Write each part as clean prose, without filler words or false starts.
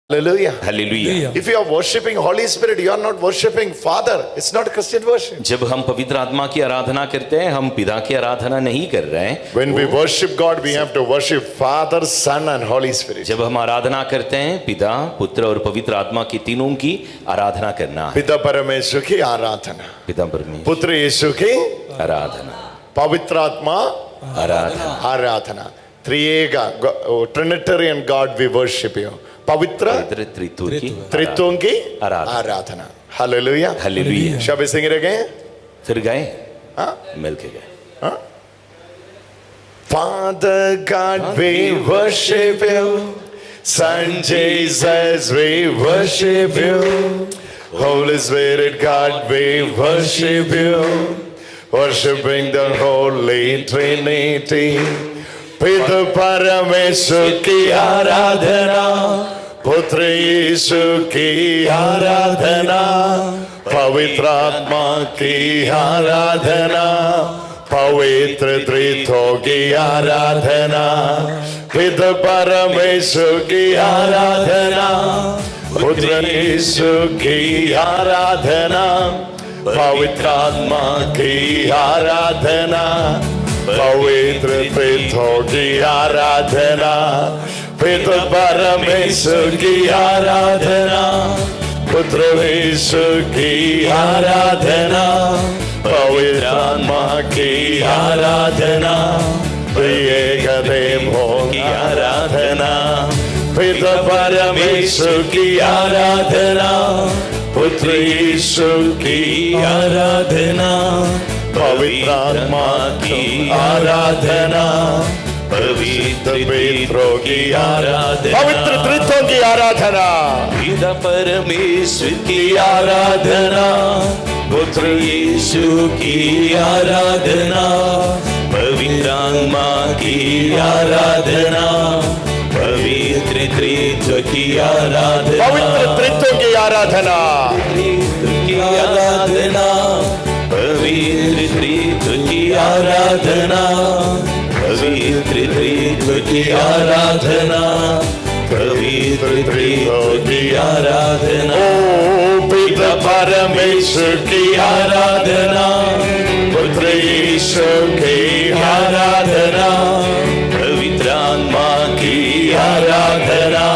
Hallelujah. Hallelujah. If you are worshipping Holy Spirit, you are not worshipping Father. It's not a Christian worship. जब हम पवित्र आत्मा की आराधना करते हैं, हम पिता की आराधना नहीं कर रहे हैं। When we worship God, we have to worship Father, Son and Holy Spirit. जब हम आराधना करते हैं, पिता, पुत्र और पवित्र आत्मा की तीनों की आराधना करना है। पिता परमेश्वर की आराधना, पिता परमेश्वर, पुत्र यीशु की आराधना, पवित्र आत्मा आराधना, आराधना। त्रिएका, Trinitarian God we worship you. पवित्र त्रित्व की त्रित्वों की आराधना। Hallelujah. Hallelujah. Shall we sing it again? फिर गए, हाँ? मिल के गए। Father God, we worship you. Son Jesus, we worship you. Holy Spirit God, we worship you. Worshipping the Holy Trinity. पिता परमेश्वर की आराधना, पुत्र यीशु की आराधना, पवित्र आत्मा की आराधना, पवित्र त्रित्व की आराधना, पिता परमेश्वर की आराधना, पुत्र यीशु की आराधना, पवित्र आत्मा की आराधना, पवित्र त्रित्व की आराधना, पिता परमेश्वर की आराधना, पुत्र यीशु की आराधना, पवित्र आत्मा की आराधना, त्रिएक देव की आराधना, पिता परमेश्वर की आराधना, पुत्र यीशु की आराधना, पवित्र आत्मा की आराधना, पवित्र त्रित्व की आराधना, पवित्र त्रित्व की आराधना, पिता परमेश्वर की आराधना, पुत्र यीशु की आराधना, पवित्र आत्मा की आराधना, पवित्र त्रित्व की आराधना, पवित्र त्रित्व की आराधना, की आराधना, पवित्र त्रित्व की आराधना, पवित्र त्रित्व की आराधना, पवित्र त्रित्व की आराधना। ओ पिता परमेश्वर की आराधना, पुत्र यीशु की आराधना, पवित्र आत्मा की आराधना,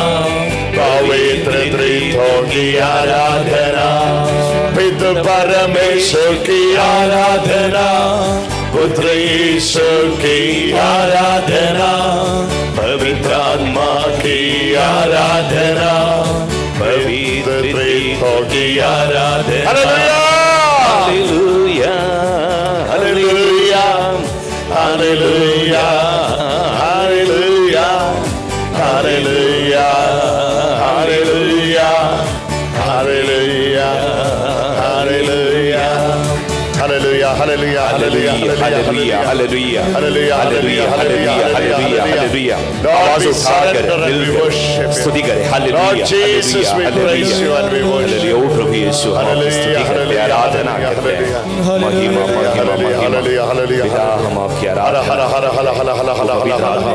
पवित्र त्रित्व की आराधना, पिता परमेश्वर की आराधना, पुत्र यीशु की आराधना, पवित्र आत्मा की आराधना, पवित्र त्रित्व की आराधना। Hallelujah, hallelujah, hallelujah, hallelujah, hallelujah, hallelujah, hallelujah, hallelujah, hallelujah, hallelujah, hallelujah, hallelujah, hallelujah, hallelujah, hallelujah, hallelujah, hallelujah. आवाज उठाकर स्तुति करें। Hallelujah, hallelujah, hallelujah, hallelujah. ओ प्रभु यीशु, हम आपकी स्तुति करते हैं, आराधना करते हैं। महिमा, महिमा, महिमा। हालेलुया, हालेलुया, पिता हम आपकी आराधना, हम आपकी आराधना।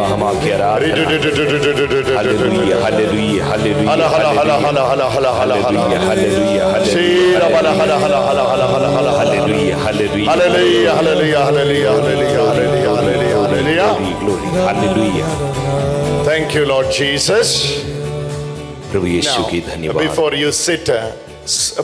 Hallelujah, hallelujah, hallelujah, hallelujah, hallelujah, hallelujah, hallelujah, Hallelujah, hallelujah, hallelujah, hallelujah, hallelujah, hallelujah, hallelujah, hallelujah. Thank you, Lord Jesus. प्रभु यीशु की धन्यवाद। Before you sit,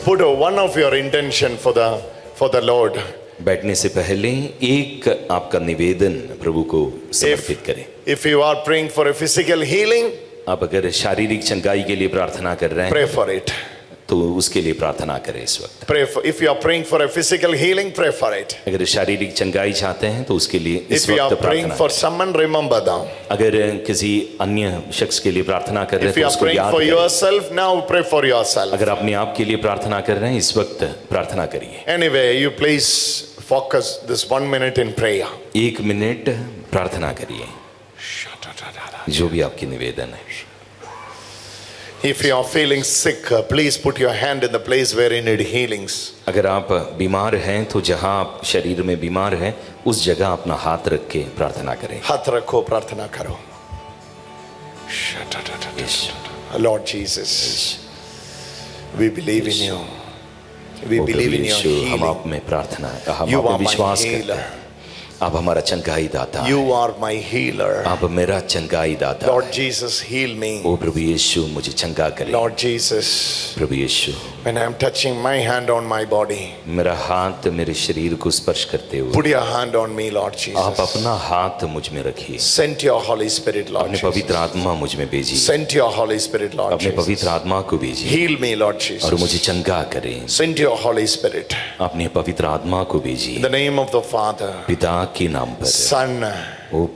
put one of your intention for the Lord. बैठने से पहले एक आपका निवेदन प्रभु को समर्पित करें। If you are praying for a physical healing, आप अगर शारीरिक चंगाई के लिए प्रार्थना कर रहे हैं, pray for it. तो उसके लिए प्रार्थना करें इस वक्त। Pray for, if you are praying for a physical healing, pray for it. अगर शारीरिक चंगाई चाहते हैं तो उसके लिए इस If you are वक्त praying प्रार्थना for someone, remember them. अगर किसी अन्य शख्स के लिए प्रार्थना कर रहे If हैं you तो are उसको praying याद for करें। yourself, now pray for yourself. अगर अपने आप के लिए प्रार्थना कर रहे हैं इस वक्त प्रार्थना करिए। Anyway, you please focus this 1 minute in prayer. 1 minute प्रार्थना करिए, जो भी आपकी निवेदन है। If you are feeling sick, please put your hand in the place where you need healings. अगर आप बीमार हैं तो जहां आप शरीर में बीमार हैं उस जगह अपना हाथ रख के प्रार्थना करें। हाथ रखो, प्रार्थना करो। Lord Jesus, we believe in you. We believe in your हम healing. आप में प्रार्थना हम You आप में are my विश्वास करते healer. हैं। आप हमारा चंगाई दाता हैं। You are my healer. आप मेरा चंगाई दाता Lord हैं। Jesus, heal me. ओ प्रभु यीशु मुझे चंगा करे। Lord Jesus, Prabhu Yeshu when I am touching my hand on my body, मेरा हाथ मेरे शरीर को स्पर्श करते हुए put your hand on me, Lord आप Jesus. अपना हाथ मुझ में रखिए। Send your Holy Spirit, Lord अपने Jesus. पवित्र आत्मा मुझ में भेजिए। Send your Holy Spirit, Lord अपने Jesus. पवित्र आत्मा को भेजिए Heal me, Lord और मुझे Jesus. चंगा करें। Send your Holy Spirit. अपने पवित्र आत्मा को In भेजिए। the name of the Father, पिता के नाम पर Son, O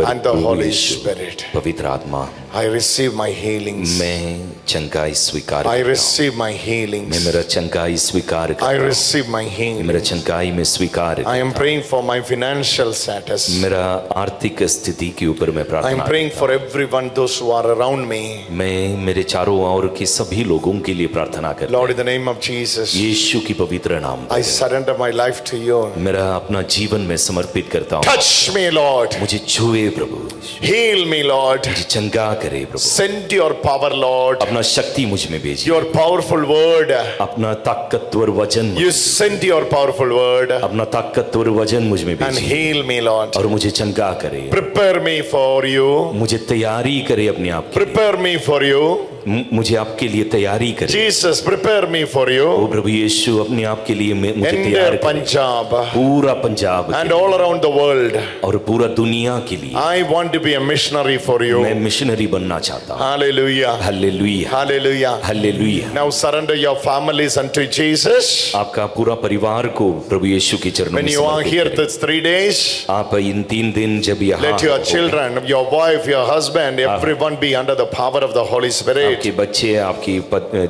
and the Prabhu Holy Yeshu, Spirit. पवित्र आत्मा I receive my healings. मैं चंगाई स्वीकार I करता हूँ। receive my मैं healings. मेरा चंगाई स्वीकार करता I हूँ। receive my मेरा healing. चंगाई में स्वीकार I am करता praying for my financial status. हूँ। मेरा आर्थिक स्थिति के ऊपर मैं I am प्रार्थना praying करता for everyone, those who are around me. हूँ। मैं मेरे चारों ओर के सभी लोगों के लिए प्रार्थना करता Lord, हूँ। in the name of Jesus, यीशु की पवित्र नाम I पर surrender my life to you. मेरा अपना जीवन में समर्पित करता हूँ। Touch me, Lord. मुझे छुए प्रभु, Heal me, Lord. मुझे चंगा करे प्रभु। Send your power, Lord. अपना शक्ति मुझ में भेजिए। Your powerful word. अपना ताकतवर वचन You send your powerful word अपना ताकतवर वचन मुझ में and भेजिए heal me, Lord. और मुझे चंगा करे। Prepare me for you. मुझे तैयारी करे अपने आप के लिए। Prepare me for you. मुझे आपके लिए तैयारी करे। Jesus, prepare me for O you. प्रभु यीशु अपने आप के लिए मुझे तैयार Enter करे। Punjab पूरा पंजाब के and लिए all around the world. और पूरा दुनिया के लिए I want to be a missionary for मैं you. मिशनरी बनना चाहता हूँ। Hallelujah. Hallelujah, Hallelujah. Hallelujah. Now surrender your families unto Jesus. आपका पूरा परिवार को प्रभु यीशु के चरणों When में you are समर्पित here करें। this 3 days, आप इन 3 दिन जब यहाँ let your हो, children, your wife, your husband, everyone be under the power of the Holy Spirit. आपके बच्चे, आपकी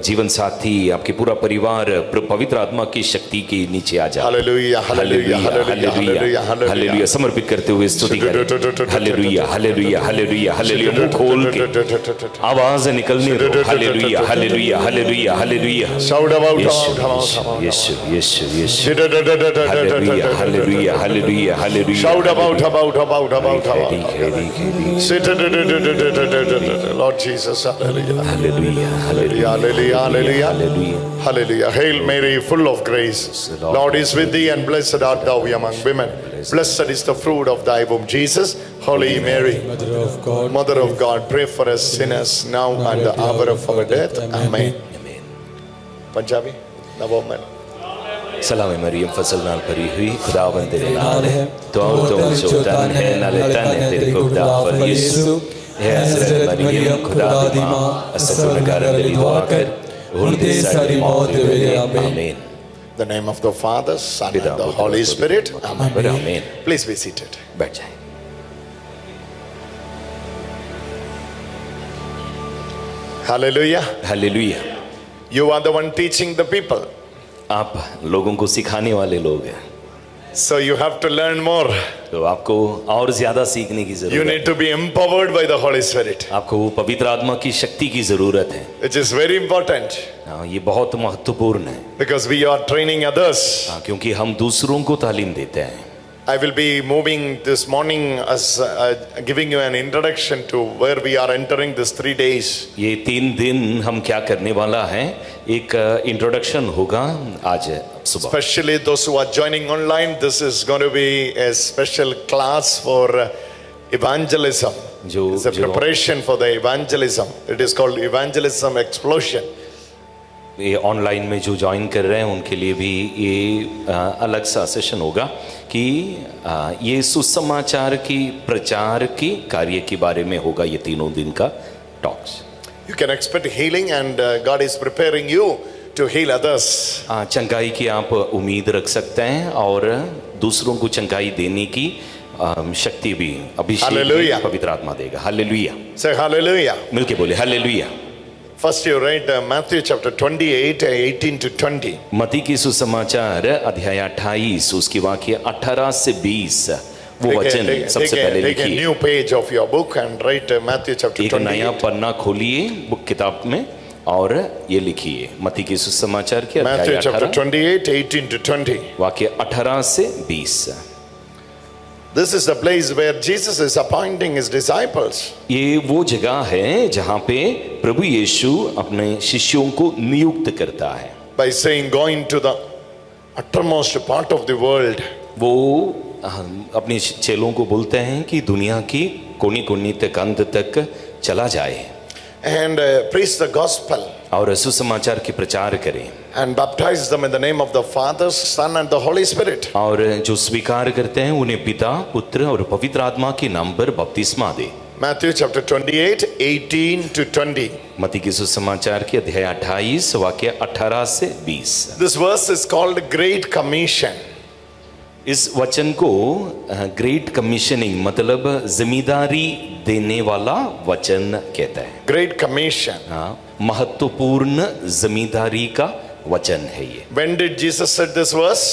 जीवन साथी, आपके पूरा परिवार पवित्र आत्मा की शक्ति के नीचे आ जाए। Hallelujah, hallelujah, hallelujah, hallelujah, hallelujah, hallelujah. समर्पित करते हुए स्तुति करें। Hallelujah, hallelujah, hallelujah, hallelujah. मुंह खोल के आवाज निकलने दो। Hallelujah, hallelujah, hallelujah, hallelujah. Shout about, Yeshu, Yeshu, Yeshu. Hallelujah, hallelujah, hallelujah, hallelujah. Shout about. Lord Jesus, hallelujah. Hallelujah, Hallelujah, hallelujah, hallelujah. Hallelujah. Hallelujah. Hail Mary, full of grace. Lord is with thee, and blessed art thou among women. Blessed is the fruit of thy womb, Jesus. Holy Mary, Mother of God, pray for us sinners now and the hour of our death. Amen. Punjabi, Navaman. सलाम मरियम फसल नाल भरी हुई खुदावंद तेरे नाल है तो तुम जो तन है नाले तन है तेरे को खुदा पर यीशु है हज़रत मरियम खुदा दी मां असफल कर तेरी दुआ कर हुन ते सारी मौत वेले आमीन। The name of the Father, Son, and the Holy Spirit. Amen. आमीन। Please be seated. बैठ जाए। Hallelujah. Hallelujah. You are the one teaching the people. आप लोगों को सिखाने वाले लोग हैं, So you have to learn more. तो आपको और ज्यादा सीखने की You जरूरत need है। to be empowered by the Holy Spirit. आपको वो पवित्र आत्मा की शक्ति की जरूरत है। It is very important हाँ, ये बहुत महत्वपूर्ण है। because we are training others. हाँ, क्योंकि हम दूसरों को तालीम देते हैं। I will be moving this morning as giving you an introduction to where we are entering this 3 days. ये 3 दिन हम क्या करने वाला है, एक इंट्रोडक्शन होगा आज सुबह। Especially those who are joining online, this is going to be a special class for evangelism. It's a preparation for the evangelism. It is called Evangelism Explosion. ये ऑनलाइन में जो ज्वाइन कर रहे हैं उनके लिए भी ये अलग सा सेशन होगा कि ये सुसमाचार की प्रचार की कार्य के बारे में होगा। ये 3 दिन का talks. You can expect healing and God is preparing you to heal others. चंगाई की आप उम्मीद रख सकते हैं और दूसरों को चंगाई देने की शक्ति भी अभिषेक पवित्र आत्मा देगा। हालेलुया। Say hallelujah. मिलके बोले hallelujah. First you read Matthew chapter 28, 18 to 20. मत्ती की सुसमाचार अध्याय 28 उसकी वाक्य 18 से 20 वो वचन सबसे पहले लिखिए। Take a new page of your book and write Matthew chapter 28. एक नया पन्ना खोलिए बुक किताब में और ये लिखिए मत्ती की सुसमाचार के अध्याय 18 Matthew chapter 28, 18 to 20. वाक्य 18 से 20। This is the place where Jesus is appointing his disciples. ये वो जगह है जहाँ पे प्रभु यीशु अपने शिष्यों को नियुक्त करता है। By saying, go into the uttermost part of the world. वो अपने चेलों को बोलते हैं कि दुनिया की कोनी कोनी तक अंत तक चला जाए And preach the gospel. और सुसमाचार के प्रचार करें And baptize them in the name of the Father, Son and the Holy Spirit. और जो स्वीकार करते हैं उन्हें पिता, पुत्र और पवित्र आत्मा के नाम पर बपतिस्मा दे। Matthew chapter 28, 18 to 20. मत्ती के सुसमाचार के अध्याय 28 वाक्य 18 से 20। This verse is called Great Commission. इस वचन को ग्रेट कमीशनिंग मतलब जिम्मेदारी देने वाला वचन कहता है। Great Commission. हाँ, महत्वपूर्ण जिम्मेदारी का वचन है ये। When did Jesus said this verse?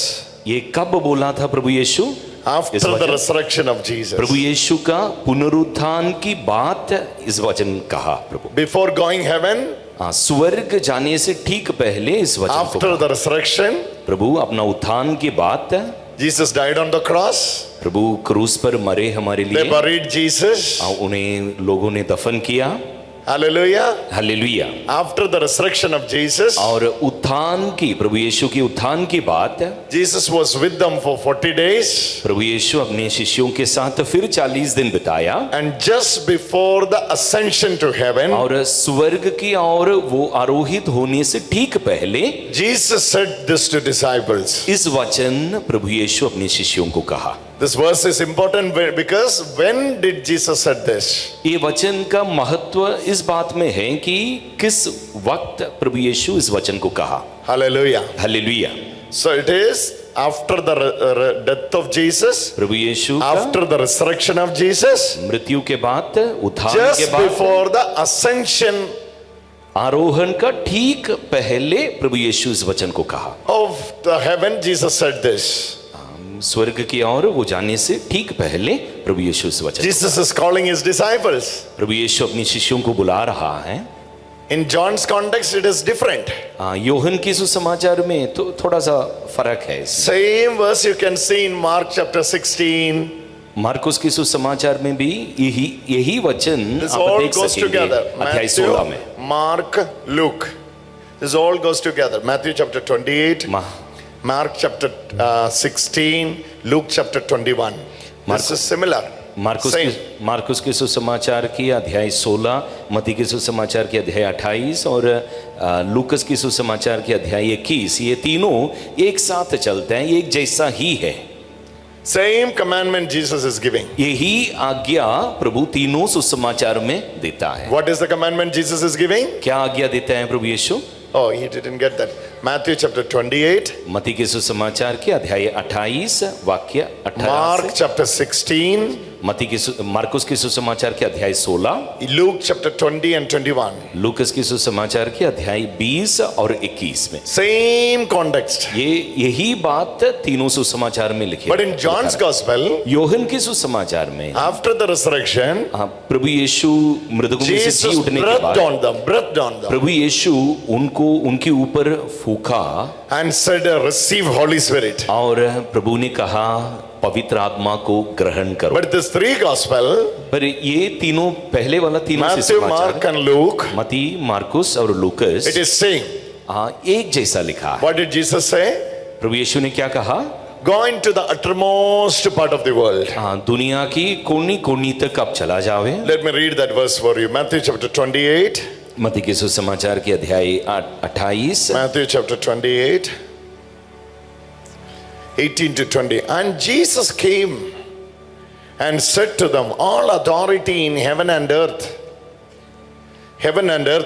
ये कब बोला था प्रभु यीशु? After the resurrection of Jesus. प्रभु यीशु का पुनरुत्थान की बात इस वचन कहा प्रभु। Before going heaven. स्वर्ग जाने से ठीक पहले इस वचन को After the resurrection. प्रभु अपना उत्थान के बाद Jesus died on the cross. प्रभु क्रूस पर मरे हमारे लिए। They buried Jesus. उन्हें लोगों ने दफन किया। Hallelujah. Hallelujah. After the resurrection of Jesus. और उत्थान की प्रभु यीशु की उत्थान की बात Jesus was with them for 40 days. प्रभु यीशु अपने शिष्यों के साथ फिर 40 दिन बिताया। And just before the ascension to heaven. और स्वर्ग की ओर वो आरोहित होने से ठीक पहले Jesus said this to disciples. इस वचन प्रभु यीशु अपने शिष्यों को कहा। This verse is important because when did Jesus said this? ये वचन का महत्व इस बात में है कि किस वक्त प्रभु यीशु इस वचन को कहा। Hallelujah. Hallelujah. So it is after the death of Jesus. Prabhu Yeshu after the resurrection of Jesus. मृत्यु के बाद, उत्थान just के बाद, before the ascension आरोहण का ठीक पहले प्रभु यीशु इस वचन को कहा। of the heaven, Jesus said this. स्वर्ग की ओर वो जाने से ठीक पहले प्रभु यीशु इस वचन Jesus is calling his disciples. प्रभु यीशु अपने शिष्यों को बुला रहा है। In John's context it is different. Yohan की सुसमाचार में तो थोड़ा सा फर्क है। Same verse you can see in Mark chapter 16. Marcus की सुसमाचार में भी यही वचन This आप all देख goes सकेंगे together. अध्याय 16 में। Mark, Luke. This all goes together. Matthew chapter 28. Mark chapter 16, Luke chapter 21. This is similar. Marcus के सुसमाचार की अध्याय 16, मत्ती के सुसमाचार की अध्याय 28 और लूकस की सुसमाचार की अध्याय 21, ये तीनों एक साथ चलते हैं, एक जैसा ही है। Same commandment Jesus is giving. यही आज्ञा प्रभु तीनों सुसमाचार में देता है। What is the commandment Jesus is giving? क्या आज्ञा देता है प्रभु यीशु? Oh, he didn't get that. Matthew chapter 28. मत्ती के सुसमाचार के अध्याय 28 वाक्य 18 Mark chapter 16. मार्कुस के सुसमाचार के अध्याय 16, Luke chapter 20 and 21. लूकस के सुसमाचार के अध्याय 20 और 21 में Same context. यही बात तीनों सुसमाचार में लिखी है। But in John's gospel, Yohan के सुसमाचार में after the resurrection, प्रभु यीशु मृतकों में से जी Jesus उठने के breathed on बाद them. प्रभु यीशु उनके ऊपर फूंका And said, receive Holy Spirit. और प्रभु ने कहा पवित्र आत्मा को ग्रहण करो। But this three gospel, पर ये तीनों पहले वाला तीनों Matthew, Mark and Luke, मत्ती, मार्कुस और लूकस, it is saying, एक जैसा लिखा है। what did Jesus say? प्रभु यीशु ने क्या कहा? Go into the uttermost part of the world. दुनिया की कोनी कोनी तक आप चला जावे। Let me read that verse for you. Matthew chapter 28. मत्ती के सुसमाचार के अध्याय 28, Matthew chapter 28, 18 to 20. And Jesus came and said to them, all authority in heaven and earth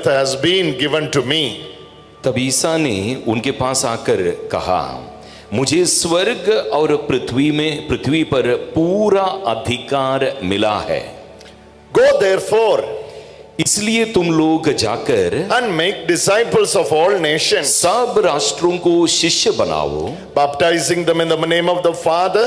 has been given to me. तब ईसा ने उनके पास आकर कहा, मुझे स्वर्ग और पृथ्वी पर पूरा अधिकार मिला है। Go therefore, इसलिए तुम लोग जाकर and make disciples of all nations, सब राष्ट्रों को शिष्य बनाओ, baptizing them in the name of the Father,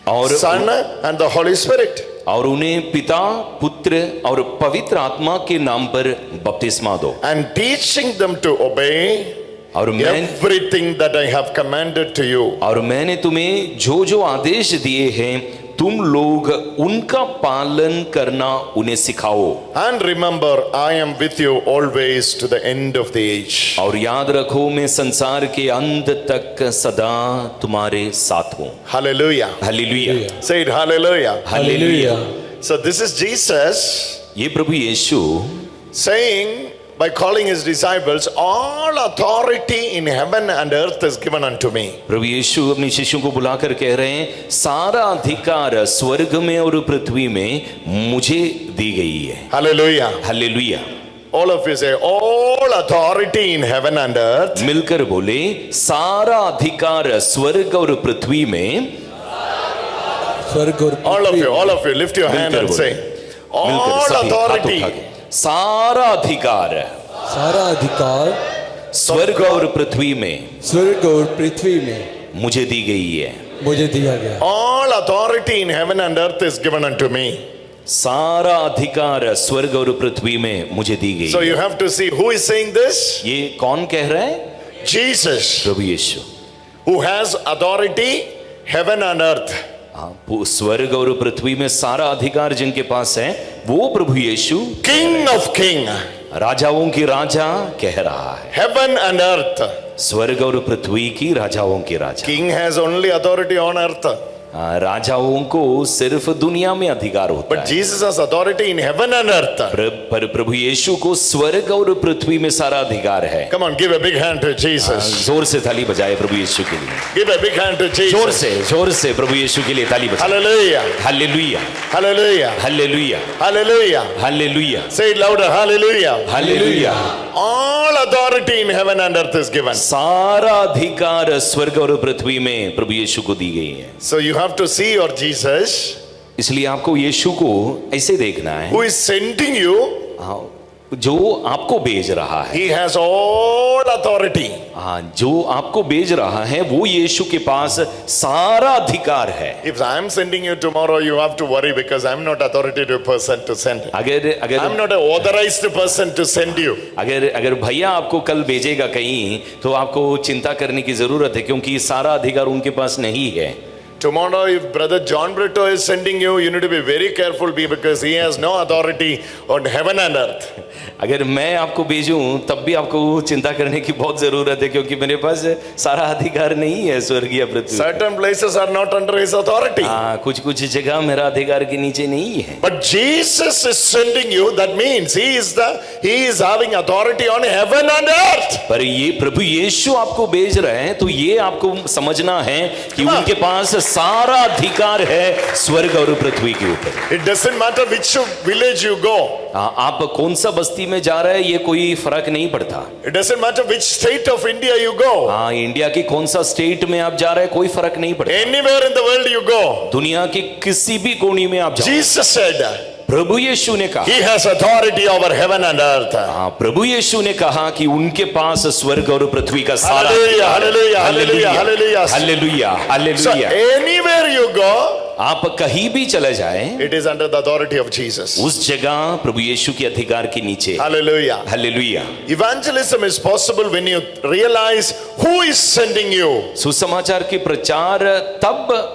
और Son and the Holy Spirit, और उन्हें पिता, पुत्र और पवित्र आत्मा के नाम पर बपतिस्मा दो, and teaching them to obey और everything that I have commanded to you. और मैंने तुम्हें जो जो आदेश दिए हैं तुम लोग उनका पालन करना उन्हें सिखाओ. And remember, I am with you always to the end of the age. और याद रखो मैं संसार के अंत तक सदा तुम्हारे साथ हूँ. Hallelujah. Hallelujah. Say it, hallelujah. Hallelujah. So this is Jesus ये प्रभु यीशु saying, by calling his disciples, all authority in heaven and earth is given unto me. प्रभु यीशु अपने शिष्यों को बुलाकर कह रहे हैं सारा अधिकार स्वर्ग में और पृथ्वी में मुझे दी गई है. Hallelujah. Hallelujah. All of you say, all authority in heaven and earth. मिलकर बोले सारा अधिकार स्वर्ग और पृथ्वी में. All of you lift your hand and say, all authority. सारा अधिकार स्वर्ग और पृथ्वी में मुझे दी गई है. मुझे दिया गया. All authority in heaven and earth is given unto me. सारा अधिकार स्वर्ग और पृथ्वी में मुझे दी गई. So you have to see who is saying this. ये कौन कह रहा है? Jesus. Prabhu Yeshu. Who has authority heaven and earth. स्वर्ग और पृथ्वी में सारा अधिकार जिनके पास है वो प्रभु यीशु King of king. राजाओं की राजा कह रहा है. Heaven and earth. स्वर्ग और पृथ्वी की राजाओं की राजा. King has only authority on earth. राजाओं को सिर्फ दुनिया में अधिकार होता But है. Jesus has authority in heaven and earth. पर प्रभु यीशु को स्वर्ग और पृथ्वी में सारा अधिकार है. Come on, give a big hand to Jesus. जोर से ताली बजाए प्रभु यीशु के लिए. Give a big hand to Jesus. जोर से प्रभु यीशु के लिए ताली बजाए. Hallelujah. Hallelujah. Hallelujah. Hallelujah. Hallelujah. Hallelujah. Say it louder. Hallelujah. Hallelujah. All authority in heaven and earth is given. सारा अधिकार स्वर्ग और पृथ्वी में प्रभु यीशु को दी गई है. So you have to see your Jesus. इसलिए आपको यीशु को ऐसे देखना है. Who is sending you? जो आपको भेज रहा है. He has all authority. हाँ, जो आपको भेज रहा है वो यीशु के पास सारा अधिकार है. If I am sending you tomorrow, you have to worry because I am not authoritative person to send. अगर I am not an authorized person to send you. अगर भैया आपको कल भेजेगा कहीं तो आपको चिंता करने की जरूरत है क्योंकि सारा अधिकार उनके पास नहीं है. Tomorrow, if Brother John Brito is sending you, you need to be very careful because he has no authority on heaven and earth. अगर मैं आपको भेजूं तब भी आपको चिंता करने की बहुत जरूरत है क्योंकि मेरे पास सारा अधिकार नहीं है स्वर्गीय पृथ्वी. Certain places are not under his authority. हाँ, कुछ जगह मेरा अधिकार के नीचे नहीं है. But Jesus is sending you. That means he is having authority on heaven and earth. पर ये प्रभु यीशु आपको भेज रहे हैं तो ये आपको समझना है कि उनके पास सारा अधिकार है स्वर्ग और पृथ्वी के ऊपर. It doesn't matter which village you go. आप कौन सा बस्ती में जा रहे हैं ये कोई फर्क नहीं पड़ता. It doesn't matter which state of India you go. हाँ, इंडिया की कौन सा स्टेट में आप जा रहे हैं कोई फर्क नहीं पड़ता. Anywhere in the world you go. दुनिया के किसी भी कोने में आप जाओ. Jesus said. प्रभु यीशु ने कहा He has authority over heaven and earth. हाँ, प्रभु यीशु ने कहा कि उनके पास स्वर्ग और पृथ्वी का सारा. Hallelujah, hallelujah, hallelujah, hallelujah. Hallelujah. So hallelujah. anywhere you go, आप कहीं भी चले जाएं it is under the authority of Jesus. उस जगह प्रभु यीशु के अधिकार के नीचे. Hallelujah. Hallelujah. Evangelism is possible when you realize who is sending you. सुसमाचार के प्रचार तब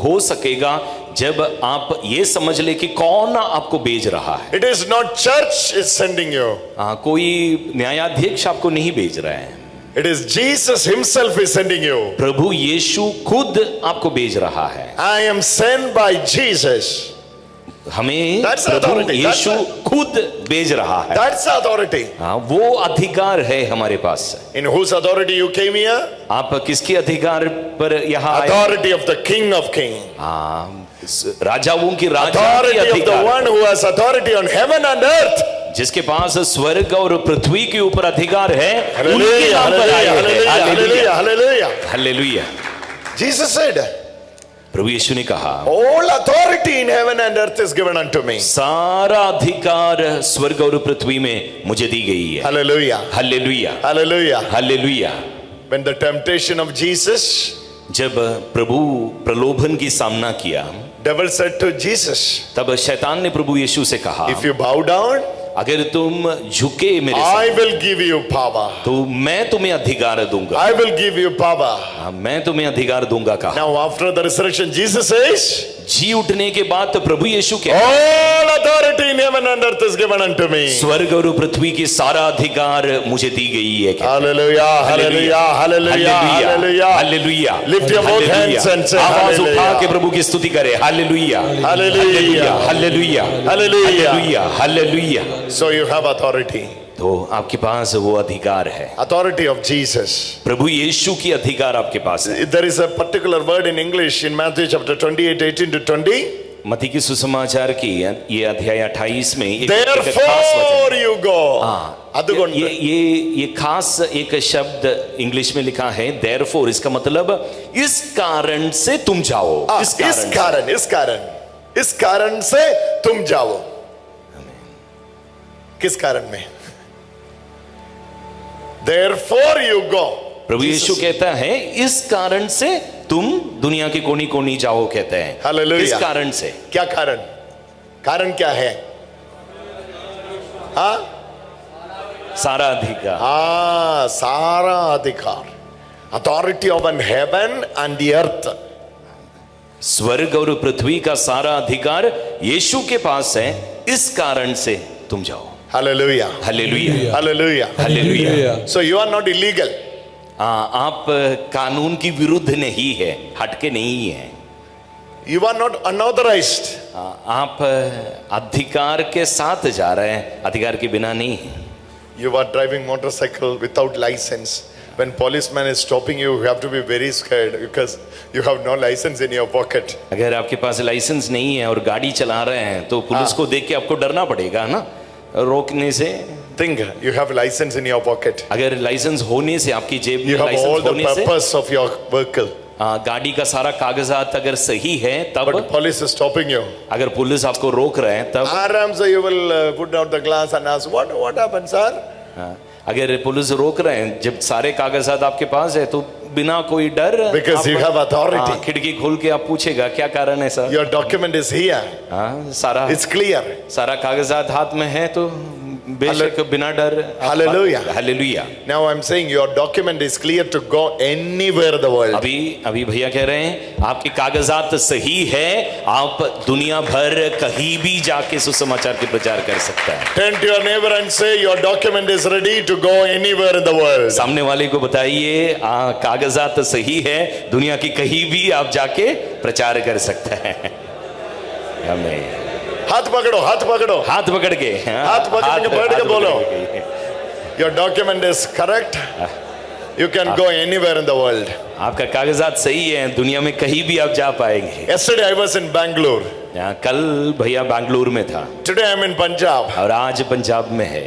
हो सकेगा जब आप ये समझ ले कि कौन आपको भेज रहा है. It is not church is sending you. कोई न्यायाधीश आपको नहीं भेज रहा है. It is Jesus himself is sending you. प्रभु यीशु खुद आपको भेज रहा है. I am sent by Jesus. हमें That's प्रभु authority. यीशु खुद भेज रहा है. That's authority. हाँ, वो अधिकार है हमारे पास. In whose authority you came here? आप किसके अधिकार पर यहाँ आए? Authority of the King of Kings. हाँ, राजाओं की राजा Authority की of the one अधिकार, who has authority on heaven and earth. जिसके पास स्वर्ग और पृथ्वी के ऊपर अधिकार है. उनके Hallelujah, नाम पर आए hallelujah, हैं. hallelujah, hallelujah. हालेलुया. Jesus said, प्रभु यीशु ने कहा all authority in heaven and earth is given unto me. सारा अधिकार स्वर्ग और पृथ्वी में मुझे दी गई है. Hallelujah. Hallelujah. Hallelujah. Hallelujah. When the temptation of Jesus, जब प्रभु प्रलोभन की सामना किया devil said to Jesus, तब शैतान ने प्रभु यीशु से कहा if you bow down, अगर तुम झुके मेरे I साथ, will give you power. तो मैं तुम्हें अधिकार दूंगा। I will give you power. मैं तुम्हें अधिकार दूंगा कहा। Now after the resurrection, Jesus says, जी उठने के बाद तो प्रभु यीशु के all authority in heaven and earth is given unto me. स्वर्ग और पृथ्वी की सारा अधिकार मुझे दी गई है। Hallelujah, hallelujah, hallelujah, hallelujah. Hallelujah. Lift your both hands and say आवाज उठा के hallelujah. प्रभु की स्तुति करे। Hallelujah, Hallelujah. Hallelujah, Hallelujah. Hallelujah, hallelujah. So you have authority. तो आपके पास वो अधिकार है, Authority of Jesus. प्रभु यीशु की अधिकार आपके पास है। There is a particular word in English in Matthew chapter 28, 18 to 20. मत्ती की सुसमाचार की ये अध्याय 28 में एक खास Therefore वचन, you go. हाँ, ये खास एक शब्द इंग्लिश में लिखा है therefore, इसका मतलब इस कारण से तुम जाओ। इस कारण से तुम जाओ। किस कारण में? Therefore you go. प्रभु यीशु कहता है इस कारण से तुम दुनिया के कोनी कोनी जाओ, कहते हैं। Hallelujah. इस कारण से। क्या कारण? कारण क्या है? हाँ, सारा अधिकार। हाँ, सारा अधिकार। Authority of heaven and the earth. स्वर्ग और पृथ्वी का सारा अधिकार यीशु के पास है, इस कारण से तुम जाओ। Hallelujah. Hallelujah, Hallelujah. Hallelujah. So you are not illegal. आप कानून की विरुद्ध नहीं है, हटके नहीं है। You are not unauthorized. आप अधिकार के साथ जा रहे हैं, अधिकार के बिना नहीं है। You are driving motorcycle without license. When policeman is stopping you, you have to be very scared because you have no license in your pocket. अगर आपके पास लाइसेंस नहीं है और गाड़ी चला रहे हैं तो पुलिस को देख के आपको डरना पड़ेगा ना, रोकने से। Think you have license in your pocket. अगर लाइसेंस होने से, आपकी जेब में You have all license the होने से, purpose of your vehicle. गाड़ी का सारा कागजात अगर सही है, तब But police is stopping you. अगर पुलिस आपको रोक रहे हैं तब Aram, so you will put out the glass and ask, what happened, sir? अगर पुलिस रोक रहे हैं, जब सारे कागजात आपके पास है तो बिना कोई डर, Because you have authority. खिड़की खोल के आप पूछेगा क्या कारण है sir. Your document is here. सारा It's clear. सारा कागजात हाथ में है तो बेशक बिना डर। Hallelujah. Hallelujah. Now I'm saying your document is clear to go anywhere in the world. अभी भैया कह रहे हैं आपके कागजात सही है, आप दुनिया भर कहीं भी जाके सुसमाचार के प्रचार कर सकते हैं। Turn to your neighbor and say your document is ready to go anywhere in the world. सामने वाले को बताइए कागजात सही है, दुनिया की कहीं भी आप जाके प्रचार कर सकते हैं। हमें हाथ पकड़ो, हाथ पकड़ो, हाथ पकड़ के, हाथ पकड़ के बैठ के बोलो, your document is correct, you can go anywhere in the world. आपका कागजात सही है, दुनिया में कहीं भी आप जा पाएंगे। Yesterday I was in Bangalore. कल भैया बैंगलोर में था। Today I'm in Punjab. और आज पंजाब में है।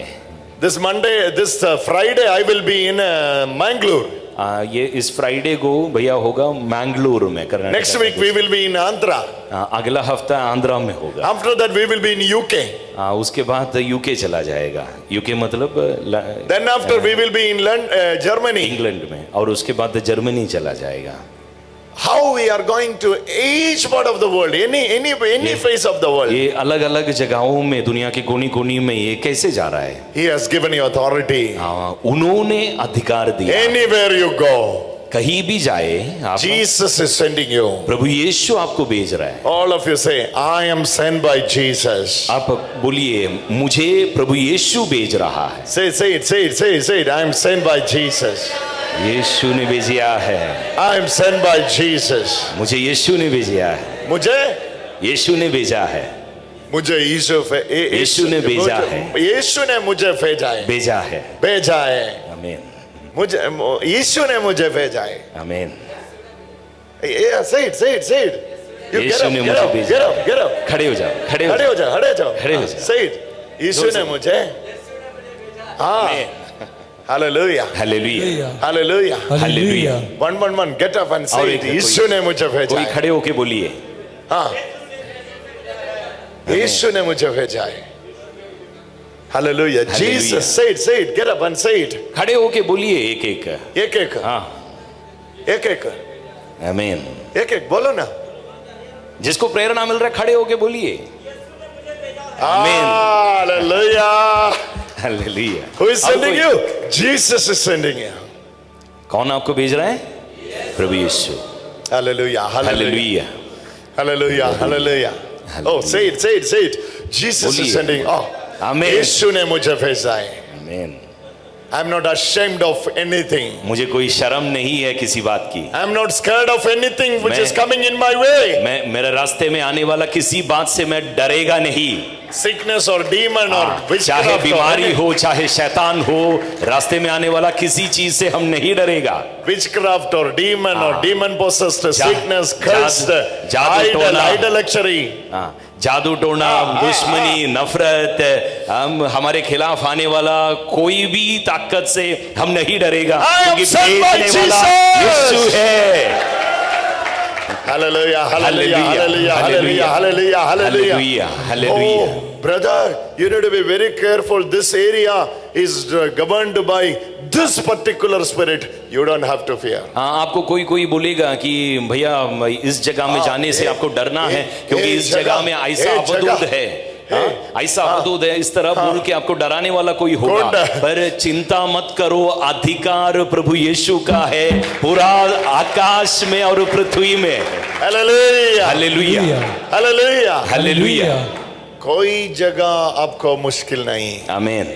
This Friday I will be in Mangalore. ये इस फ्राइडे को भैया होगा मैंगलोर में, Karnataka. Next week we will be in Andhra. अगला हफ्ता आंध्रा में होगा। After that we will be in UK. उसके बाद यूके चला जाएगा। यूके मतलब Then after we will be in Germany. England में, और उसके बाद जर्मनी चला जाएगा। How we are going to each part of the world, any face of the world. ये अलग अलग जगहों में, दुनिया के कोनी कोनी में ये कैसे जा रहा है? He has given you authority. उन्होंने अधिकार दिया। Anywhere you go, कहीं भी जाए आप, Jesus is sending you. प्रभु यीशु आपको भेज रहा है। All of you say, I am sent by Jesus. आप बोलिए मुझे प्रभु यीशु भेज रहा है। Say it. I am sent by Jesus. यीशु ने भेजा है। I am sent by Jesus. मुझे यीशु ने भेजा है। मुझे यीशु ने भेजा है। मुझे यीशु ने भेजा है। यीशु ने मुझे भेजा है। आमीन। मुझे यीशु ने मुझे भेजा है। आमीन। Yeah, say it. You यीशु ने मुझे भेजा। Get up. खड़े हो जाओ। खड़े हो जाओ। Say it. यीशु ने मुझे, हाँ, Hallelujah. One. Get up and say it. यीशु ने मुझे भेजा कोई है। खड़े होके बोलिए, हाँ, यीशु ने मुझे भेजा है। Hallelujah. Jesus, say it. Get up and say it. खड़े होके बोलिए एक-एक। हाँ, एक। आमीन। एक बोलो ना। जिसको प्रेरणा मिल रहा है खड़े होके बोलिए। Amen. Hallelujah. Hallelujah. Who is sending you? Jesus is sending you. कौन आपको भेज रहा है? प्रभु यीशु। Hallelujah. Hallelujah. Hallelujah. Hallelujah. Hallelujah. Oh, say it, say it, say it. Jesus is sending. Oh, Amen. यीशु ने मुझे भेजा है. Amen. I'm not ashamed of anything. मुझे कोई शर्म नहीं है किसी बात की। I'm not scared of anything which is coming in my way. मैं मेरे रास्ते में आने वाला किसी बात से मैं डरेगा नहीं। Sickness or demon or witchcraft, चाहे बीमारी हो, चाहे शैतान हो, रास्ते में आने वाला किसी चीज से हम नहीं डरेगा। witchcraft or demon or demon possessed, sickness, cursed, जादू idolatry. जादू टोना, दुश्मनी, नफरत, हमारे खिलाफ आने वाला कोई भी ताकत से हम नहीं डरेगा, क्योंकि भेजने वाला यीशु है। Hallelujah, hallelujah, hallelujah, hallelujah, hallelujah, hallelujah, hallelujah. Oh, brother, you need to be very careful. This area is governed by this particular spirit. You don't have to fear. आपको कोई बोलेगा कि भैया इस जगह में जाने से आपको डरना है, क्योंकि इस जगह में ऐसा अवधूत है, ऐसा अवधूत है, इस तरह बोल के आपको डराने वाला कोई होगा। पर चिंता मत करो, अधिकार प्रभु यीशु का है पूरा आकाश में और पृथ्वी में। Hallelujah, hallelujah, hallelujah, hallelujah. कोई जगह आपको मुश्किल नहीं। आमीन।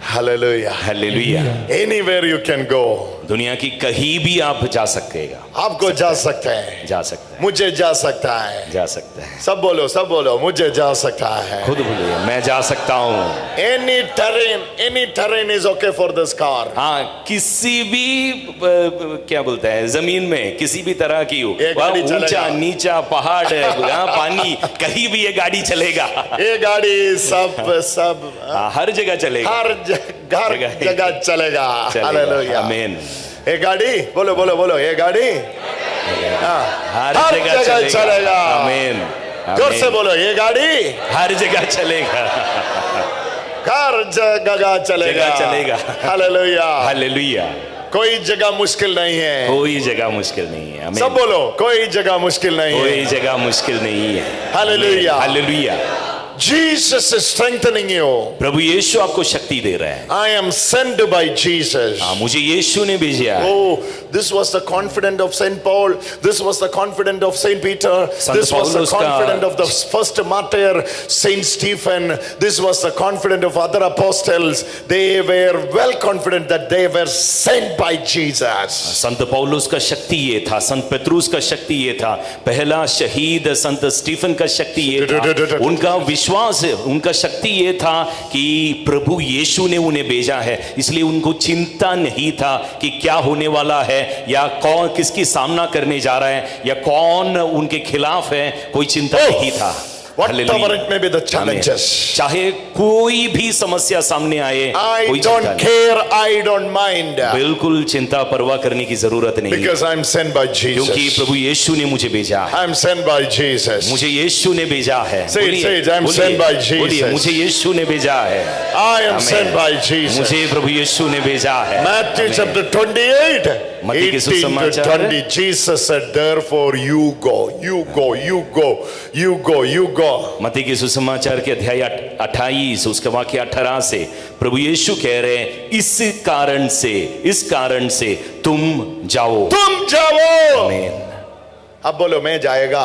Hallelujah. Hallelujah. Anywhere you can go. दुनिया की कहीं भी आप जा सकतेगा। आपको जा सकते हैं। जा सकते हैं। मुझे जा सकता है। जा सकते हैं। सब बोलो, मुझे जा सकता है। खुद बोलिए, मैं जा सकता हूँ। Any terrain is okay for this car. हाँ, किसी भी क्या बोलते हैं, जमीन में किसी भी तरह की हो, ऊंचा नीचा पहाड़ पानी, कहीं भी ये गाड़ी चलेगा। ये गाड़ी सब हर जगह चलेगा। हर जगह चलेगा। हालेलुया, आमीन। ये गाड़ी बोलो, ये गाड़ी हर जगह चलेगा। आमीन। जोर से बोलो, ये गाड़ी हर जगह चलेगा। हर जगह चलेगा। Hallelujah, hallelujah. कोई जगह मुश्किल नहीं है। कोई जगह मुश्किल नहीं है। आमीन। सब बोलो, कोई जगह मुश्किल नहीं है। कोई जगह मुश्किल नहीं है। Hallelujah, hallelujah. Jesus is strengthening you. प्रभु यीशु आपको शक्ति दे रहा है। I am sent by Jesus. मुझे यीशु ने भेजा है। Oh, this was the confidence of Saint Paul. This was the confidence of Saint Peter. This was the confidence of the first martyr, Saint Stephen. This was the confidence of other apostles. They were well confident that they were sent by Jesus. संत पौलुस का शक्ति ये था, संत पेत्रुस का शक्ति ये था, पहला शहीद संत स्टीफन का शक्ति ये था, उनका विश्वास, उनका शक्ति ये था कि प्रभु यीशु ने उन्हें भेजा है, इसलिए उनको चिंता नहीं था कि क्या होने वाला है या कौन किसकी सामना करने जा रहा है या कौन उनके खिलाफ है, कोई चिंता नहीं था। Whatever it may be the challenges, चाहे कोई भी समस्या सामने आए, I don't care, I don't mind. बिल्कुल चिंता परवाह करने की जरूरत नहीं, because I'm sent by Jesus. क्योंकि प्रभु यीशु ने मुझे भेजा है। I'm sent by Jesus. मुझे यीशु ने भेजा है। Say it, I'm sent by Jesus. मुझे यीशु ने भेजा है। I am sent by Jesus. मुझे प्रभु यीशु ने भेजा है। Matthew chapter 28, 18-20, Jesus said, therefore you go. मत्ती के सुसमाचार के अध्याय 28 उसके वाक्य 18 से प्रभु यीशु कह रहे हैं, इस कारण से तुम जाओ। आमीन। अब बोलो, मैं जाएगा।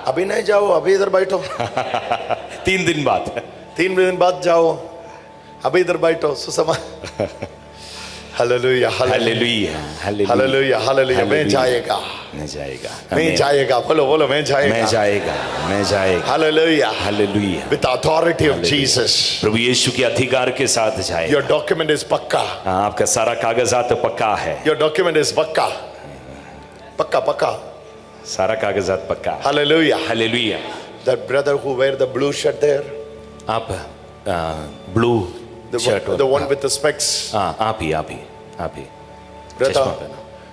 अभी नहीं जाओ, अभी इधर बैठो। 3 दिन बाद जाओ, अभी इधर बैठो। Sushma hallelujah, hallelujah, hallelujah, hallelujah. मैं जाएगा। बोलो, मैं जाएगा। Hallelujah, hallelujah. With the authority of Jesus. प्रभु यीशु के अधिकार के साथ जाएगा। Your document is पक्का। आपका सारा कागजात पक्का है। Your document is पक्का। सारा कागजात पक्का। Hallelujah, hallelujah. That brother who wear the blue shirt there. आप blue shirt, the one with the specs. आप ही। Brother,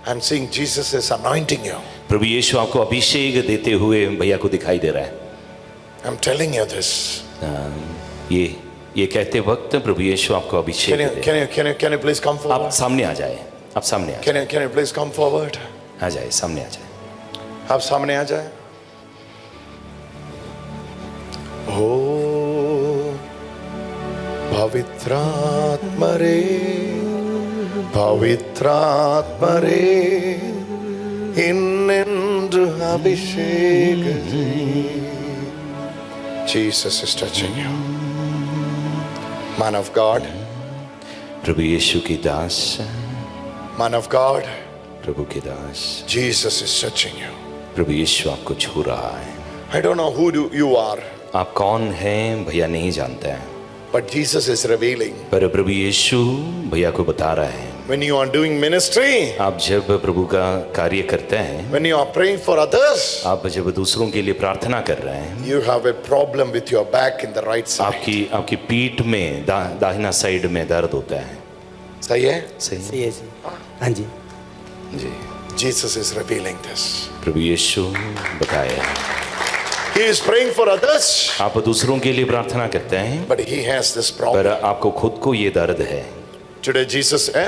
I'm seeing Jesus is anointing you. प्रभु यीशु आपको अभिषेक देते हुए भैया को दिखाई दे रहा है। I'm telling you this. ये कहते वक्त प्रभु यीशु आपको अभिषेक दे। Can you please come forward? आप सामने आ जाए। Can you please come forward? आ जाए, सामने आ जाए। आप सामने आ जाए। हो पवित्रात्मरे पवित्रात्मरे इन्नेंद्र अभिषेक Jesus is touching you. Man of God, प्रभु यीशु की दास, man of God, प्रभु की दास, Jesus is touching you. प्रभु यीशु आपको छू रहा है। I don't know who you are, आप कौन हैं भैया नहीं जानते हैं, but Jesus is revealing. पर प्रभु यीशु भैया को बता रहे हैं। When you are doing ministry, आप जब प्रभु का कार्य करते हैं, when you are praying for others, आप जब दूसरों के लिए प्रार्थना कर रहे हैं, you have a problem with your back in the right side. आपकी पीठ में दाहिना साइड में दर्द होता है। सही है? सही है जी। हाँ जी जी। Jesus is revealing this. प्रभु यीशु बताया, He is praying for others, आप दूसरों के लिए प्रार्थना करते हैं, but he has this पर problem. आपको खुद को ये दर्द है। Today Jesus, है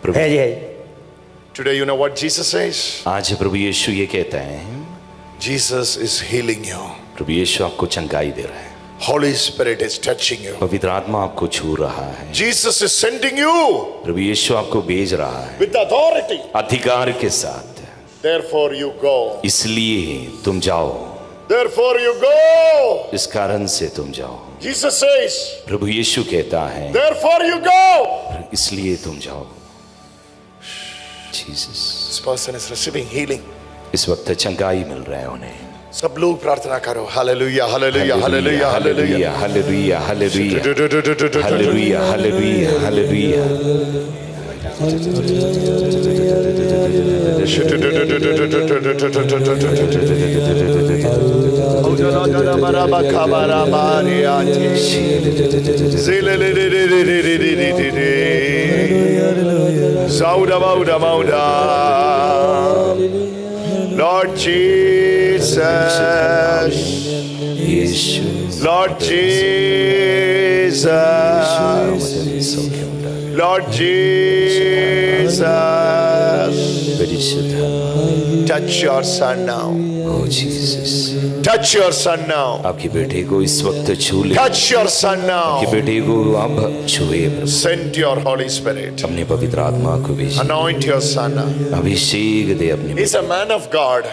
जी, है। Today you know what Jesus says? आज प्रभु यीशु ये कहता है, Jesus is healing you. प्रभु यीशु आपको चंगाई दे रहा है, Holy Spirit is touching you. पवित्र आत्मा आपको छू रहा है, Jesus is sending you प्रभु यीशु आपको भेज रहा है with authority. अधिकार के साथ। Therefore you go. इसलिए तुम जाओ, Therefore you go. इस कारण से तुम जाओ। Jesus says, प्रभु यीशु कहता है, therefore you go. इसलिए तुम जाओ। Jesus, This person is receiving healing. इस वक्त चंगाई मिल रहा है उन्हें। सब लोग प्रार्थना करो। Hallelujah hallelujah hallelujah hallelujah hallelujah hallelujah hallelujah hallelujah hallelujah. Lord Jesus, Lord Jesus, Lord Jesus, touch your son now. Oh Jesus, touch your son now. आपके बेटे को इस वक्त छू ले। touch your son now. आपके बेटे को आप छुए प्रभु। send your Holy Spirit. अपने पवित्र आत्मा को भेजिए। anoint your son now. अभिषेक दे अपने। He's a man of God.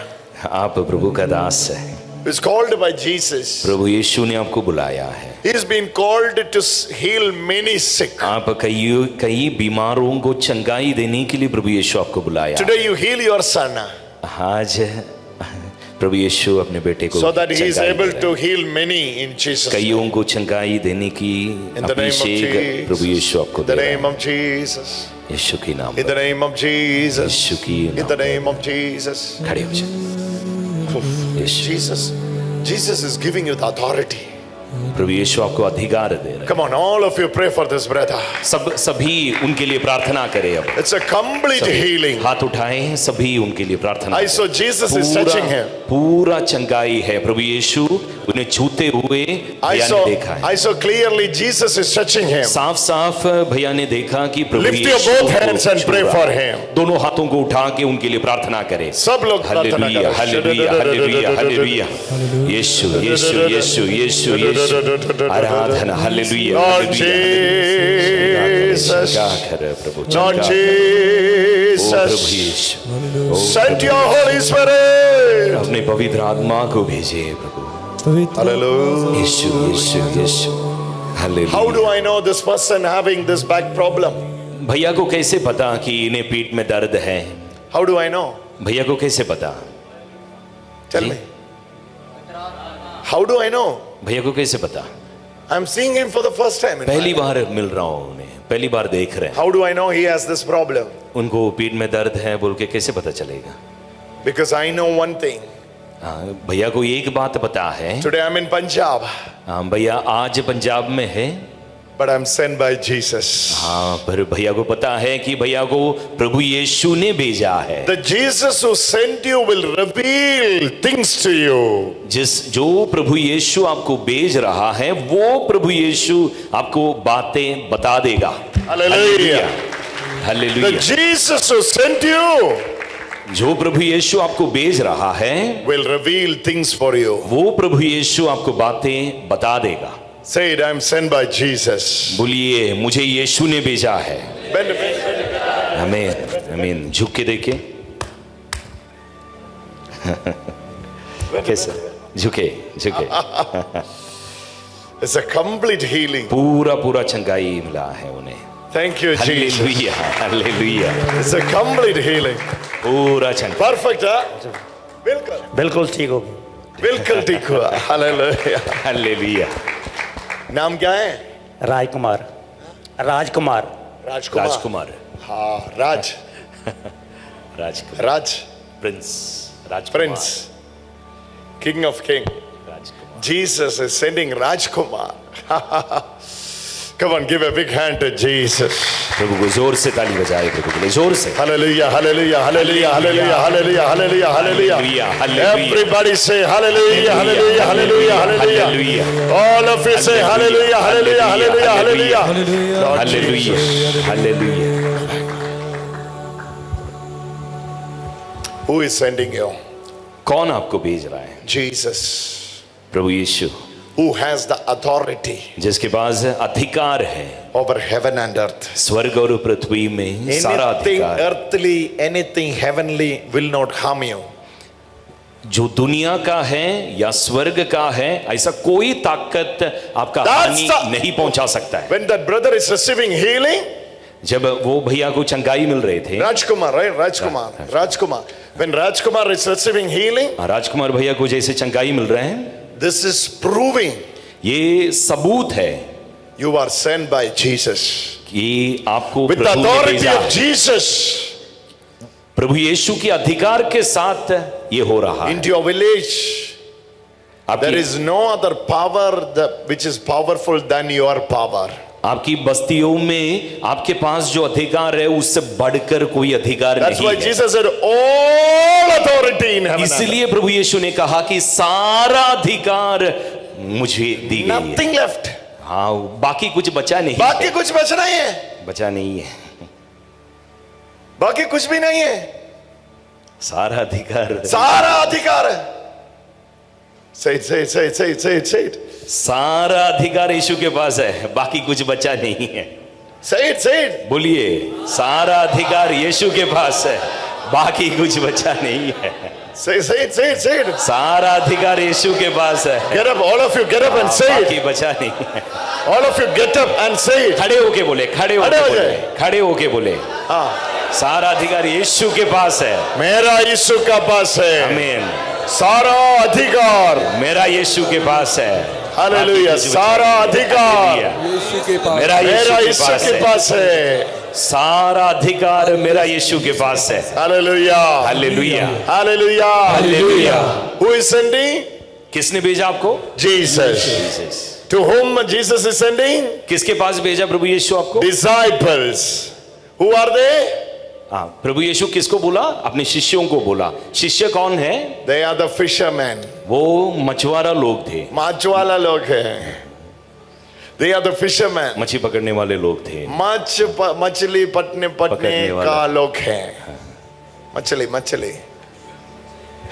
आप प्रभु का दास है। He's called by Jesus. प्रभु यीशु ने आपको बुलाया है। He's been called to heal many sick. आप कई बीमारों को चंगाई देने के लिए प्रभु यीशु आपको बुलाया। Today you heal your son. आज प्रभु यीशु अपने बेटे को so that he is able to heal many in Jesus. कईयों को चंगाई देने की अभिषेक प्रभु यीशु आपको दे रहा है। In the name of Jesus. यीशु के नाम। In the name of Jesus. यीशु की नाम। In the name of Jesus. खड़े हो जाओ। Jesus is giving you the authority. प्रभु यीशु आपको अधिकार दे रहा है। Come on, all of you pray for this brother. सभी उनके लिए प्रार्थना करें अब। It's a complete healing. हाथ उठाएं, सभी उनके लिए प्रार्थना I saw Jesus is touching him. पूरा चंगाई है, प्रभु यीशु उन्हें छूते हुए भैया ने देखा है। I saw clearly Jesus is touching him. साफ भैया ने देखा कि प्रभु Lift your both hands and pray for him. दोनों हाथों को उठा के उनके लिए प्रार्थना करें। सब लोग प्रार्थना करें। Hallelujah hallelujah hallelujah. यीशु यीशु यीशु यीशु यीशु आराधना। Hallelujah Lord Jesus, Lord Jesus, send your Holy Spirit. अपने पवित्र आत्मा को भेजिए प्रभु। Hallelujah. Yeshu Yeshu Yeshu hallelujah. How do I know this person having this back problem? भैया को कैसे पता कि इन्हें पीठ में दर्द है? How do I know? भैया को कैसे पता? Tell me. How do I know? भैया को कैसे पता? I'm seeing him for the first time. पहली बार मिल रहा हूँ उन्हें, पहली बार देख रहे हैं। How do I know he has this problem? उनको पीठ में दर्द है बोल के कैसे पता चलेगा? Because I know one thing. भैया को एक बात पता है। Today I'm in Punjab. भैया आज पंजाब में है। But I'm sent by Jesus. हाँ, पर भैया को पता है कि भैया को प्रभु यीशु ने भेजा है। The Jesus who sent you will reveal things to you. जो प्रभु यीशु आपको भेज रहा है वो प्रभु यीशु आपको बातें बता देगा। Hallelujah. Hallelujah. The Jesus who sent you जो प्रभु यीशु आपको भेज रहा है will reveal things for you. वो प्रभु यीशु आपको बातें बता देगा। Say it, I am sent by Jesus. बोलिए, मुझे यीशु ने भेजा है। Bend, bend, bend. आमीन आमीन। झुक के देखे कैसे झुके झुके। It's a complete healing. पूरा पूरा चंगाई मिला है उन्हें। Thank you, Jesus. Hallelujah hallelujah. It's a complete healing. पूरा चंगाई। Perfect, huh? बिल्कुल बिल्कुल ठीक हो गई। बिल्कुल ठीक हुआ। हालेलुया। हालेलुया। नाम क्या है? राजकुमार। राजकुमार। राजकुमार। राजकुमार। हाँ, राज राजकुमार। राज prince. Rajkumar. Prince, King of King. Rajkumar. Jesus is sending Rajkumar. Come on, give a big hand to Jesus. प्रभु को जोर से ताली बजाए, प्रभु के लिए जोर से। Hallelujah, hallelujah, hallelujah, hallelujah, hallelujah, hallelujah, hallelujah. Hallelujah. Everybody say hallelujah, hallelujah, hallelujah, hallelujah. Hallelujah. All of you say hallelujah, hallelujah, hallelujah, hallelujah. Lord hallelujah Jesus. Hallelujah. Who is sending you? कौन आपको भेज रहा है? Jesus. Prabhu Yeshu, Who has the authority जिसके पास अधिकार है over heaven and earth. स्वर्ग और पृथ्वी में सारा Anything अधिकार। earthly, anything heavenly will not harm you. जो दुनिया का है या स्वर्ग का है, ऐसा कोई ताकत आपका हानि नहीं पहुंचा सकता है। When that brother is receiving healing, जब वो भैया को चंगाई मिल रहे थे, Rajkumar, right? Rajkumar. When Rajkumar is receiving healing, राजकुमार भैया को जैसे चंगाई मिल रहे हैं, this is proving ये सबूत है you are sent by Jesus. कि आपको With the प्रभु ने authority भेजा of है। Jesus प्रभु यीशु के अधिकार के साथ ये हो रहा है। into your village, there आपकी is no other power which is powerful than your power. आपकी बस्तियों में आपके पास जो अधिकार है उससे बढ़कर कोई अधिकार That's नहीं why है। Jesus said, all authority in heaven. and earth." इसलिए प्रभु यीशु ने कहा कि सारा अधिकार मुझे दी गई है। Nothing left. हाँ, बाकी कुछ बचा नहीं बाकी है। कुछ बचना ही है, बचा नहीं है, बाकी कुछ भी नहीं है, सारा अधिकार। सारा अधिकार है। Say it, say it, say it, say it, say it, say it. सारा अधिकार यीशु के पास है, बाकी कुछ बचा नहीं है। Say it, say it. बोलिए, सारा अधिकार यीशु के पास है, बाकी कुछ बचा नहीं है। Say it, say it, say it. सारा अधिकार यीशु के पास है, Get up, all of you, get up and say बाकी it. बचा नहीं है। All of you, get up and say it. खड़े होके बोले, खड़े होके खड़े हो बोले, जाए। खड़े होके बोले, हाँ, सारा अधिकार यीशु के पास है। मेरा यीशु का पास है आमीन। सारा अधिकार। मेरा यीशु के पास है। हालेलुया, सारा अधिकार यीशु के पास मेरा मेरा यीशु यीशु के के पास है। पास है। सारा अधिकार मेरा यीशु के पास है। Hallelujah, hallelujah hallelujah, hallelujah. Who is sending? किसने भेजा आपको? Jesus. Jesus. To whom Jesus is sending? किसके पास भेजा प्रभु यीशु आपको? Disciples. Who are they? हाँ, प्रभु यीशु किसको बोला? अपने शिष्यों को बोला। शिष्य कौन है? They are the fishermen. वो मछुआरा लोग थे, माछ वाला लोग हैं। They are the fishermen. मछली पकड़ने वाले लोग थे। मछली पटने पकड़ने वाला। का लोग हैं। मछली मछली।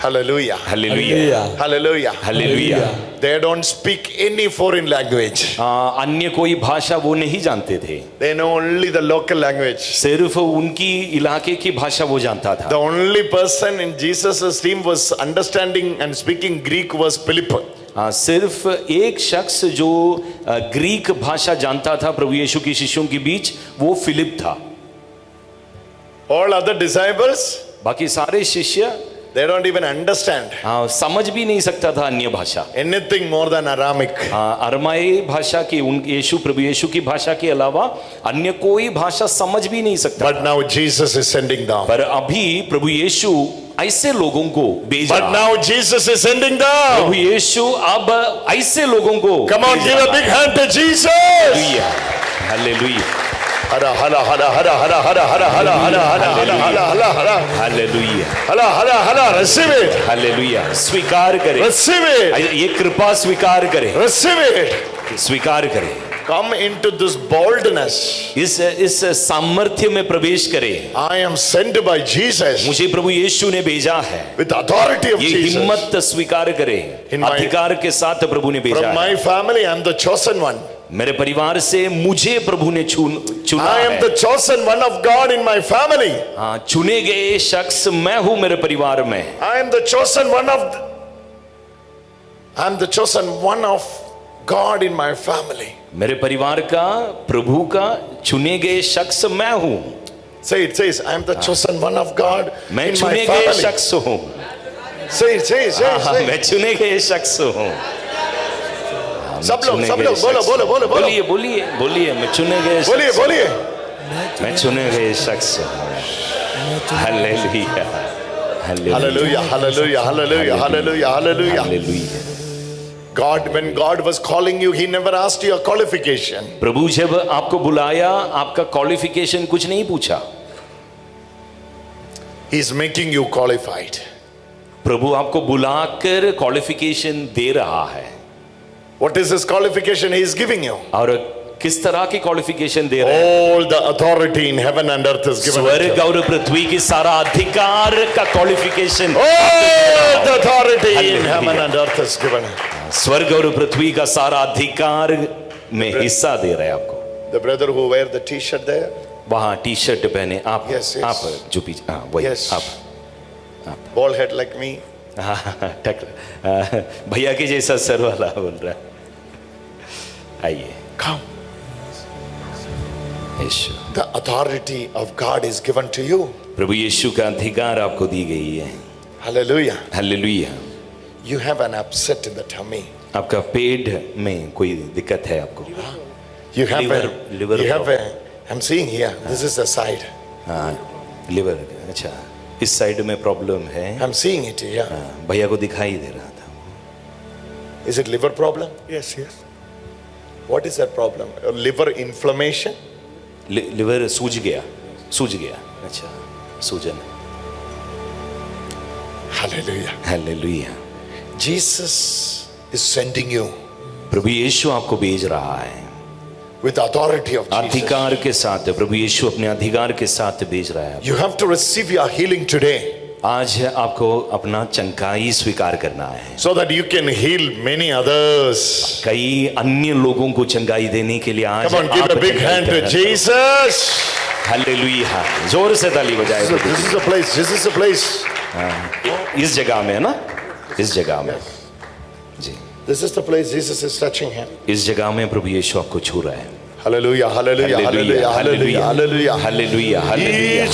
Hallelujah. Hallelujah Hallelujah. Hallelujah. They don't speak any foreign language. अन्य कोई भाषा वो नहीं जानते थे, They know only the local language. सिर्फ उनकी इलाके की भाषा वो जानता था। The only person in Jesus' team was understanding and speaking Greek was Philip. सिर्फ एक शख्स जो ग्रीक भाषा जानता था प्रभु यीशु के शिष्यों के बीच, वो फिलिप था। All other disciples, बाकी सारे शिष्य they don't even understand समझ भी नहीं सकता था अन्य भाषा, anything more than Aramic. अरमाई भाषा की, उन यीशु प्रभु यीशु की भाषा के अलावा अन्य कोई भाषा समझ भी नहीं सकता। But now Jesus is sending down. पर अभी प्रभु यीशु ऐसे लोगों को भेज But रहा है। now Jesus is sending down. प्रभु यीशु अब ऐसे लोगों को Come on, भेज give रहा a big है। hand to Jesus. Hallelujah hallelujah हरा हरा हरा हरा हरा हरा हरा हरा हरा हरा हरा हरा हरा हरा हालेलुया हरा हरा हरा receive it. हालेलुया। स्वीकार करें, Receive it. ये कृपा स्वीकार करें, Receive it. स्वीकार करें। come into this boldness. इस सामर्थ्य में प्रवेश करें। I am sent by Jesus. मुझे प्रभु यीशु ने भेजा है। With authority of ये Jesus. हिम्मत स्वीकार करें, अधिकार के साथ प्रभु ने भेजा From है। my family, I am the chosen one. मेरे परिवार से मुझे प्रभु ने चुना I am है। the chosen one of God in my family. हाँ, चुने गए शख्स मैं हूं मेरे परिवार में। I am the chosen one of God in my family. मेरे परिवार का प्रभु का चुने गए शख्स मैं हूं। Say it, says, I am the chosen one of God मैं in my चुने गए family. शख्स हूं। Say it, say it, say it, say मैं it. चुने गए शख्स हूं। सब लोग बोलो बोलिए मैं चुने गए बोलिए मैं चुने गए शख्स हूं। Hallelujah Hallelujah, hallelujah, hallelujah, hallelujah, hallelujah. Hallelujah. God, when God was calling you, He never asked you a qualification. प्रभु जब आपको बुलाया आपका क्वालिफिकेशन कुछ नहीं पूछा। He is making you qualified. प्रभु आपको बुलाकर क्वालिफिकेशन दे रहा है। What is His qualification He is giving you? और किस तरह की क्वालिफिकेशन दे रहे हैं? All the authority in heaven and earth is given unto स्वर्ग you. और पृथ्वी की सारा अधिकार का qualification All the authority in Hallelujah. heaven and earth is given. स्वर्ग और पृथ्वी का सारा अधिकार में हिस्सा दे रहे हैं आपको। The brother who wear the T-shirt there. वहाँ टी शर्ट पहने आप Yes, yes. आप जो पीछे हाँ वही Yes. आप Bald head like me. हाँ भैया के जैसा सर वाला बोल रहा है। आइए Come. Yeshu The authority of God is given to you. प्रभु यीशु का अधिकार आपको दी गई है। Hallelujah. Hallelujah. You have an upset in the tummy. आपका पेट में कोई दिक्कत है आपको? You have Liver you have problem. I'm seeing here. This is the side. हाँ लिवर अच्छा इस साइड में प्रॉब्लम है। I'm seeing it here. हाँ, भैया को दिखाई दे रहा था। Is it liver problem? Yes, yes. What is that problem? Liver inflammation? Liver सूज गया अच्छा सूजन। Hallelujah. हालेलुया। Jesus is sending you प्रभु यीशु आपको भेज रहा है with authority of Jesus. अधिकार के साथ। प्रभु यीशु अपने अधिकार के साथ भेज रहा है। You have to receive your healing today आज आपको अपना चंगाई स्वीकार करना है so that you can heal many others. कई अन्य लोगों को चंगाई देने के लिए आज Come on, give आप a big चंगाई hand to करना। Jesus. हालेलुया। जोर से ताली बजाए। This is the place. This is the place. इस जगह में है ना, इस जगह में जी, This is the place Jesus is touching him. इस जगह में प्रभु यीशु आपको छू रहा है। Hallelujah, hallelujah, hallelujah, hallelujah, hallelujah. Hallelujah hallelujah.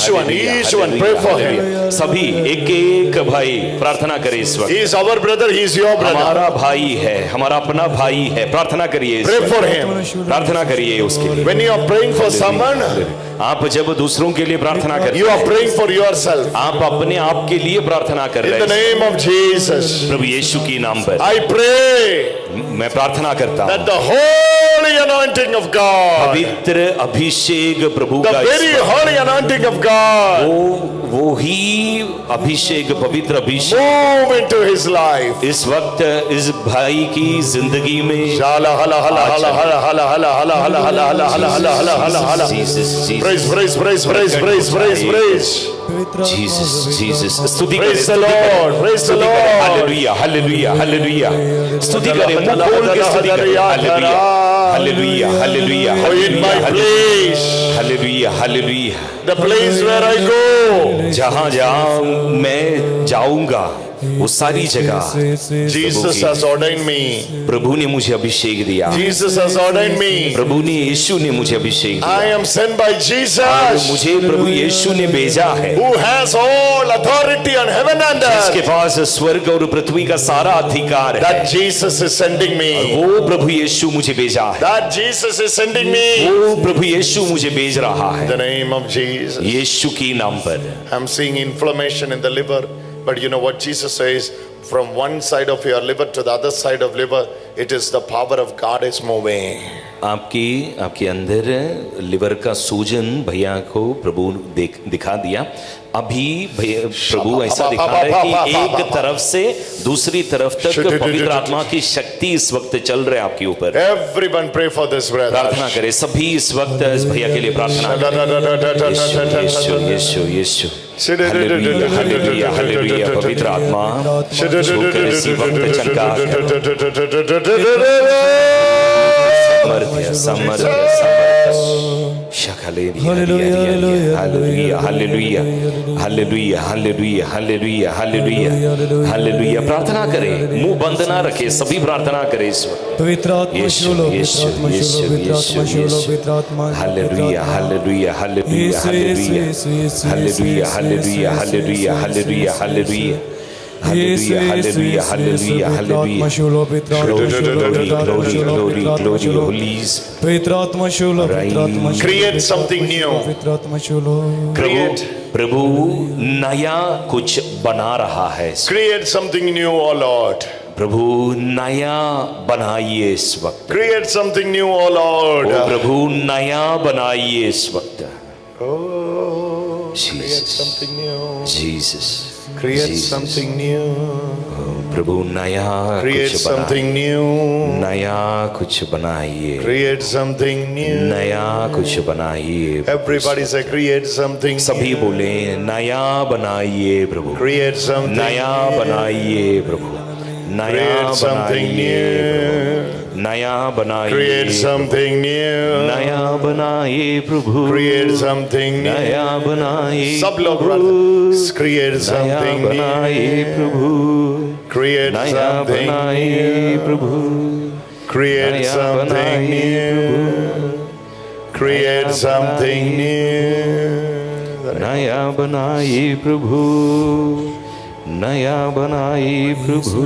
Each one, pray for him. सभी एक एक भाई प्रार्थना करें इस वक्त। He is our brother, he is your brother. हमारा भाई है, हमारा अपना भाई है। प्रार्थना करिए इस Pray वक्त। for him. प्रार्थना करिए उसके लिए। When you are praying for someone, आप जब दूसरों के लिए प्रार्थना करते you are हैं, praying for yourself. आप अपने आप के लिए प्रार्थना कर In रहे the हैं name of Jesus, प्रभु यीशु की नाम पर। I pray मैं प्रार्थना करता हूँ that the holy anointing of God, पवित्र अभिषेक प्रभु the का very holy anointing of God, वो ही अभिषेक पवित्र अभिषेक move into his life. इस वक्त इस भाई की जिंदगी में Hala, hala, hala, hala, hala, hala, hala, hala, hala, hala, hala, hala, hala, hala, hala, hala. Jesus, Jesus. Praise, praise, praise, praise, praise, praise, praise. Jesus, Jesus. स्तुति Praise the करें, Lord, praise the Lord. Hallelujah hallelujah hallelujah. स्तुति करें, मुंह खोल के स्तुति करें। Hallelujah hallelujah hallelujah Oh, in my place, hallelujah hallelujah. the place where I go, जहाँ जहाँ मैं जाऊंगा वो सारी जगह Jesus has ordained me. प्रभु ने मुझे अभिषेक दिया। Jesus has ordained me. प्रभु ने यीशु ने मुझे अभिषेक I दिया। am sent by और Jesus, मुझे प्रभु यीशु ने भेजा है who has all authority on heaven and जिसके earth. पास स्वर्ग और पृथ्वी का सारा अधिकार है। That Jesus is sending me. वो प्रभु यीशु मुझे भेजा है। That Jesus is sending me. वो प्रभु यीशु मुझे भेज रहा In है the name of Jesus. यीशु की नाम पर। I'm seeing inflammation in the liver, but you know what Jesus says? From one side of your liver to the other side of liver, it is the power of God is moving. आपके अंदर liver का सूजन भैया को प्रभु दिखा दिया। अभी प्रभु ऐसा दिखा रहे हैं कि एक तरफ से दूसरी तरफ तक पवित्र आत्मा की शक्ति इस वक्त चल रहे आपके ऊपर। Everyone pray for this brother. प्रार्थना करें सभी इस वक्त इस भैया के लिए प्रार्थना करें। यीशु यीशु यीशु हालेलुया हालेलुया हालेलुया। पवित्र आत्मा होकर इसी वक्त चमका सामर्थ्य सामर्थ्य hallelujah hallelujah hallelujah hallelujah hallelujah hallelujah हालेलुया। प्रार्थना करें, मुंह बंद ना रखें, सभी प्रार्थना करें इस वक्त। यीशु यीशु यीशु Yeshu hallelujah hallelujah hallelujah hallelujah hallelujah hallelujah hallelujah hallelujah hallelujah Hallelujah, hallelujah, hallelujah, hallelujah. Glory, glory, glory, glory, Holy Spirit. Create something new. Create. प्रभु नया कुछ बना रहा है। Create something new, oh Lord. प्रभु नया बनाइए इस वक्त। Create something new, oh Lord. प्रभु नया बनाइए इस वक्त। Oh, Jesus. create something new. Jesus. Create something new. प्रभु नया Create कुछ something new. नया कुछ बनाइए। Create something new. नया कुछ बनाइए। Everybody say create something. सभी बोले नया बनाइए प्रभु। Create something. नया बनाइए प्रभु। नया Create something new. नया बनाइए। Create something new. नया बनाइए प्रभु। Create something new. नया बनाइए। सब लोग create something new. बनाइए प्रभु। Create नया something बनाइए प्रभु। Create something new. Create something new. नया बनाइए प्रभु। नया बनाइए प्रभु।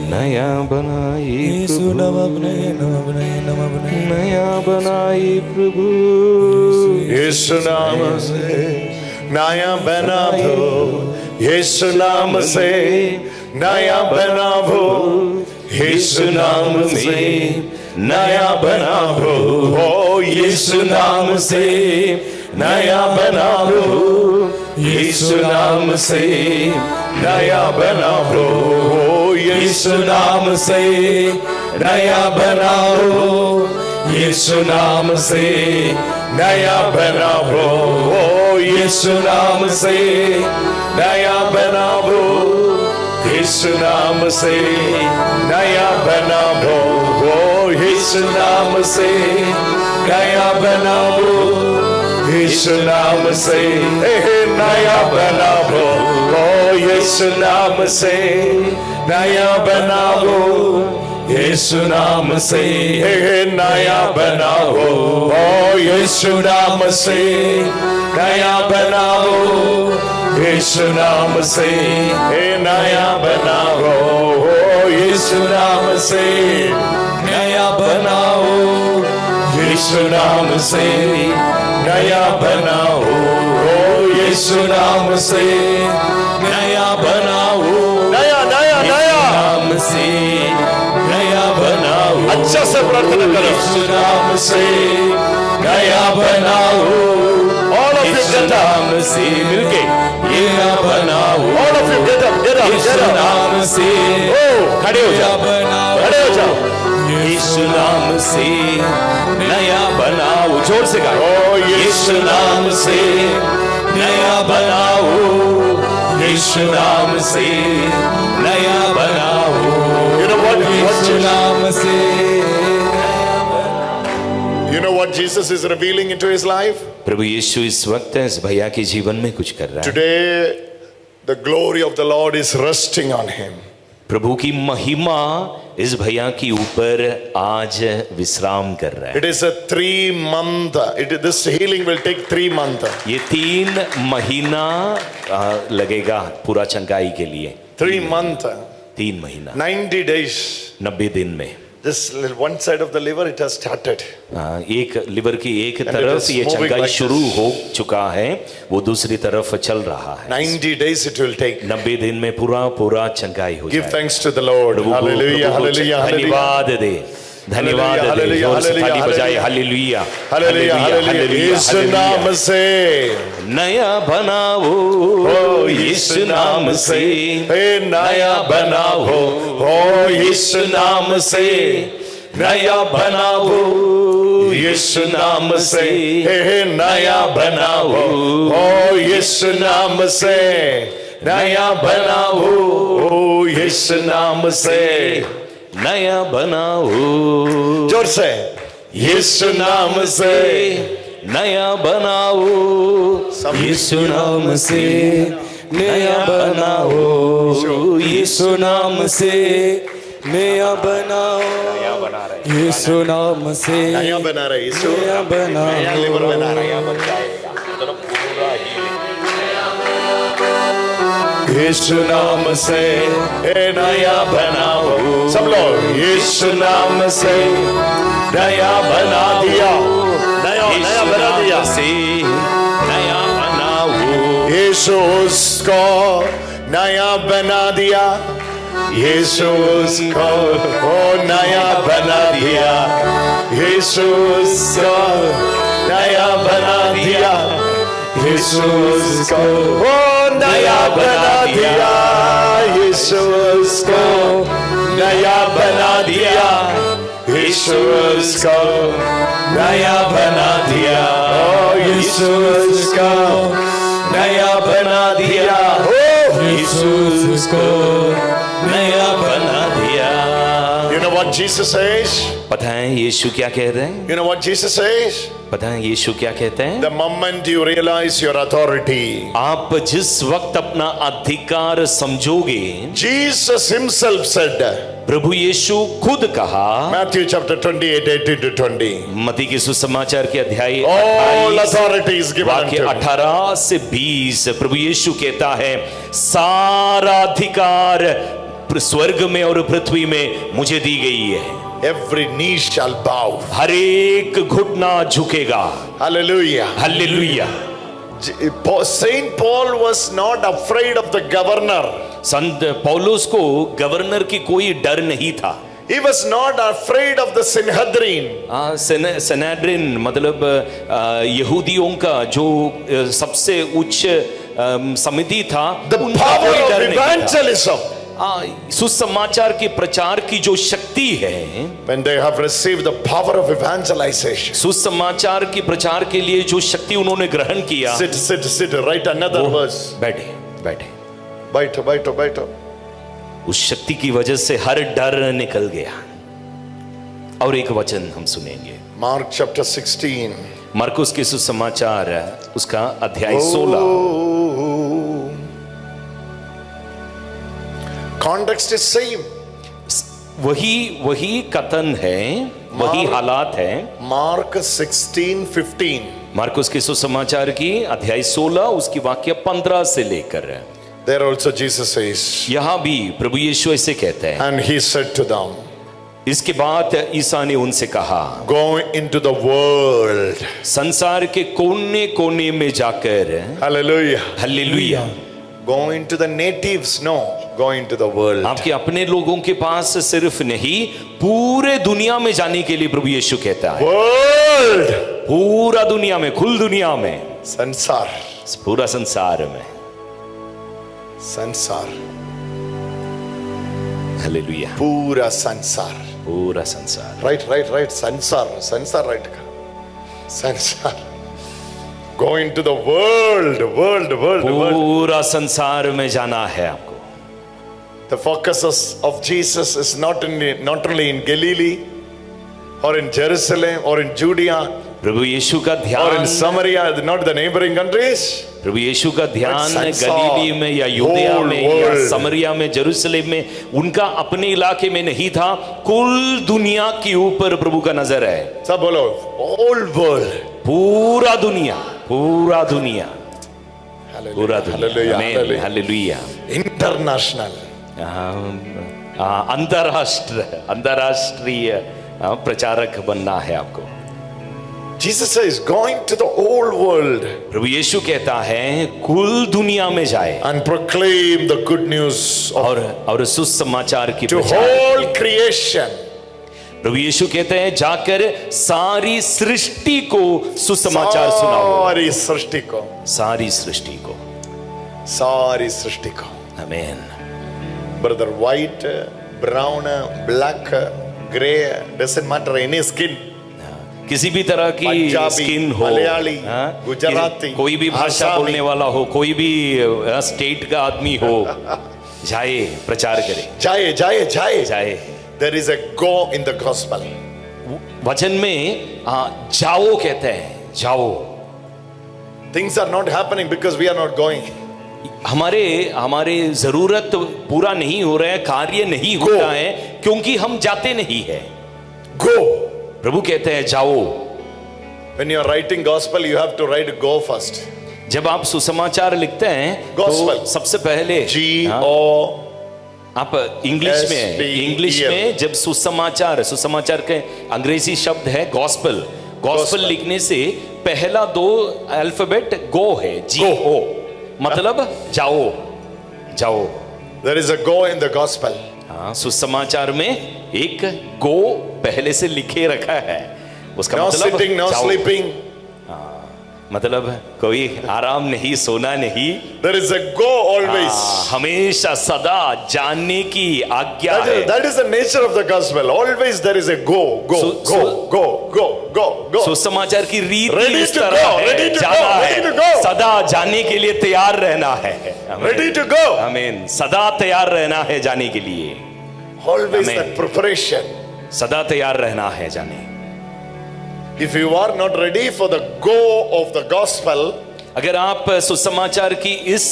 नया बनाइए प्रभु। नया बनाइए प्रभु। यीशु नाम से नया बनाओ। यीशु नाम से नया बनाओ। यीशु नाम से नया बनाओ। ओ यीशु नाम से नया बनाओ। यीशु नाम से नया बनाओ। यीशु नाम से नया बनाओ। यीशु नाम से नया बनाओ। यीशु नाम से नया बनाओ। यीशु नाम से नया बनाओ। यीशु नाम से नया बनाओ। यीशु नाम से नया बनाओ। यीशु नाम से नया बनाओ। यीशु नाम से नया बनाओ। यीशु नाम से नया बनाओ। यीशु नाम से नया बनाओ। यीशु नाम से नया बनाओ। यीशु नाम से नया बनाओ। यीशु नाम से नया बनाओ। नया नया नया नाम से नया बनाओ। अच्छा से प्रार्थना करो। यीशु नाम से नया बनाओ। All of you get up से मिलके नया बनाओ। All of you get up, get up, get up। यीशु नाम से खड़े हो जाओ, खड़े हो जाओ। यीशु नाम से नया बनाओ। जोर से गाओ। यीशु नाम से नया बनाओ। यीशु नाम से नया बनाओ। यीशु नाम से। You know what Jesus is revealing into his life? प्रभु यीशु इस वक्त इस भैया के जीवन में कुछ कर रहा है। Today the glory of the Lord is resting on him. प्रभु की महिमा इस भैया के ऊपर आज विश्राम कर रहा है। It is a 3-month. This healing will take 3 months. ये 3 महीना लगेगा पूरा चंगाई के लिए। 3 months. 3 महीना 90 days. 90 दिन में। This one side of the liver it has started. एक लिवर की एक तरफ ये चंगाई शुरू हो चुका है, वो दूसरी तरफ चल रहा है। 90 days it will take. 90 दिन में पूरा चंगाई हो जाएगा। Give thanks to the Lord. Hallelujah, hallelujah, धन्यवाद दे। धन्यवाद दे, जोर से ताली बजाए। Hallelujah hallelujah hallelujah. इस नाम से नया बनाओ, यीशु नाम से नया बनाओ, हो यीशु नाम से नया बनाओ, यीशु नाम से नया बनाओ, हो यीशु नाम से नया बनाओ, यीशु नाम से नया बनाओ। जोर से यीशु नाम से नया बनाओ, यीशु नाम से नया बनाओ, यीशु नाम से नया बनाओ, यीशु नाम से नया बना रहे, यीशु नया बनाओ, नया लिवर बना रहे, यीशु नाम से नया बनाओ। सब लोग यीशु नाम से नया बना दिया, नया नया बना दिया, से नया बनाओ। यीशु उसको नया बना दिया, यीशु उसको नया बना दिया, यीशु उसको नया बना दिया, यीशु उसको नया बना दिया, यीशु उसको नया बना दिया, यीशु उसको नया बना दिया, यीशु उसको नया बना दिया, यीशु उसको नया बना दिया। You know what Jesus says? पता है यीशु क्या कहते हैं? You know what Jesus says? पता है यीशु क्या कहते हैं? The moment you realize your authority, आप जिस वक्त अपना अधिकार समझोगे, Jesus himself said, प्रभु यीशु खुद कहा, Matthew chapter 28, 18 to 20, मत्ती के सुसमाचार के अध्याय all authority is given वाक्य unto me. 18 से 20, प्रभु यीशु कहता है सारा अधिकार स्वर्ग में और पृथ्वी में मुझे दी गई है। Every knee shall bow. हर एक घुटना झुकेगा। Hallelujah. Hallelujah. Saint Paul was not afraid of the governor. संत पौलुस को गवर्नर की कोई डर नहीं था। He was not afraid of the Sanhedrin. सनेड्रिन मतलब यहूदियों का जो सबसे उच्च समिति था, The power of evangelism. सुसमाचार के प्रचार की जो शक्ति है, When they have received the power of evangelization. सुसमाचार के प्रचार के लिए जो शक्ति उन्होंने ग्रहण किया, Sit. Write another verse. बैठो. उस शक्ति की वजह से हर डर निकल गया। और एक वचन हम सुनेंगे, Mark chapter 16. मरकुस के सुसमाचार उसका अध्याय 16। Context is same. वही कथन है, वही हालात है। Mark 16:15. मरकुस के सुसमाचार की अध्याय 16 उसकी वाक्य 15 से लेकर, There also Jesus says, यहां भी प्रभु यीशु ऐसे कहते हैं, and he said to them, इसके बाद ईसा ने उनसे कहा, go into the world. संसार के कोने कोने में जाकर, Hallelujah. Hallelujah, Go into the natives, no, go into the world. आपके अपने लोगों के पास सिर्फ नहीं, पूरे दुनिया में जाने के लिए प्रभु यीशु कहता है। World. पूरा दुनिया में, कुल दुनिया में, संसार. पूरा संसार में। संसार. हालेलुया, पूरा संसार. पूरा संसार। Right. संसार right का. संसार. Go into the world. पूरा संसार में जाना है आपको। The focus of Jesus is not only in Galilee or in Jerusalem or in Judea प्रभु यीशु का or in ध्यान, Samaria, not the neighboring countries. प्रभु यीशु का ध्यान संसार, गलीली में या यूदया में whole या world. समरिया में, जेरूसलम में, उनका अपने इलाके में नहीं था, कुल दुनिया के ऊपर प्रभु का नजर है। सब बोलो, all world. पूरा दुनिया, पूरा दुनिया, पूरा दुनिया। Hallelujah, आमीन, hallelujah. हालेलुया। International. अंतरराष्ट्रीय प्रचारक बनना है आपको। Jesus says, going to the whole world प्रभु यीशु कहता है कुल दुनिया में जाए and proclaim the good news of और सुसमाचार की to प्रचार, whole creation. प्रभु यीशु कहते हैं जाकर सारी सृष्टि को सुसमाचार सुनाओ। सारी सृष्टि को, सारी सृष्टि को, सारी सृष्टि को। आमीन। Brother, white, brown, black, grey, doesn't matter, any skin, किसी भी तरह की स्किन हो, मलयाली, गुजराती, कोई भी भाषा बोलने वाला हो, कोई भी स्टेट का आदमी हो, जाए प्रचार करे, जाए जाए जाए जाए। There is a go in the gospel. वचन में जाओ कहते हैं, जाओ। Things are not happening because we are not going. हमारे जरूरत पूरा नहीं हो रहा है, कार्य नहीं हो रहा है क्योंकि हम जाते नहीं है। Go. प्रभु कहते हैं जाओ। When you are writing gospel, you have to write go first. जब आप सुसमाचार लिखते हैं Gospel. तो सबसे पहले G-O आप इंग्लिश में जब सुसमाचार के अंग्रेजी शब्द है गॉस्पल। गॉस्पल लिखने से पहला दो अल्फाबेट गो है, G-O, मतलब जाओ, जाओ। There is a go in the gospel. हाँ, सुसमाचार में एक गो पहले से लिखे रखा है। उसका No मतलब sitting, no जाओ। sleeping. मतलब कोई आराम नहीं, सोना नहीं। There is a go always. हमेशा सदा जानने की आज्ञा है। That is the nature of the gospel. Always there is a go, go, go, go, go, go, go. सुसमाचार की रीति Ready इस to तरह go, है, ready to जाना go, है, ready to go. सदा जाने के लिए तैयार रहना है। Ready to go. आमीन। सदा तैयार रहना है जाने के लिए। Always Amen. that preparation. सदा तैयार रहना है जाने। If you are not ready for the go of the gospel, अगर आप सुसमाचार की इस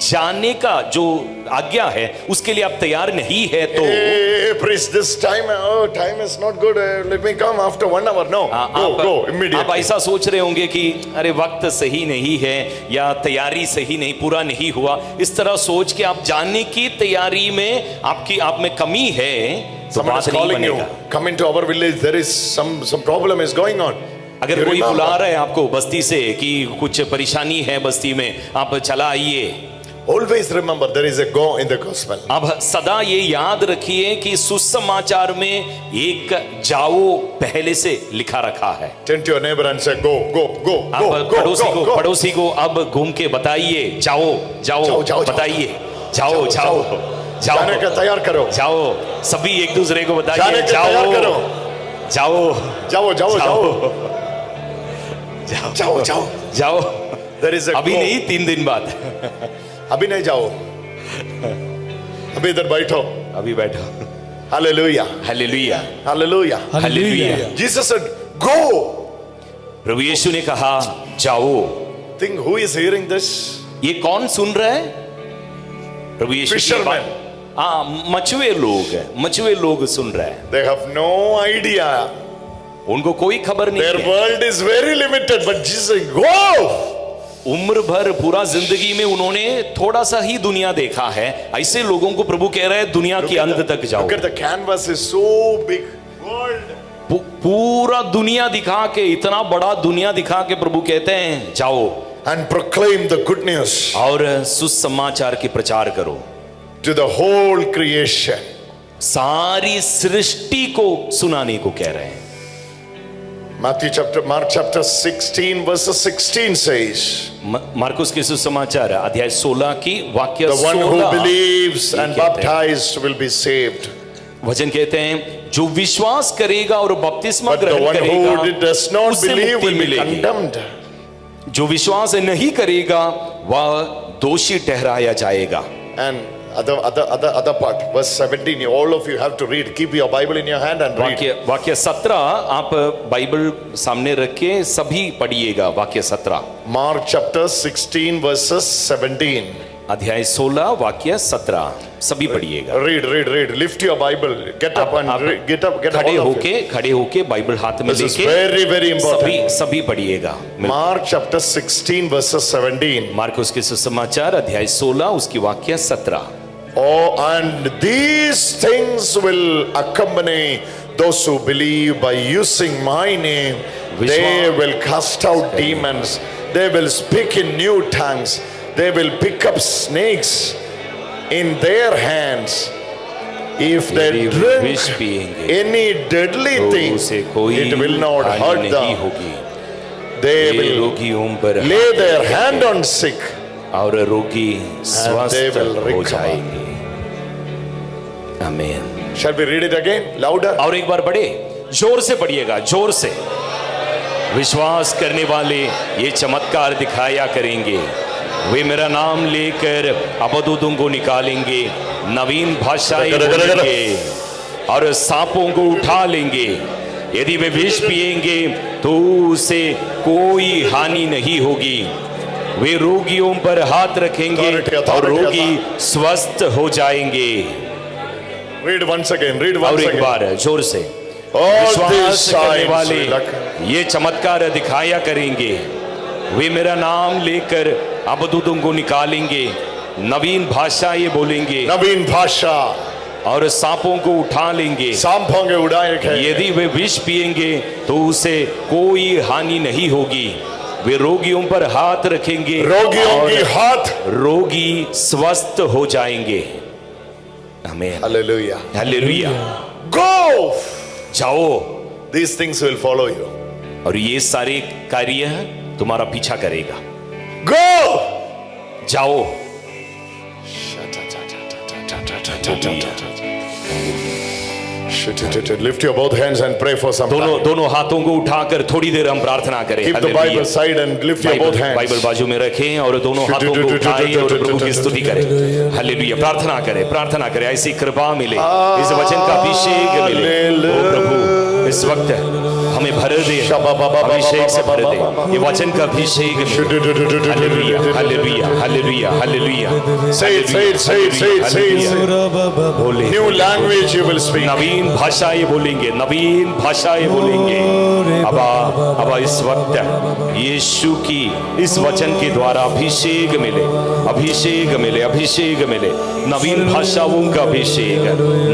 जाने का जो आज्ञा है उसके लिए आप तैयार नहीं है तो hey, priest, this time, oh, time is not good. Let me come after 1 hour. No, go immediately. आप ऐसा सोच रहे होंगे कि अरे वक्त सही नहीं है या तैयारी सही नहीं, पूरा नहीं हुआ। इस तरह सोच के आप जानने की तैयारी में आप में कमी है तो Someone बात is नहीं calling you. बनेगा। Come into our village. There is some problem is going on. अगर You कोई remember? बुला रहा है आपको बस्ती से कि कुछ परेशानी है बस्ती में, आप चला आइए। Always remember there is a go in the gospel. अब सदा ये याद रखिए कि सुसमाचार में एक जाओ पहले से लिखा रखा है। Turn to your neighbor and say go, go, go, आप go, go, go, go. पड़ोसी को अब घूम के बताइए, जाओ जाओ जाओ, बताइए, जाओ जाओ जाने का तैयार करो। जाओ। सभी एक दूसरे को जाने बताइए, का तैयार जाओ करो। जाओ जाओ जाओ जाओ जाओ जाओ जाओ। जाओ। There is a अभी go. नहीं, 3 दिन बाद। अभी नहीं जाओ, अभी इधर बैठो। अभी बैठो। Hallelujah. Hallelujah, Hallelujah. हालेलुया। Jesus said, go. प्रभु यीशु ने कहा जाओ। Think who is hearing this? ये कौन सुन रहा है? प्रभु यीशु की Fishermen. बात। मछुए लोग सुन रहे हैं। They have no idea. उनको कोई खबर नहीं Their है। world is very limited, but Jesus said, go. उम्र भर पूरा जिंदगी में उन्होंने थोड़ा सा ही दुनिया देखा है। ऐसे लोगों को प्रभु कह रहे हैं दुनिया के अंत तक जाओ। Look at the canvas is so big. World. पूरा दुनिया दिखा के, इतना बड़ा दुनिया दिखा के प्रभु कहते हैं जाओ And proclaim the good news और सुसमाचार की प्रचार करो to the whole creation. सारी सृष्टि को सुनाने को कह रहे हैं। Mark chapter 16 verse 16 says, Marcus के सुसमाचार अध्याय 16 की वाक्य the one who 16 believes ये and कहते हैं। baptized will be saved, वचन कहते हैं जो विश्वास करेगा और बपतिस्मा but the ग्रहण one who करेगा does not उससे believe मुक्ति will be मिलेगी। condemned. जो विश्वास नहीं करेगा वह दोषी ठहराया जाएगा। And other part, verse 17, all of you have to read. Keep your Bible in your hand and read. वाक्य 17 आप बाइबल सामने रख के सभी पढ़िएगा। वाक्य 17 Mark chapter 16 verses 17. अध्याय 16 वाक्य 17 सभी पढ़िएगा। Read. Lift your Bible. Get up and read. Get खड़े होके बाइबल हाथ में This is लेके very important. सभी पढ़िएगा। Mark chapter 16 verses 17. मार्कुस के सुसमाचार अध्याय 16 उसकी वाक्य 17। Oh, and these things will accompany those who believe by using my name. They will cast out demons. They will speak in new tongues. They will pick up snakes in their hands. If they यदि वे drink विष पिएंगे any deadly तो thing, उसे कोई it will not हानि hurt नहीं them. होगी। They ये will रोगियों पर lay हाथ their रखेंगे hand on sick. और रोगी स्वस्थ will हो recover. जाएंगे। आमीन। Shall we read it again? Louder. और एक बार पढ़े, जोर से पढ़िएगा, जोर से। विश्वास करने वाले ये चमत्कार दिखाया करेंगे। वे मेरा नाम लेकर अबदूतों को निकालेंगे, नवीन भाषाएं बोलेंगे और सांपों को उठा लेंगे। यदि वे विष पिएंगे तो उसे कोई हानि नहीं होगी। वे रोगियों पर हाथ रखेंगे और रोगी स्वस्थ हो जाएंगे। Read once again. Read और once एक again. बार जोर से। All विश्वास these करने signs वाले will ये चमत्कार दिखाया करेंगे। वे मेरा नाम लेकर अबदूतों को निकालेंगे, नवीन भाषाएं बोलेंगे नवीन भाषा और सांपों को उठा लेंगे। सांपों के उड़ाएंगे। यदि वे विष पिएंगे तो उसे कोई हानि नहीं होगी। वे रोगियों पर हाथ रखेंगे, रोगियों की हाथ, रोगी स्वस्थ हो जाएंगे। आमीन। Hallelujah, hallelujah. Go. जाओ, These things will follow you. और ये सारे कार्य तुम्हारा पीछा करेगा। Go. जाओ। Lift your both hands and pray for some time. दोनों हाथों को उठाकर थोड़ी देर हम प्रार्थना करें। Keep the Bible side and lift your both hands. Bible बाजू में रखें और दोनों हाथों को उठाएं और प्रभु की स्तुति करें। हालेलुया। प्रार्थना करें, प्रार्थना करें, ऐसी कृपा मिले, इस वचन का अभिषेक मिले। ओ प्रभु इस वक्त हमें भर दे, अभिषेक से भर दे, ये वचन का अभिषेक मिले। हालेलुया, hallelujah, hallelujah, hallelujah. Say it. बोले, New language you will speak. नवीन भाषाएं बोलेंगे, नवीन भाषाएं बोलेंगे। अब इस वक्त यीशु की इस वचन के द्वारा अभिषेक मिले, अभिषेक मिले, अभिषेक मिले। नवीन भाषाओं का अभिषेक,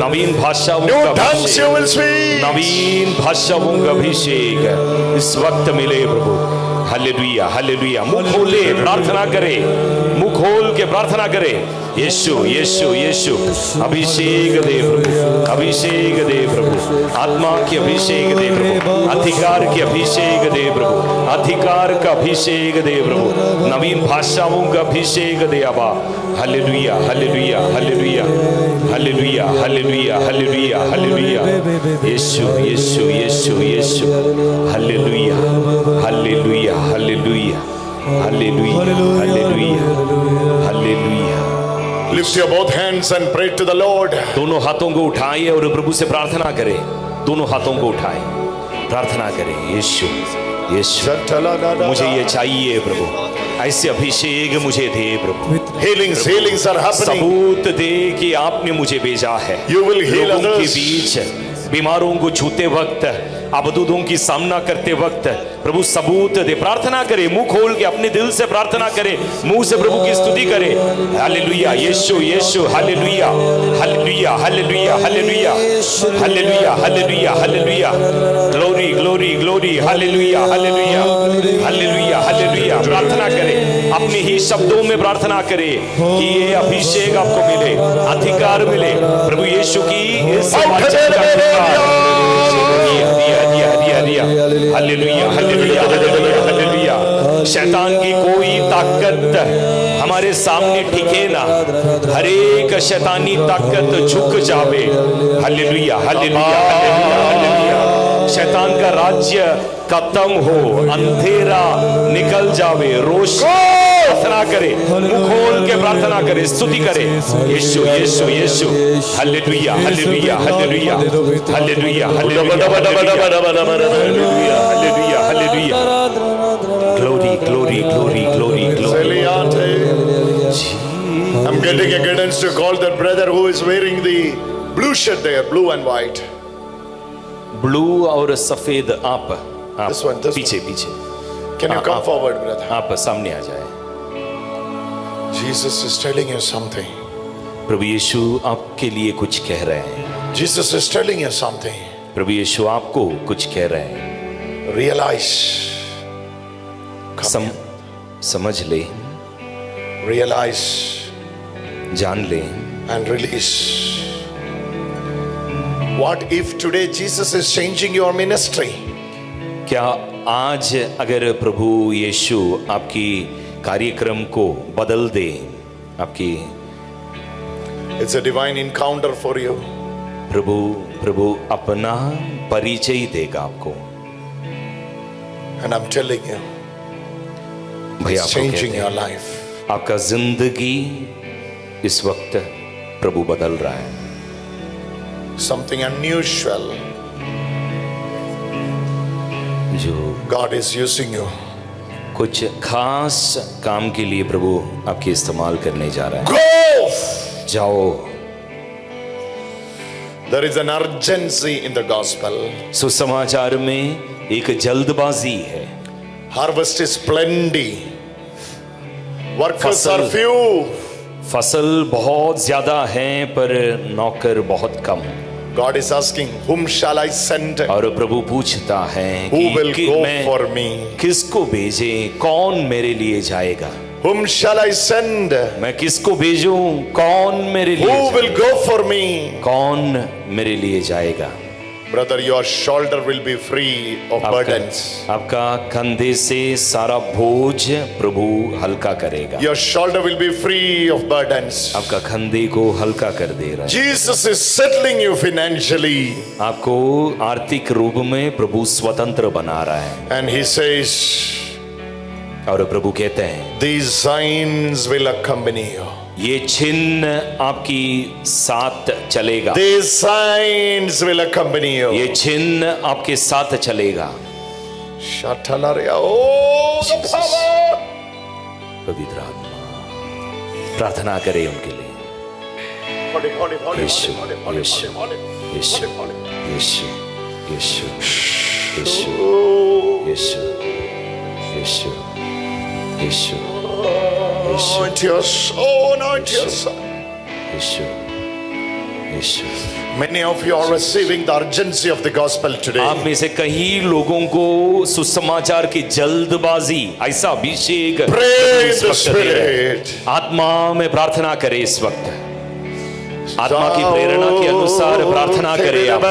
नवीन भाषाओं का अभिषेक, नवीन भाषाओं का अभिषेक इस वक्त मिले प्रभु। Hallelujah, hallelujah. मुंह खोले प्रार्थना करे, मुंह खोल के प्रार्थना करे। यीशु, यीशु, यीशु, अभिषेक दे प्रभु, अभिषेक दे प्रभु, आत्मा की अभिषेक दे प्रभु, अधिकार की अभिषेक दे प्रभु, अधिकार का अभिषेक दे प्रभु, नवीन भाषाओं का अभिषेक दे अबा। Hallelujah, hallelujah, hallelujah, hallelujah, hallelujah, hallelujah, hallelujah. Yeshu, Yeshu, Yeshu, Yeshu. Hallelujah, hallelujah, hallelujah, hallelujah, hallelujah, hallelujah. Lift your both hands and pray to the Lord. दोनों हाथों को उठाइए और प्रभु से प्रार्थना करें। दोनों हाथों को उठाएं, प्रार्थना करें। यीशु, यीशु, मुझे ये चाहिए प्रभु, ऐसे अभिषेक मुझे दे प्रभु। Healings are happening. सबूत दे कि आपने मुझे भेजा है। You will heal लोगों के others. बीच बीमारों को छूते वक्त, अबदूतों की सामना करते वक्त प्रभु सबूत दे। प्रार्थना करे, मुंह खोल के अपने दिल से प्रार्थना करे, मुंह से प्रभु की स्तुति करे। हालेलुया, यीशु, Yeshu, hallelujah, hallelujah, hallelujah, hallelujah, hallelujah, hallelujah, हालेलुया। ग्लोरी, ग्लोरी, ग्लोरी, हालेलुया, हालेलुया, हालेलुया, हालेलुया। प्रार्थना करे, अपने ही शब्दों में प्रार्थना करे कि ये अभिषेक आपको मिले, अधिकार मिले प्रभु यीशु की इस वचन का हालेलुया, हालेलुया, हालेलुया, हालेलुया। शैतान की कोई ताकत हमारे सामने टिके ना, हर एक शैतानी ताकत झुक जावे। Hallelujah, hallelujah, hallelujah, hallelujah. शैतान का राज्य खत्म हो, अंधेरा निकल जावे, रोशनी। प्रार्थना करे, मुंह खोल के प्रार्थना करे, स्तुति करे। यीशु, यीशु, Yeshu. Hallelujah, hallelujah, hallelujah, hallelujah, hallelujah, hallelujah, हालेलुया। Glory, glory, glory, glory, glory. I'm getting a guidance to call that brother who is wearing the blue shirt there, blue and white. Blue और सफेद आप This one, this पीछे पीछे Can you come forward, brother? आप सामने आ जाए। Jesus is telling you something. प्रभु यीशु आपके लिए कुछ कह रहे हैं। Jesus is telling you something. प्रभु यीशु आपको कुछ कह रहे हैं। Realize. समझ ले, Realize जान ले and release. What if today Jesus is changing your ministry? क्या आज अगर प्रभु यीशु आपकी कार्यक्रम को बदल दे, आपकी It's a divine encounter for you. प्रभु अपना परिचय देगा आपको। And I'm telling you, भैया it's आपको changing कहते your हैं, life. आपका जिंदगी इस वक्त प्रभु बदल रहा है। Something unusual. जो God is using you. कुछ खास काम के लिए प्रभु आपकी इस्तेमाल करने जा रहा है। Go! जाओ। There is an urgency in the gospel. सुसमाचार में एक जल्दबाजी है। Harvest is plenty. Workers फसल- are few. फसल बहुत ज्यादा है पर नौकर बहुत कम। God is asking, whom shall I send? और प्रभु पूछता है Who will कि go मैं for me? किसको भेजे, कौन मेरे लिए जाएगा? Whom shall I send? मैं किसको भेजूं, कौन मेरे लिए Who will जाएगा? go for me? कौन मेरे लिए जाएगा? Brother, your shoulder will be free of burdens. आपका कंधे से सारा बोझ प्रभु हल्का करेगा। Your shoulder will be free of burdens. आपका कंधे को हल्का कर दे रहा है। Jesus is settling you financially. आपको आर्थिक रूप में प्रभु स्वतंत्र बना रहा है। And he says, और प्रभु कहते हैं these signs will accompany you. ये चिन्ह आपकी साथ चलेगा। These signs will accompany you. ये चिन्ह आपके साथ चलेगा। Shatalaria. Oh, the Jesus. power. पवित्र आत्मा प्रार्थना करें उनके लिए। Holy, holy, holy, Yeshu, holy, holy, Yeshu, holy, Yeshu, holy, holy. Yeshu, Yeshu, Yeshu, Oh, Yeshu, Yeshu, Yeshu, anoint your soul, anoint your soul. Yeshu, Yeshu. Many of you are receiving the urgency of the gospel today. आप में से कई लोगों को सुसमाचार की जल्दबाजी, ऐसा अभिषेक Pray in इस the वक्त दे रहे हैं। spirit. आत्मा में प्रार्थना करें इस वक्त। आत्मा की प्रेरणा के अनुसार प्रार्थना करें आप।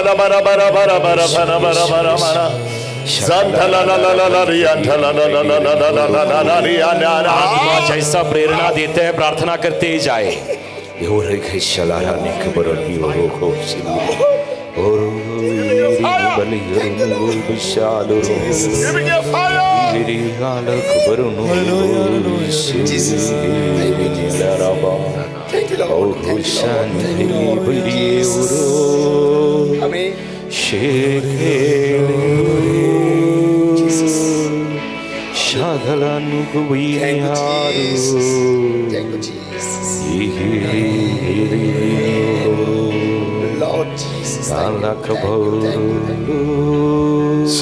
आत्मा जैसा प्रेरणा देते हैं प्रार्थना करते जाए। Giving you fire. Thank you, Lord. Thank you, Lord. Amen. Thank you, Jesus. Lord Jesus. Thank you.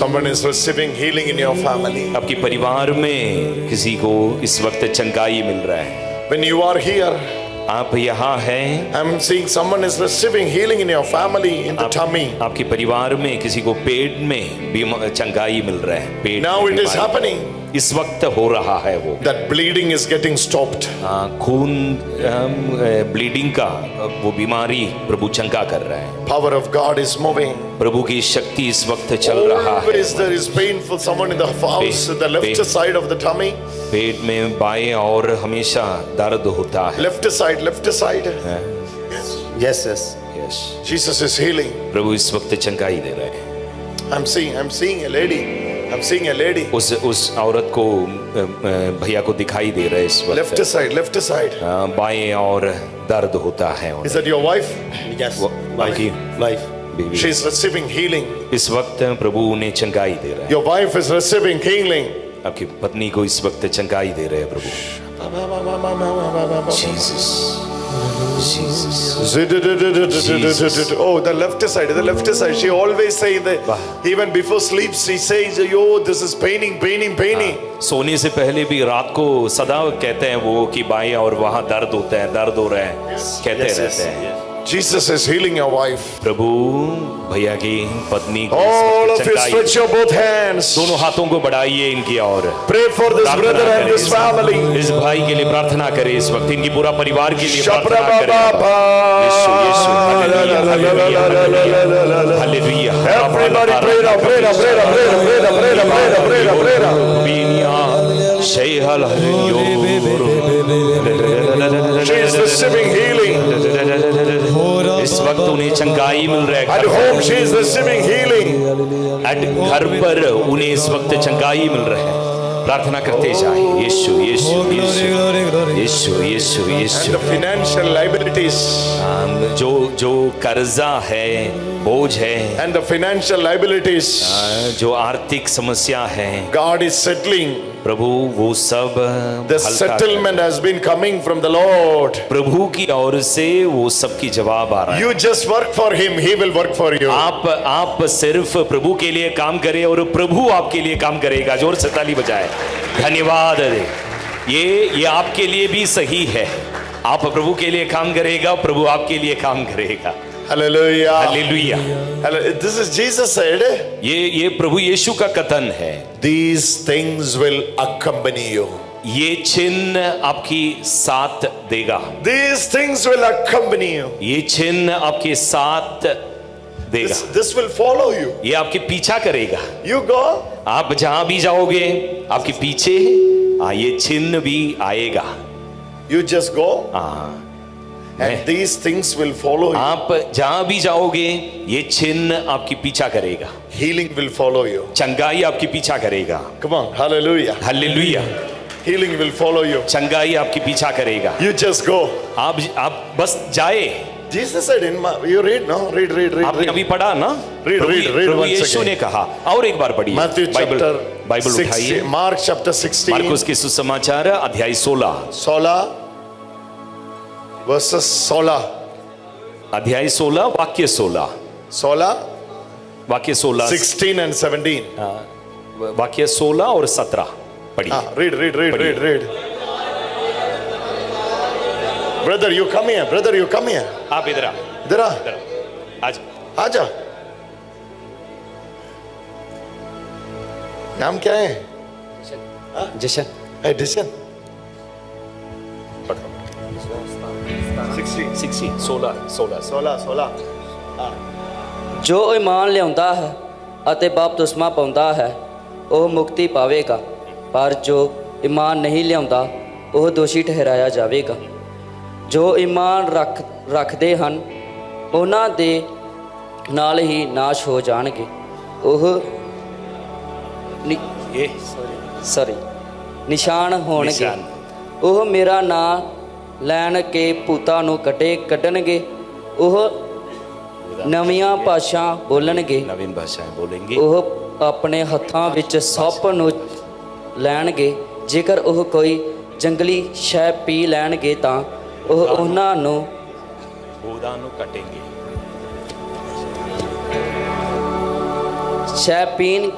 Someone is receiving healing in your family. आपके परिवार में किसी को इस वक्त चंगाई मिल रहा है। When you are here, आप यहाँ हैं, I'm seeing someone is receiving healing in your family, in the tummy. आपके परिवार में किसी को पेट में चंगाई मिल रहा है। पेट Now में it is बीमारी। happening. इस वक्त हो रहा है वो। That bleeding is getting stopped. खून ब्लीडिंग का वो बीमारी प्रभु चंगा कर रहा है। Power of God is moving. प्रभु की शक्ति इस वक्त चल रहा है। Always there is pain for someone in the house, the left side of the tummy. पेट में बाएं और हमेशा दर्द होता है। Left side, left side. Yes yes Yes. Jesus is healing. प्रभु इस वक्त चंगाई दे रहे हैं। I'm seeing a lady. I'm seeing a lady. उस औरत को भैया को दिखाई दे रहा है इस वक्त। Left side, left side. बाएं और दर्द होता है। Is that your wife? Yes बाकी वाइफ बीवी She's receiving healing. इस वक्त प्रभु उन्हें चंगाई दे रहा है। Your wife is receiving healing. आपकी पत्नी को इस वक्त चंगाई दे रहे हैं प्रभु। Jesus, Jesus. Oh, the left side. She always say that even before sleep, she says, "Yo, this is paining." सोने से पहले भी रात को सदा कहते हैं वो कि बाएं और वहां दर्द होता है, दर्द हो रहा है, कहते रहते हैं। Jesus is healing your wife. प्रभु भैया की पत्नी को All of you चंगाई- stretch your both hands. दोनों हाथों को बढ़ाइए इनकी ओर। Pray for this प्रार्थना brother and करें this family. इस भाई के लिए प्रार्थना करें इस वक्त, इनकी पूरा परिवार के लिए Shabra प्रार्थना करें। Baba. Yeshu Yeshu hallelujah hallelujah hallelujah हालेलुया। Everybody pray now, pray now, pray now, pray now, pray now, pray now, pray now, pray now, pray now. बीनिया शेहल She is receiving healing. इस वक्त उन्हें चंगाई मिल रहा At है। home she is receiving healing. घर पर उन्हें इस वक्त चंगाई मिल रहा है। प्रार्थना करते जाए यीशु यीशु यीशु यीशु यीशु And Yeshu. the financial liabilities. जो कर्जा है, बोझ है, And the financial liabilities. जो आर्थिक समस्या है, God is settling. प्रभु वो सब The हल्का settlement has been coming from the Lord. प्रभु की ओर से वो सब की जवाब आ रहा है। You just work for Him, He will work for you. आप सिर्फ प्रभु के लिए काम करें और प्रभु आपके लिए काम करेगा। जोर से ताली बजाए, धन्यवाद। ये आपके लिए भी सही है। आप प्रभु के लिए काम करेगा, प्रभु आपके लिए काम करेगा। Hallelujah. Hallelujah. This is Jesus said. ये प्रभु यीशु का कथन है। These things will accompany you. ये चिन्ह आपकी साथ देगा। These things will accompany you. ये चिन्ह आपके साथ देगा। This will follow you. ये आपके पीछा करेगा। You go. आप जहां भी जाओगे आपके पीछे ये चिन्ह भी आएगा। You just go. मैं- And these things will follow you. आप जहां भी जाओगे ये चिन्ह आपकी पीछा करेगा। Healing will follow you. चंगाई आपकी पीछा करेगा। Come on. Hallelujah. Hallelujah. Healing will follow you. चंगाई आपकी पीछा करेगा। You just go. आप बस जाए। Jesus said in you read no read आपने अभी पढ़ा ना? Read प्रभु once यीशु again. ने कहा और एक बार पढ़िए। Matthew chapter बाइबल 16, उठाइए। Mark chapter 16 मार्कुस के सुसमाचार अध्याय 16 verses 16 अध्याय 16 वाक्य 16 वाक्य 16 16 and 17. वाक्य 16 और 17 पढ़िए। Read. Brother, you come here. Brother, you come here. आप इधर आ, इधर आ. आज आजा. नाम क्या है? जशन Edition. 16. ਜੋ ਈਮਾਨ ਲਿਆਉਂਦਾ ਹੈ ਅਤੇ ਬਪਤਿਸਮਾ ਪਾਉਂਦਾ ਹੈ ਉਹ ਮੁਕਤੀ ਪਾਵੇਗਾ, ਪਰ ਜੋ ਈਮਾਨ ਨਹੀਂ ਲਿਆਉਂਦਾ ਉਹ ਦੋਸ਼ੀ ਠਹਿਰਾਇਆ ਜਾਵੇਗਾ। ਜੋ ਈਮਾਨ ਰੱਖਦੇ ਹਨ ਉਹਨਾਂ ਦੇ ਨਾਲ ਹੀ ਨਾਸ਼ ਹੋ ਜਾਣਗੇ। ਉਹ ਨਿਸ਼ਾਨ ਹੋਣਗੇ। ਨਿਸ਼ਾਨ। ਉਹ ਮੇਰਾ ਨਾਂ ਲੈਣ ਕੇ ਭੂਤਾਂ ਨੂੰ ਕੱਢਣਗੇ। ਉਹ ਨਵੀਆਂ ਭਾਸ਼ਾ ਬੋਲਣਗੇ। नवीन भाषाएं बोलेंगे। ਉਹ ਆਪਣੇ ਹੱਥਾਂ ਵਿੱਚ ਸੱਪ ਨੂੰ ਲੈਣਗੇ। ਜੇਕਰ ਉਹ ਕੋਈ ਜੰਗਲੀ ਸ਼ੈ ਪੀ ਲੈਣਗੇ ਤਾਂ ਉਹ ਉਹਨਾਂ ਨੂੰ बूदा नु कटेंगे। ਸ਼ੈ ਪੀਣ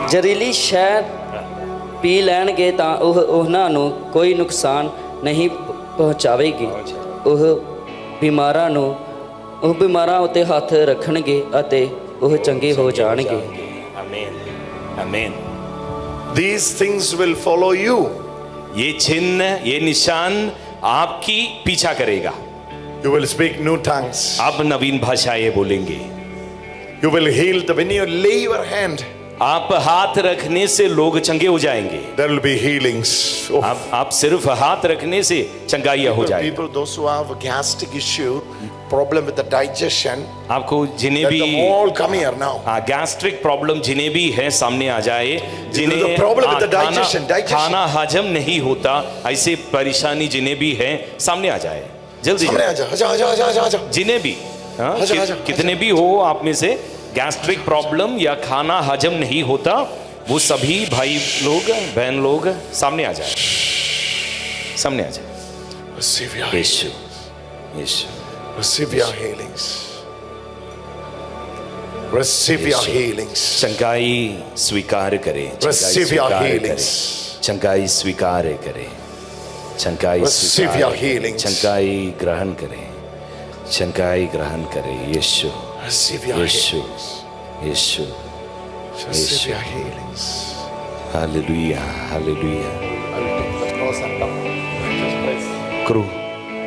ਜ਼ਹਿਰੀਲੀ ਸ਼ੈ ਪੀ ਲੈਣਗੇ ਤਾਂ ਉਹ ਉਹਨਾਂ ਨੂੰ ਕੋਈ ਨੁਕਸਾਨ ਨਹੀਂ ਪਹੁੰਚਾਵੇਗੀ। ਉਹ ਬਿਮਾਰਾਂ ਉੱਤੇ ਹੱਥ ਰੱਖਣਗੇ ਅਤੇ ਉਹ ਚੰਗੇ ਹੋ ਜਾਣਗੇ। आमीन आमीन। These things will follow you. ये चिन्ह ये निशान आपकी पीछा करेगा। You will speak new tongues. आप नवीन भाषाएं बोलेंगे। You will heal when you lay your hand. आप हाथ रखने से लोग चंगे हो जाएंगे। There will be healings. Oh. आप सिर्फ हाथ रखने से चंगाइयां हो जाएंगे। People, those who have a gastric issue, problem with the digestion, आपको जिन्हें let भी them all come here now. Gastric problem जिन्हें भी है सामने आ जाए। जिन्हें The problem with the digestion. खाना हजम नहीं होता ऐसे परेशानी जिन्हें भी है सामने आ जाए जल्दी। सामने आजा. जिन्हें भी कितने भी हो आप में से गैस्ट्रिक प्रॉब्लम या खाना हजम नहीं होता वो सभी भाई लोग बहन लोग सामने आ जाए। सामने आ जाए। Receive your Yeshu Receive your healings. Receive your healings. चंगाई स्वीकार करें, Receive your healings. चंगाई स्वीकार करें, चंगाई Receive your healings. चंगाई ग्रहण करें, चंगाई ग्रहण करें। Yeshu, Receive your Yeshu, healings. Yeshu, Receive your healings. Hallelujah, hallelujah. I will take the cross and come. Just praise. क्रू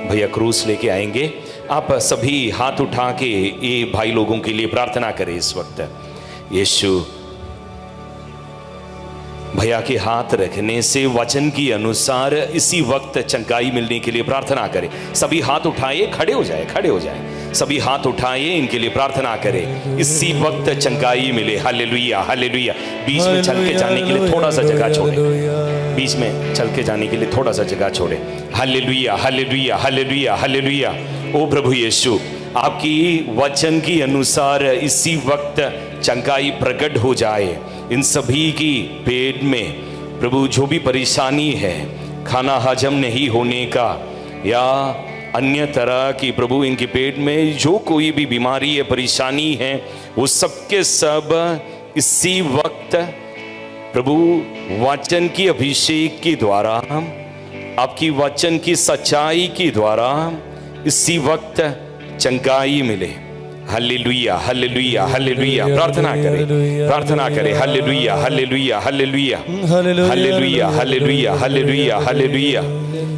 भैया क्रूस लेके आएंगे। आप सभी हाथ उठा के ये भाई लोगों के लिए प्रार्थना करें इस वक्त। यीशु, भैया के हाथ रखने से वचन के अनुसार इसी वक्त चंगाई मिलने के लिए प्रार्थना करें। सभी हाथ उठाए, खड़े हो जाए, खड़े हो जाए। सभी हाथ उठाए, इनके लिए प्रार्थना करें, इसी वक्त चंगाई मिले। हालेलुया, हालेलुया। बीच में चल के जाने के लिए थोड़ा सा जगह छोड़े, बीच में चल के जाने के लिए थोड़ा सा जगह छोड़े। हालेलुया, हालेलुया, हालेलुया, हालेलुया। ओ प्रभु यीशु, आपकी वचन के अनुसार इसी वक्त चंगाई प्रकट हो जाए। इन सभी की पेट में प्रभु जो भी परेशानी है, खाना हजम नहीं होने का या अन्य तरह की, प्रभु इनके पेट में जो कोई भी बीमारी है, परेशानी है, वो सबके सब इसी वक्त प्रभु वचन की अभिषेक के द्वारा, आपकी वचन की सच्चाई के द्वारा इसी वक्त चंगाई मिले। हालेलुया, हालेलुया, हालेलुया। प्रार्थना करें, प्रार्थना करें। Hallelujah, hallelujah, hallelujah, hallelujah, hallelujah, hallelujah, hallelujah.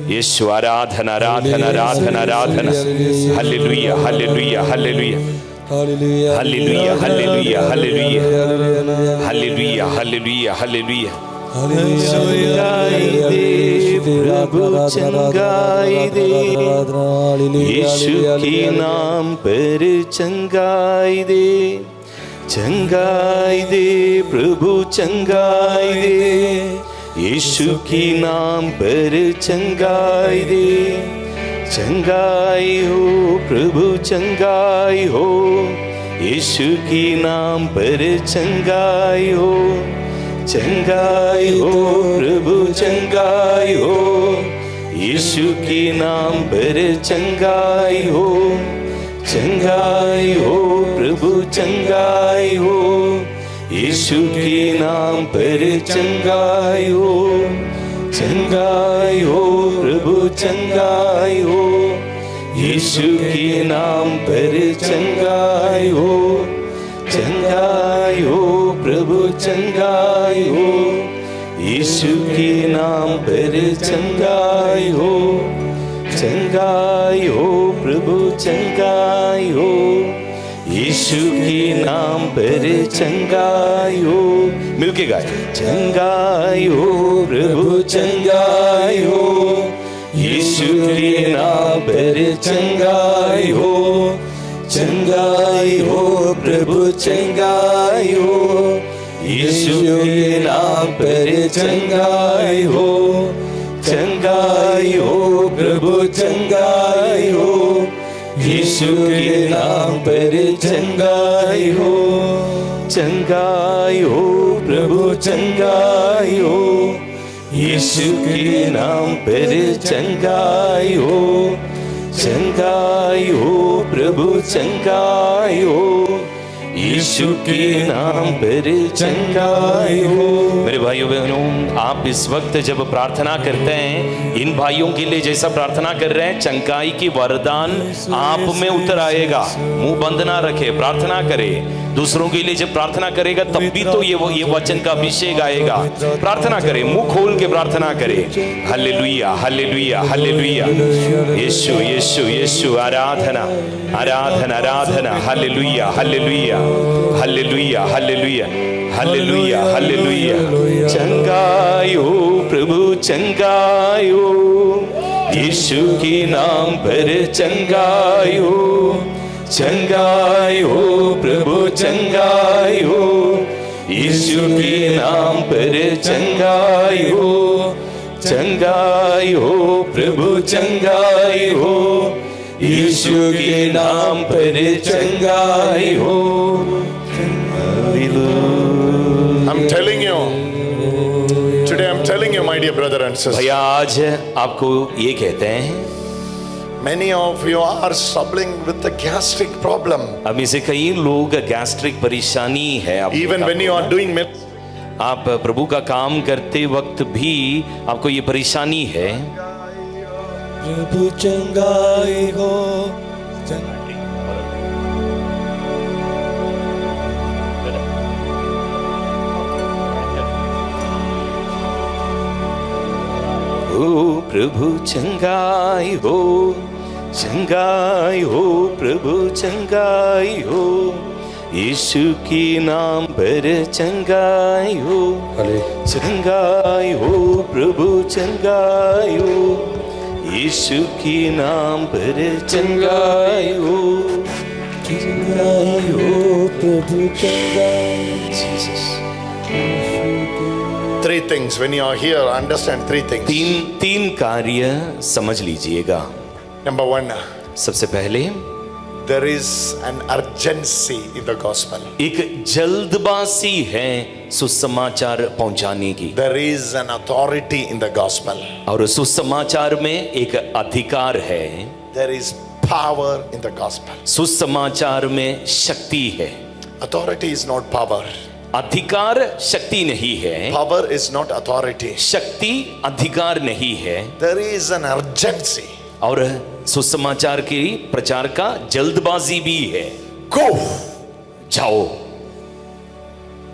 Yeshu, आराधना, आराधना, आराधना, आराधना। Hallelujah, hallelujah, hallelujah, hallelujah, hallelujah, hallelujah, hallelujah, hallelujah, हालेलुया। चंगाई दे प्रभु, चंगाई दे, यीशु के नाम पर चंगाई दे, चंगाई दे प्रभु, चंगाई दे, यीशु के नाम पर चंगाई दे। चंगाई हो प्रभु, चंगाई हो, यीशु के नाम पर चंगाई हो। चंगाई हो प्रभु, चंगाई हो, यीशु के नाम पर चंगाई हो। चंगाई हो प्रभु, चंगाई हो, यीशु के नाम पर चंगाई हो। चंगाई हो प्रभु, चंगाई हो, यीशु के नाम पर चंगाई हो। चंगाई हो प्रभु, चंगाई हो, यीशु के नाम पर चंगाई हो। चंगाई हो प्रभु, चंगाई हो, यीशु के नाम पर चंगाई हो। मिलके गाए। चंगाई हो प्रभु, चंगाई हो, यीशु के नाम पर चंगाई हो। चंगाई हो प्रभु, चंगाई हो, यीशु के नाम पर चंगाई हो। चंगाई हो प्रभु, चंगाई हो, यीशु के नाम पर चंगाई हो। चंगाई हो प्रभु, चंगाई हो, यीशु के नाम पर चंगाई हो। चंगाई हो प्रभु, चंगाई हो, यीशु के नाम पर चंगाई हो। मेरे भाइयों बहनों, आप इस वक्त जब प्रार्थना करते हैं, इन भाइयों के लिए जैसा प्रार्थना कर रहे हैं, चंगाई की वरदान आप में उतर आएगा। मुंह बंद ना रखे, प्रार्थना करे। दूसरों के लिए जब प्रार्थना करेगा तब भी तो ये वचन का अभिषेक आएगा। प्रार्थना करे, मुंह खोल के प्रार्थना करे। हालेलुया, हालेलुया, हालेलुया। यीशु, यीशु, यीशु। आराधना, आराधना, आराधना। Hallelujah, hallelujah, hallelujah, hallelujah, hallelujah, हालेलुया। चंगाई हो प्रभु, चंगाई हो, यीशु के नाम पर चंगाई हो। चंगाई हो प्रभु, चंगाई हो, यीशु के नाम पर चंगाई हो। चंगाई हो प्रभु, चंगाई हो, यीशु के नाम पर चंगाई हो। I'm telling you, today I'm telling you, my dear brother and sister, भैया आज आपको ये कहते हैं, Many of you are struggling with the gastric problem. अब में से कई लोग गैस्ट्रिक परेशानी है आपको। Even when you are doing आप प्रभु का काम करते वक्त भी आपको ये परेशानी है। प्रभु चंगाई हो ओ प्रभु चंगाई हो, चंगाई हो, प्रभु चंगाई हो, यीशु की नाम पर चंगाई हो, चंगाई हो, प्रभु चंगाई हो, यीशु की नाम पर चंगाई हो, चंगाई हो, प्रभु चंगाई। three things when you are here. Understand three things. तीन कार्य समझ लीजिएगा। Number one, सबसे पहले there is an urgency in the gospel. एक जल्दबाजी है सुसमाचार पहुंचाने की। There is an authority in the gospel. और सुसमाचार में एक अधिकार है। There is power in the gospel. सुसमाचार में शक्ति है। Authority is not power. अधिकार शक्ति नहीं है। Power is not authority. शक्ति अधिकार नहीं है। There is an urgency. और सुसमाचार के प्रचार का जल्दबाजी भी है। Go. जाओ।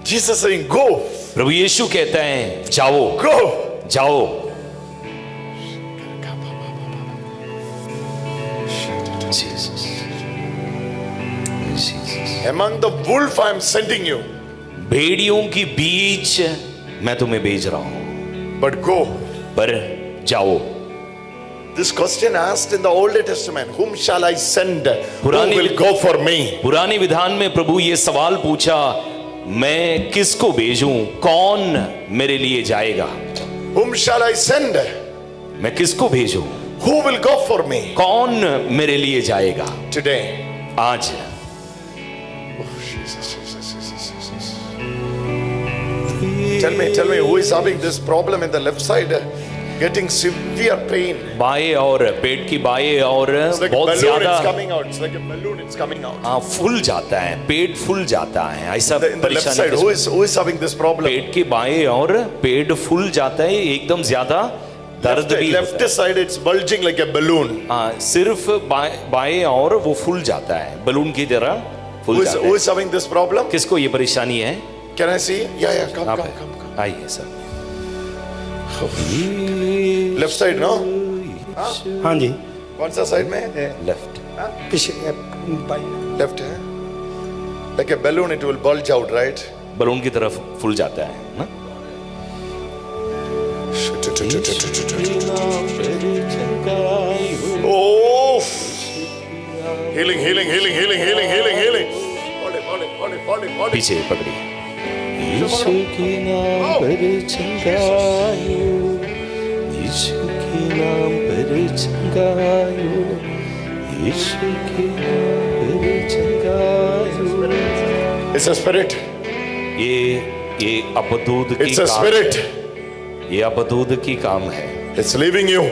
Jesus saying go. प्रभु यीशु कहता है जाओ। Go. जाओ। Among the wolf I am sending you. भेड़ियों के बीच मैं तुम्हें भेज रहा हूं। But go. पर जाओ। This question asked in the Old Testament, whom shall I send? Who पुराने will go for me? पुराने विधान में प्रभु ये सवाल पूछा, मैं किसको भेजूं? कौन मेरे लिए जाएगा? Whom shall I send? मैं किसको भेजूं? Who will go for me? कौन मेरे लिए जाएगा? Today. आज Tell me who is having this problem in the left side, getting severe pain. बाएं और पेट की बाएं और It's like a बहुत balloon, ज्यादा it's coming out. It's like a balloon, it's coming out. हाँ फूल जाता है, पेट फूल जाता है, ऐसा In the left side, who is having this problem? पेट के बाएं और पेट फूल जाता है, एकदम ज्यादा दर्द भी होता Left side, it's bulging like a balloon. है। हाँ सिर्फ बाएं और वो फूल जाता है, बलून की तरह फूल जाता Who है। is having this problem? किसको ये परेशानी है? Can I see? Yeah, come. आइए सर। Left side, no? हाँ जी कौन सा side में? लेफ्ट। पीछे Left है? Like a balloon, it will bulge out, right? Balloon की तरफ फूल जाता है ना? Oh! Healing. Body. पीछे पकड़िए। यीशु के नाम पर चंगायो, यीशु के नाम पर चंगायो, यीशु के नाम पर चंगायो। It's a spirit. ये अपदूत की It's a काम, spirit. ये अपदूत की काम है। It's leaving you.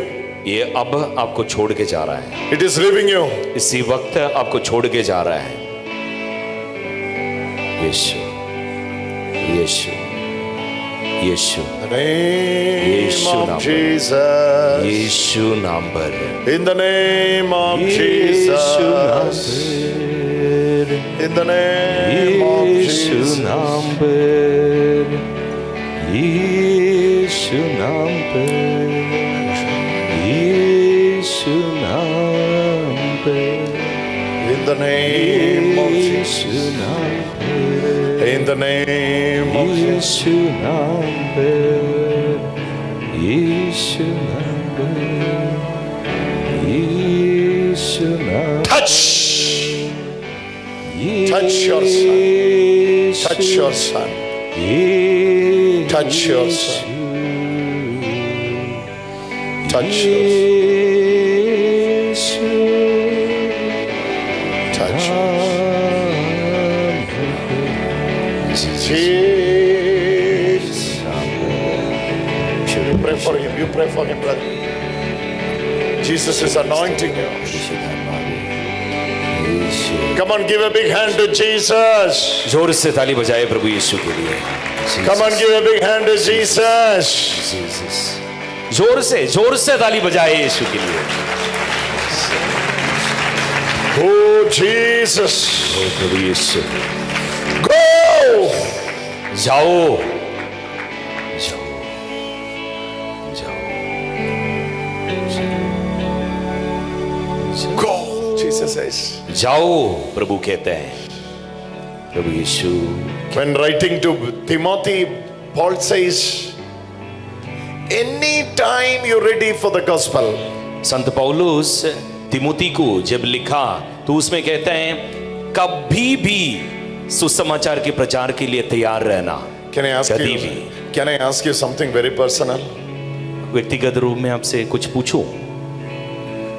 ये अब आपको छोड़ के जा रहा है। It is leaving you. इसी वक्त आपको छोड़ के जा रहा है। यीशु यीशु यीशु In the name Yeshu of नाम। Jesus. यीशु नाम पर, In the name of यीशु नाम Jesus. पर, In the name of Yeshu Jesus. नाम पर, यीशु नाम पर, यीशु नाम पर, In the name of Jesus. यीशु नाम पर, In the name of Jesus. यीशु नाम पर, यीशु नाम पर, यीशु नाम। Touch. Touch your son. Touch your son. Touch your son. Touch your son. Touch your son. Jesus. You pray for him, brother. Jesus Jesus is anointing you. Come on, give a big hand to Jesus. जोर से ताली बजाए प्रभु यीशु के लिए। Come on, give a big hand to Jesus. जोर से ताली बजाए यीशु के लिए। Oh Jesus. ओ प्रभु यीशु, Go. जाओ Go. Jesus says. जाओ, प्रभु कहते हैं। प्रभु यीशु When writing to Timothy, Paul says, anytime you're ready for the gospel. संत पौलुस तिमोती को जब लिखा तो उसमें कहते हैं कभी भी सुसमाचार के प्रचार के लिए तैयार रहना। Can I ask कभी you? भी। Can I ask you something very personal? व्यक्तिगत रूप में आपसे कुछ पूछूं।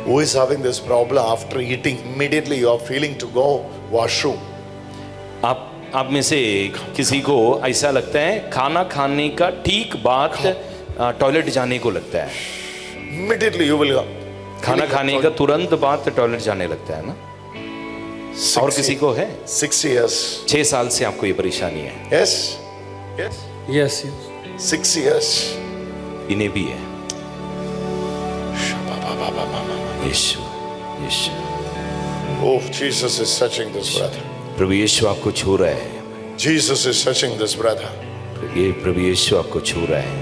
Who is having this problem after eating? Immediately you are feeling to go washroom. आप में से किसी को ऐसा लगता है खाना खाने का ठीक बाद टॉयलेट जाने को लगता है? Immediately you will go. खाना खाने का तुरंत बाद टॉयलेट जाने लगता है ना? और किसी को है? 6 years. 6 साल से आपको ये परेशानी है? Yes. Yes. Yes. 6 years. इन्हें भी है। यीशु यीशु, Oh, Jesus is touching this brother. प्रभु यीशु आपको छू रहा है। Jesus is touching this brother. ये प्रभु यीशु आपको छू रहा है।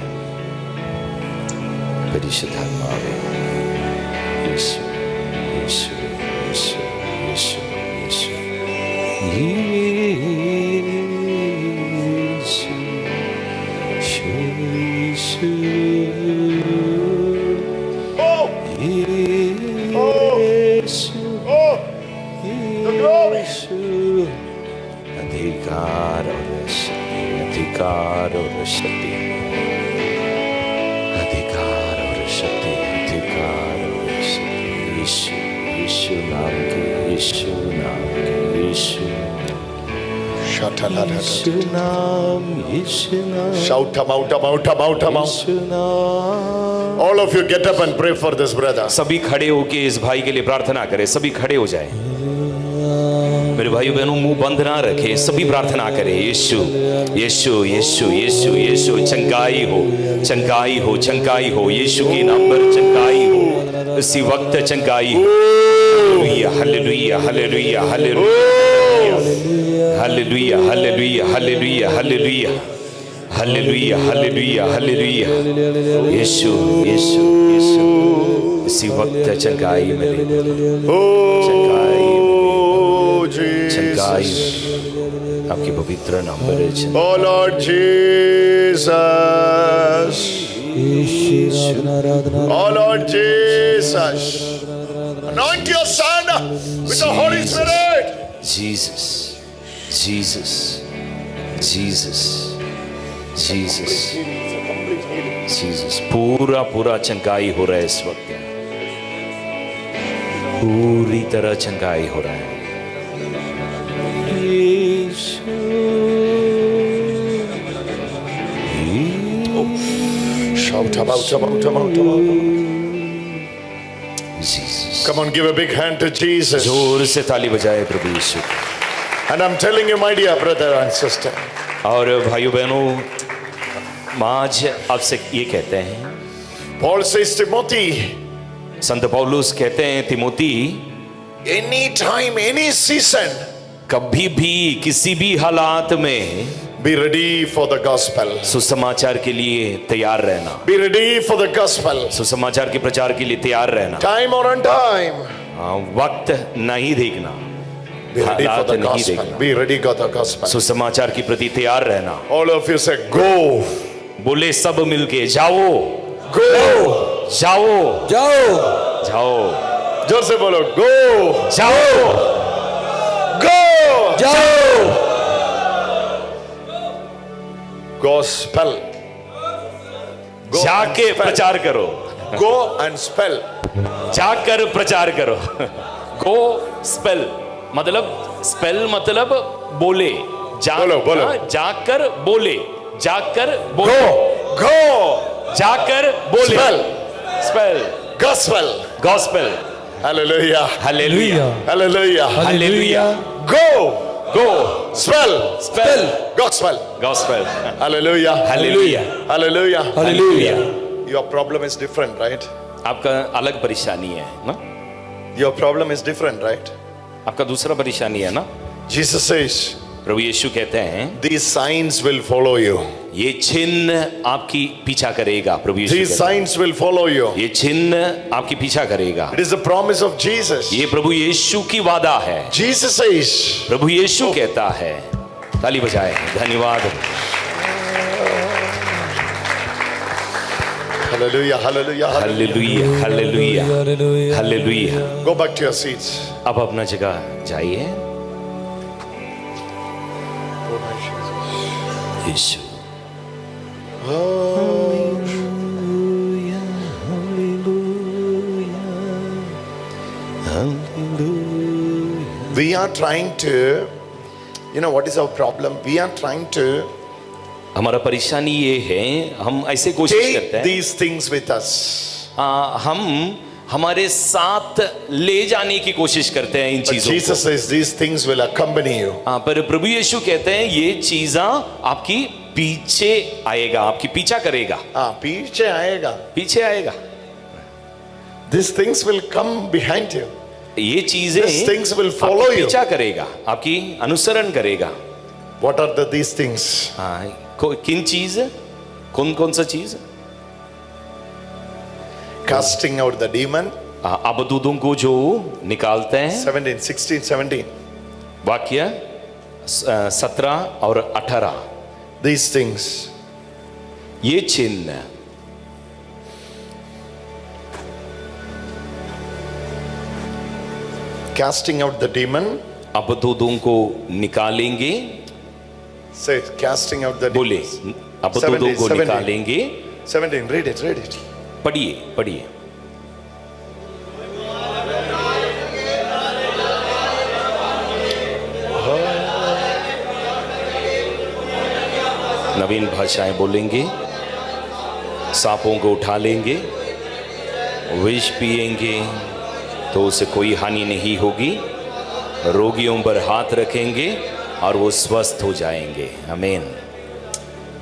परिशुद्ध आत्मा आवे। यीशु यीशु यीशु यीशु यीशु यीशु Oh, oh, the glory. अधिकार और शक्ति, अधिकार और शक्ति, अधिकार और शक्ति, अधिकार और शक्ति। यीशु यीशु नाम के, यीशु नाम के, यीशु यीशु नाम, यीशु नाम, Shout him out, him out, him out, him out. यीशु नाम। All of you get up and pray for this brother. सभी खड़े होके इस भाई के लिए प्रार्थना करें। सभी खड़े हो जाएं। मेरे भाई बहनों, मुंह बंद ना रखे, सभी प्रार्थना करें। यीशु यीशु यीशु यीशु यीशु, चंगाई हो, चंगाई हो, चंगाई हो। यीशु के नाम पर चंगाई हो, इसी वक्त चंगाई हो। हालेलुया hallelujah hallelujah hallelujah hallelujah hallelujah hallelujah hallelujah hallelujah hallelujah. यीशु यीशु यीशु, इसी वक्त चंगाई मिले, चंगाई चंगाई आपके पवित्र नाम पर। Oh Lord Jesus. Oh Lord Jesus. Anoint your son with the Holy Spirit. Jesus Jesus Jesus Jesus Jesus, पूरा पूरा चंगाई हो रहा है इस वक्त, पूरी तरह चंगाई हो रहा है। Shout about, about, about, about. Jesus, Come on, give a big hand to Jesus. जोर से ताली बजाए प्रभु यीशु। And I'm telling you, my dear brother and sister, और भाइयों बहनों, माँ आज आपसे ये कहते हैं, Paul says, Timothy, संत पौलुस कहते हैं तिमोती, any time, any season, कभी भी किसी भी हालात में be ready for the gospel. सुसमाचार के लिए तैयार रहना, Be ready for the gospel. सुसमाचार के प्रचार के लिए तैयार रहना। Time or untime. वक्त नहीं देखना, Be ready for हालात the नहीं gospel. देखना, Be ready for the gospel. सुसमाचार के प्रति तैयार रहना। All of you say, go. बोले सब मिलके, जाओ Go. जाओ जाओ जाओ जोर से बोलो, go. जाओ Go. जाओ। Gospel. Go जाके and spell. प्रचार करो, Go and spell. जाकर प्रचार करो। गो स्पेल मतलब, स्पेल मतलब बोले, बोलो, बोलो। जाकर बोले, जाकर बोले, Go. Go. जाकर बोले, Spell. Spell Gospel. gospel, Hallelujah. hallelujah, Hallelujah. hallelujah. Go. Go, Spell. spell, Gospel. gospel, Hallelujah. hallelujah, Hallelujah. hallelujah. Your problem is different, right? आपका अलग परेशानी है ना? Your problem is different, right? आपका दूसरा परेशानी है ना? Jesus says, प्रभु यीशु कहते हैं these signs will follow you. ये चिन्ह आपकी पीछा करेगा। प्रभु यीशु These कहते हैं, signs will follow you. ये चिन्ह आपकी पीछा करेगा। It is the promise of Jesus. ये प्रभु यीशु की वादा है। Jesus says, प्रभु यीशु कहता है, ताली बजाए, धन्यवाद। hallelujah, hallelujah, hallelujah. Hallelujah, hallelujah, hallelujah. Go back to your seats. अब अपना जगह जाइए। यीशु, We are trying to, you know what is our problem? We are trying to हमारा परेशानी ये है, हम ऐसे कोशिश take करते हैं, these things with us. हम हमारे साथ ले जाने की कोशिश करते हैं इन But चीजों Jesus को। says these things will accompany you. हाँ, पर प्रभु यीशु कहते हैं ये चीजा आपकी पीछे आएगा, आपकी पीछा करेगा, पीछे आएगा. पीछे आएगा। These things will come behind you. ये चीजें These things will follow आपकी you. पीछा करेगा, आपकी अनुसरण करेगा। What are these things? हाँ, किन चीज, कौन कौन सा चीज? Casting out the demon. अबदूतों को जो निकालते हैं। 17, 16, 17. वाक्य 17 और 18। These things. ये चिन्ह, Casting out the demon. अबदूतों को निकालेंगे। Say, casting out the बोले, demons. अबदूतों को 17. निकालेंगे। 17, read it, read it. पढ़िए, पढ़िए। नवीन भाषाएं बोलेंगे, सांपों को उठा लेंगे, विष पिएंगे तो उसे कोई हानि नहीं होगी, रोगियों पर हाथ रखेंगे और वो स्वस्थ हो जाएंगे। आमीन।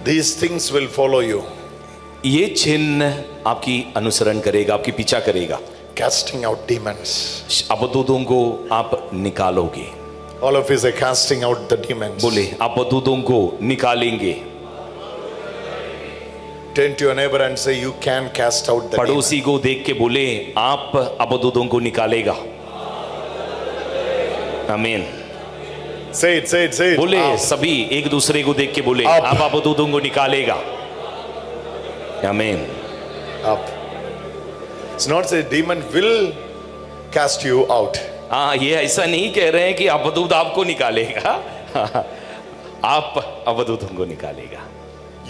These things will follow you. ये चिन्ह आपकी अनुसरण करेगा, आपकी पीछा करेगा। Casting out demons. अबदूतों को आप निकालोगे। All of us are casting out the demons. बोले, अबदूतों को निकालेंगे। Turn to your neighbor and say, you can cast out the demons. पड़ोसी को देख के बोले, आप अबदूतों को निकालेगा। आमीन। Say it, say it, say it. बोले, Up. सभी एक दूसरे को देख के बोले, Up. आप अबदूतों को निकालेगा। आमीन। Up. It's not say demon will cast you out. हाँ, ये ऐसा नहीं कह रहे हैं कि अबदूत आपको निकालेगा। आप अबदूतों को निकालेगा।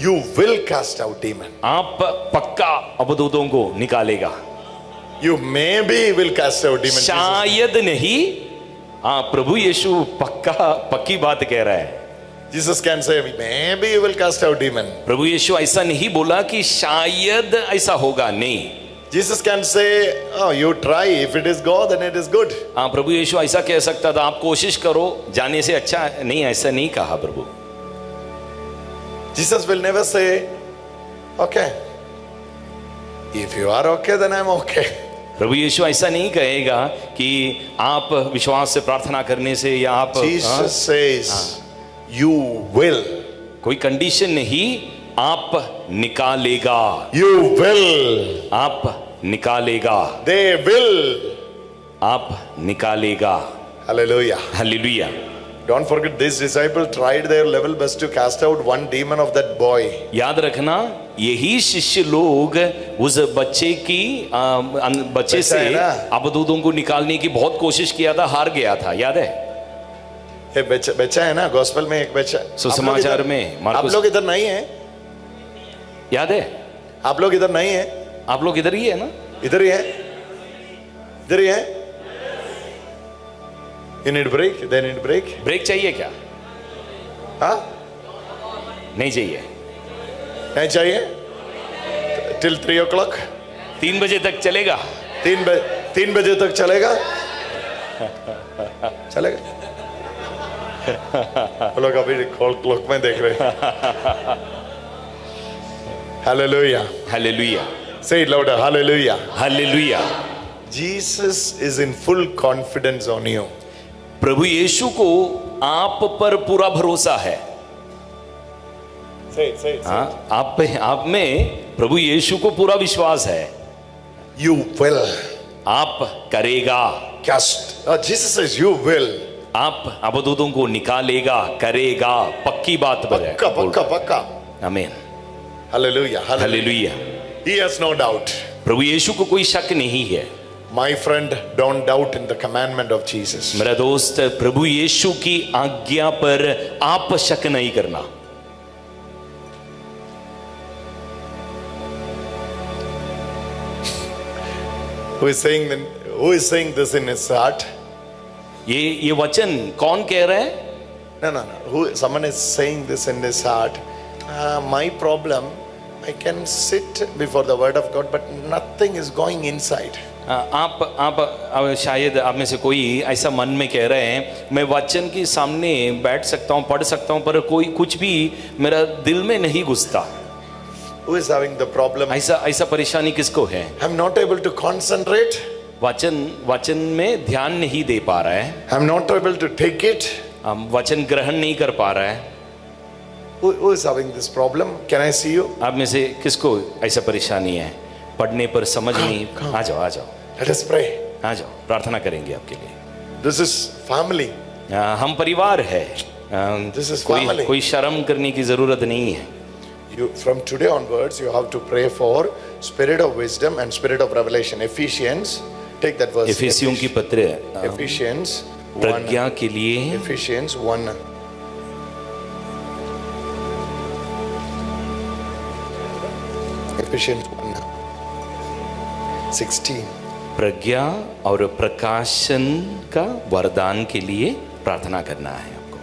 You will cast out demon. आप पक्का अबदूतों को निकालेगा। You maybe will cast out demon. शायद नहीं। हाँ, प्रभु यीशु पक्की बात कह रहा है। Jesus can say, maybe you will cast out demon. प्रभु यीशु ऐसा नहीं बोला कि शायद ऐसा होगा, नहीं। Jesus can say, oh, you try. If it is God, then it is good. हाँ, प्रभु यीशु ऐसा कह सकता था, आप कोशिश करो, जाने से अच्छा नहीं। ऐसा नहीं कहा प्रभु। Jesus will never say, okay. If you are okay, then I'm okay. प्रभु यीशु ऐसा नहीं कहेगा कि आप विश्वास से प्रार्थना करने से या आप Jesus says, you will. कोई कंडीशन नहीं, आप निकालेगा। You will. आप निकालेगा। They will. आप निकालेगा। Hallelujah. Hallelujah. Don't forget, these disciples tried their level best to cast out one demon of that boy. याद रखना, यही शिष्य लोग उस बच्चे से अबदूतों को निकालने की बहुत कोशिश किया था, हार गया था। याद है? एक बच्चा है ना, गॉस्पेल में एक बच्चा। सुसमाचार में आप लोग इधर नहीं है? याद है? आप लोग इधर नहीं है? आप लोग इधर ही है ना? इधर ही है? इधर ही है? You need break? They need break? Break चाहिए क्या? हाँ? नहीं चाहिए। नहीं चाहिए? Till 3 o'clock? 3 बजे तक चलेगा। 3 बजे 3 बजे तक चलेगा? चलेगा? वो लोग अभी क्लॉक में देख रहे हैं। Hallelujah. Hallelujah. Say it louder. Hallelujah. Hallelujah. Jesus is in full confidence on you. प्रभु यीशु को आप पर पूरा भरोसा है। Say it, say it, say हाँ, आप में प्रभु यीशु को पूरा विश्वास है। You will. आप करेगा। Jesus says you will. आप अबदूतों को निकालेगा, करेगा, पक्की बात पर है। पक्का पक्का पक्का। आमीन। Hallelujah. Hallelujah. He has no doubt. प्रभु यीशु को कोई शक नहीं है। My friend, don't doubt in the commandment of Jesus. मेरा दोस्त, प्रभु यीशु की आज्ञा पर आप शक नहीं करना। Who is saying this in his heart? ये वचन कौन कह रहा है? No. Someone is saying this in his heart. My problem, I can sit before the word of God, but nothing is going inside. आप शायद आप में से कोई ऐसा मन में कह रहे हैं, मैं वचन के सामने बैठ सकता हूँ, पढ़ सकता हूँ, पर कोई कुछ भी मेरा दिल में नहीं घुसता। Who is having the problem? ऐसा परेशानी किसको है? I'm not able to concentrate. वचन में ध्यान नहीं दे पा रहा है। I'm not able to take it. वचन ग्रहण नहीं कर पा रहा है। Who is having this problem? Can I see you? आप में से किसको ऐसा परेशानी है? पढ़ने पर समझ नहीं। आ जाओ। Let us pray. आ जाओ, प्रार्थना करेंगे आपके लिए। This is family. हम परिवार है। This is family. कोई शर्म करने की जरूरत नहीं है। From today onwards, you have to pray for spirit of wisdom and spirit of revelation. Ephesians, take that verse. एफिसियों की पत्र Ephesians 1. प्रज्ञा के लिए। Ephesians 1. Ephesians 1:16. प्रज्ञा और प्रकाशन का वरदान के लिए प्रार्थना करना है आपको।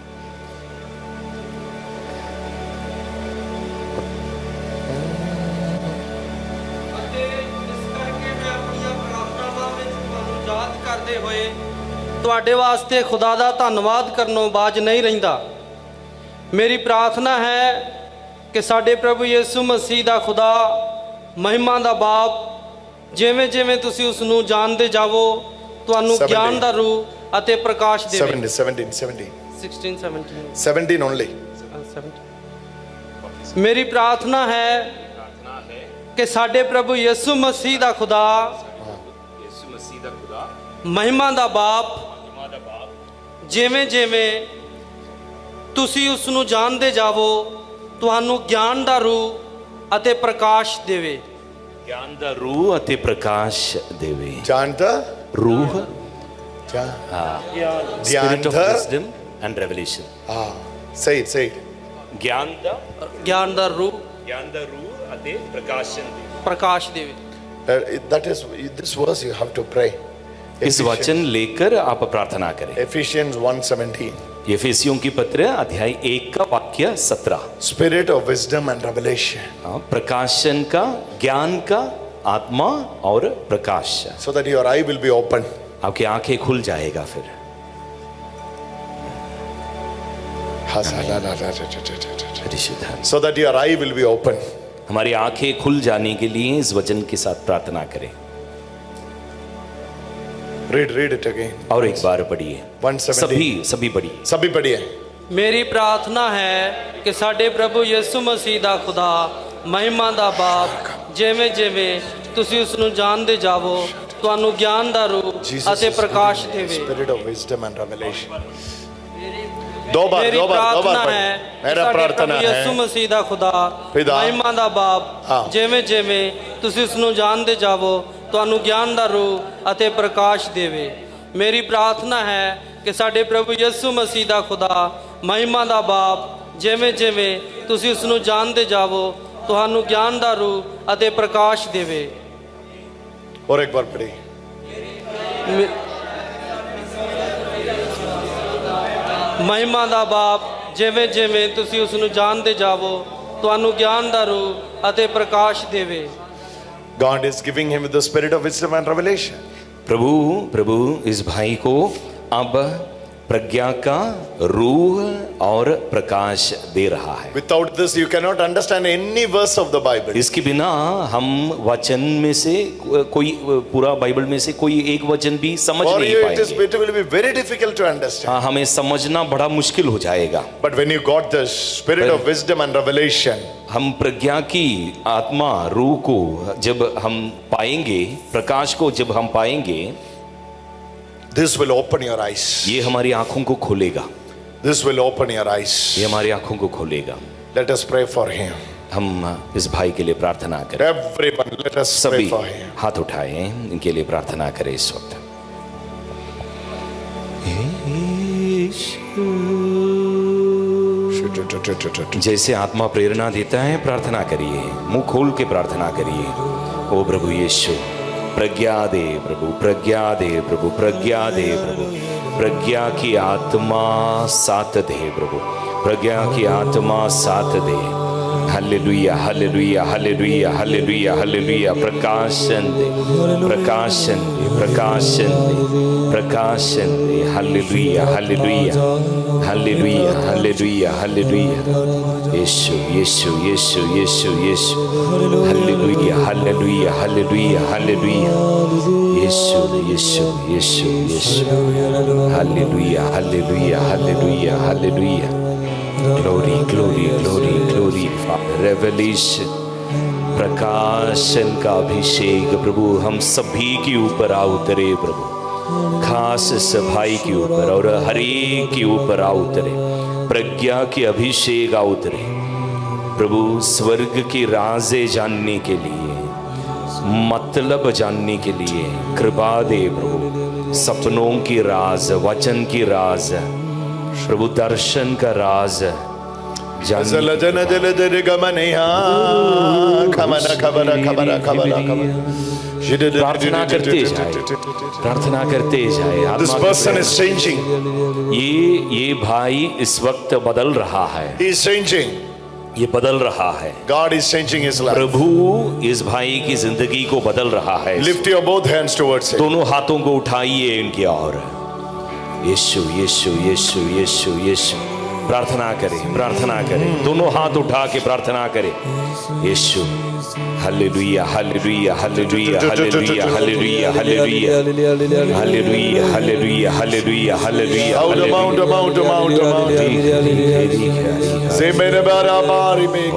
ਯਾਦ ਕਰਦੇ ਹੋਏ ਤੁਹਾਡੇ ਵਾਸਤੇ ਖੁਦਾ ਦਾ ਧੰਨਵਾਦ ਕਰਨੋਂ ਬਾਜ ਨਹੀਂ ਰਹਿੰਦਾ। ਮੇਰੀ ਪ੍ਰਾਰਥਨਾ ਹੈ ਕਿ ਸਾਡੇ ਪ੍ਰਭੂ ਯਿਸੂ ਮਸੀਹ ਦਾ ਖੁਦਾ ਮਹਿਮਾ ਦਾ ਬਾਪ ਜਿਵੇਂ ਜਿਵੇਂ ਤੁਸੀਂ ਉਸ ਨੂੰ ਜਾਣਦੇ ਜਾਵੋ ਤੁਹਾਨੂੰ ਗਿਆਨ ਦਾ ਰੂਹ ਅਤੇ ਪ੍ਰਕਾਸ਼ ਦੇਵੇ। 17 only. ਮੇਰੀ ਪ੍ਰਾਰਥਨਾ ਹੈ ਕਿ ਸਾਡੇ ਪ੍ਰਭੂ ਯਿਸੂ ਮਸੀਹ ਦਾ ਖੁਦਾ ਮਹਿਮਾ ਦਾ ਬਾਪ ਜਿਵੇਂ ਜਿਵੇਂ ਤੁਸੀਂ ਉਸ ਨੂੰ ਜਾਣਦੇ ਜਾਵੋ ਤੁਹਾਨੂੰ ਗਿਆਨ ਦਾ ਰੂਹ ਅਤੇ ਪ੍ਰਕਾਸ਼ ਦੇਵੇ। ज्ञान दा रूह अते प्रकाश देवे। ज्ञान दा रूह, ज्ञान of wisdom and revelation. Say it. ज्ञान दा रूह अते प्रकाश देवे। That is this verse you have to pray. इस वचन लेकर आप प्रार्थना करें। Ephesians 1:17. एफिसियों की पत्र अध्याय 1 का वाक्य 17। Spirit of wisdom and revelation. प्रकाशन का, ज्ञान का, आत्मा और प्रकाश। So that your eye will be open. आपकी आंखें खुल जाएगा फिर। So that your eye will be open. हमारी आंखें खुल जाने के लिए इस वचन के साथ प्रार्थना करें। Read it again. और एक बार पढ़िए। 1:17. सभी पढ़िए। ਮੇਰੀ ਪ੍ਰਾਰਥਨਾ ਹੈ ਕਿ ਸਾਡੇ ਪ੍ਰਭੂ ਯਿਸੂ ਮਸੀਹ ਦਾ ਖੁਦਾ ਮਹਿਮਾ ਦਾ ਬਾਪ ਜਿਵੇਂ ਜਿਵੇਂ ਤੁਸੀਂ ਉਸ ਨੂੰ ਜਾਣਦੇ ਜਾਵੋ ਤੁਹਾਨੂੰ ਗਿਆਨ ਦਾ ਰੂਹ ਅਤੇ ਪ੍ਰਕਾਸ਼ ਦੇਵੇ। Spirit of wisdom and revelation. दो बार मेरा प्रार्थना है ਯਿਸੂ ਮਸੀਹ ਦਾ ਖੁਦਾ ਮਹਿਮਾ ਦਾ ਬਾਪ ਜਿਵੇਂ ਜਿਵੇਂ ਤੁਸੀਂ ਉਸ ਨੂੰ ਜਾਣਦੇ ਜਾਵੋ ਤੁਹਾਨੂੰ ਗਿਆਨ ਦਾ ਰੂਹ ਅਤੇ ਪ੍ਰਕਾਸ਼ ਦੇਵੇ। ਮੇਰੀ ਪ੍ਰਾਰਥਨਾ ਹੈ ਕਿ ਸਾਡੇ ਪ੍ਰਭੂ ਯਿਸੂ ਮਸੀਹ ਦਾ ਖੁਦਾ ਮਹਿਮਾ ਦਾ ਬਾਪ ਜਿਵੇਂ ਜਿਵੇਂ ਤੁਸੀਂ ਉਸ ਨੂੰ ਜਾਣਦੇ ਜਾਵੋ ਤੁਹਾਨੂੰ ਗਿਆਨ ਦਾ ਰੂਹ ਅਤੇ ਪ੍ਰਕਾਸ਼ ਦੇਵੇ। और एक बार पढ़िए। ਮਹਿਮਾ ਦਾ ਬਾਪ ਜਿਵੇਂ ਜਿਵੇਂ ਤੁਸੀਂ ਉਸ ਨੂੰ ਜਾਣਦੇ ਜਾਵੋ ਤੁਹਾਨੂੰ ਗਿਆਨ ਦਾ ਰੂਹ ਅਤੇ ਪ੍ਰਕਾਸ਼ ਦੇਵੇ। God is giving him the spirit of wisdom and revelation. प्रभु इस भाई को अब प्रज्ञा का रूह और प्रकाश दे रहा है। Without this you cannot understand any verse of the Bible. इसके बिना हम वचन में से कोई पूरा बाइबल में से कोई एक वचन भी समझ नहीं पाएंगे। It will be very difficult to understand. हाँ, हमें समझना बड़ा मुश्किल हो जाएगा। But when you got the spirit of wisdom and revelation, हम प्रज्ञा की आत्मा रूह को जब हम पाएंगे, प्रकाश को जब हम पाएंगे, this will open your eyes. ये हमारी आंखों को खोलेगा। This will open your eyes. ये हमारी आंखों को खोलेगा। Let us pray for him. हम इस भाई के लिए प्रार्थना करें। Everyone, let us pray for him. सभी हाथ उठाएं, इनके लिए प्रार्थना करें इस वक्त। जैसे आत्मा प्रेरणा देता है, प्रार्थना करिए, मुंह खोल के प्रार्थना करिए। ओ प्रभु यीशु, प्रज्ञा दे प्रभु, प्रज्ञा दे प्रभु, प्रज्ञा दे प्रभु, प्रज्ञा की आत्मा साथ दे प्रभु, प्रज्ञा की आत्मा साथ दे। हालेलुया, हालेलुया, हालेलुया, हालेलुया, हालेलुया। प्रकाशन दे, प्रकाशन दे, प्रकाशन दे, प्रकाशन दे। हालेलुया, हालेलुया, हालेलुया, हालेलुया, हालेलुया। यीशु, यीशु, यीशु, यीशु, Yeshu. Hallelujah, hallelujah, hallelujah, hallelujah. यीशु, यीशु, यीशु, यीशु। हालेलुया, हालेलुया, हालेलुया, हालेलुया। Glory, glory, glory, glory, revelation, प्रकाशन का अभिषेक प्रभु हम सभी के ऊपर आ उतरे प्रभु, खास सभाई के ऊपर और हर एक के ऊपर आ उतरे। प्रज्ञा के अभिषेक आ उतरे प्रभु, स्वर्ग के राज़े जानने के लिए, मतलब जानने के लिए कृपा दे प्रभु। सपनों की राज, वचन की राज प्रभु, दर्शन का राज प्रार्थना करते जाए, प्रार्थना करते जाए। This person is changing. ये भाई इस वक्त बदल रहा है। He is changing. ये बदल रहा है। God is changing his life. प्रभु इस भाई की जिंदगी को बदल रहा है। Lift your both hands towards him. दोनों हाथों को उठाइए इनकी ओर। यीशु, यीशु, यीशु, यीशु, यीशु। प्रार्थना करें, प्रार्थना करें, दोनों हाथ उठा के प्रार्थना करें। Yeshu, hallelujah, hallelujah, hallelujah, hallelujah, hallelujah, hallelujah, hallelujah, hallelujah, hallelujah, हालेलुया। से मेरे बारी में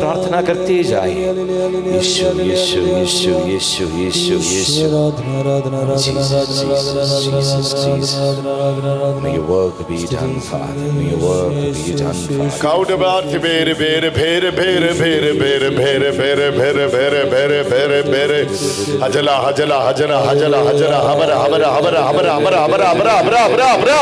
प्रार्थना करते जाए। यीशु, यीशु, यीशु, यीशु, यीशु, यीशु। May your work be done, Father. May your work be done, Father. Count about the bere bere bere bere bere bere bere bere bere bere bere bere bere hajala hajala hajala hajala hajala habara habara habara habara habara habara habara habara habara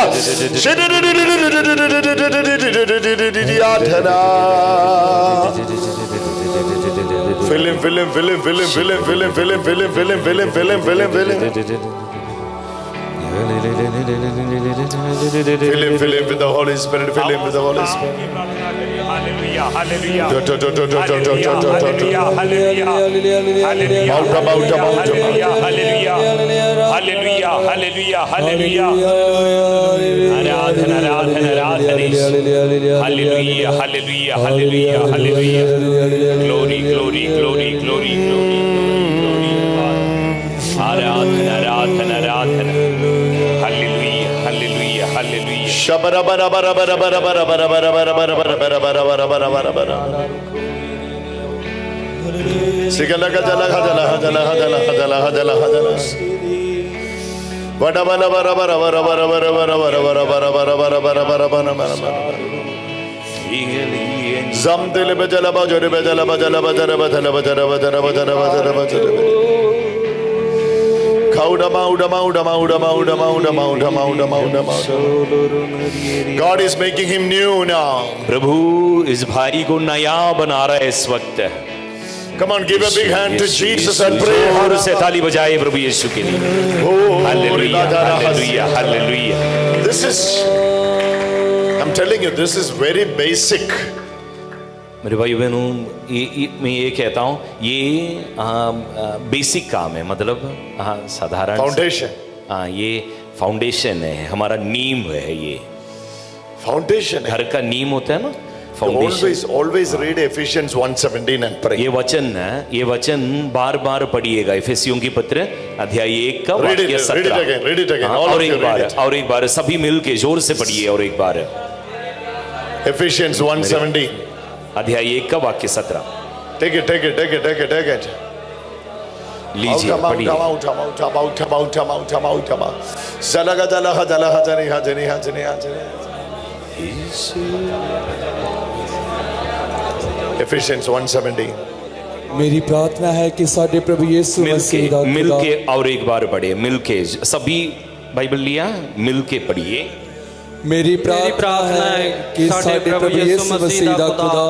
Fill him, fill him, fill him, fill him, fill him, fill him, fill him, fill him, fill him, fill him, fill him, fill him, fill him. Fill him, fill him with the Holy Spirit, fill him with the Holy Spirit. Hallelujah, hallelujah. Hallelujah, hallelujah, hallelujah. Aradhana, aradhana, aradhana. Hallelujah, hallelujah, hallelujah, hallelujah. Glory, glory, glory, glory, glory, glory. Aradhana, aradhana, aradhana. Hallelujah, hallelujah, hallelujah. Shabara bara bara bara bara bara bara bara bara bara bara bara bara bara bara bara. Sigala gajala gajala gajala gajala gajala gajala gajala. Bara bara bara bara bara bara bara bara bara bara bara bara bara bara bara bara bara. Zam dil bajala bajore bajala bajala bajara bajala bajara bajara bajara bajara bajara. God is making him new now. प्रभु इस भाई को नया बना रहा है इस वक्त। Come on, give a big hand to Jesus and pray. जोर से ताली बजाए प्रभु यीशु के लिए। Hallelujah, hallelujah, hallelujah. This is, I'm telling you, this is very basic. मेरे भाई बहनों, मैं ये कहता हूँ, ये बेसिक काम है, मतलब साधारण फाउंडेशन। हाँ, ये फाउंडेशन है, हमारा नींव है। ये फाउंडेशन घर का नींव होता है ना, always read Ephesians 1:17 and pray. ये वचन है, ये वचन बार बार पढ़िएगा। इफिसियों की पत्र अध्याय 1 का वाक्य 17। read it again. और एक बार सभी मिल के जोर से पढ़िए। और एक बार Ephesians 1:17 अध्याय 1 का वाक्य 17 take it. लीजिए, पढ़िए। Ephesians 1:17 मेरी प्रार्थना है कि साडे प्रभु यीशु मसीह दा मिलके और एक बार पढ़े, मिलके सभी बाइबल लिया, मिलके पढ़िए। मेरी प्रार्थना है कि साडे प्रभु यीशु मसीह दा खुदा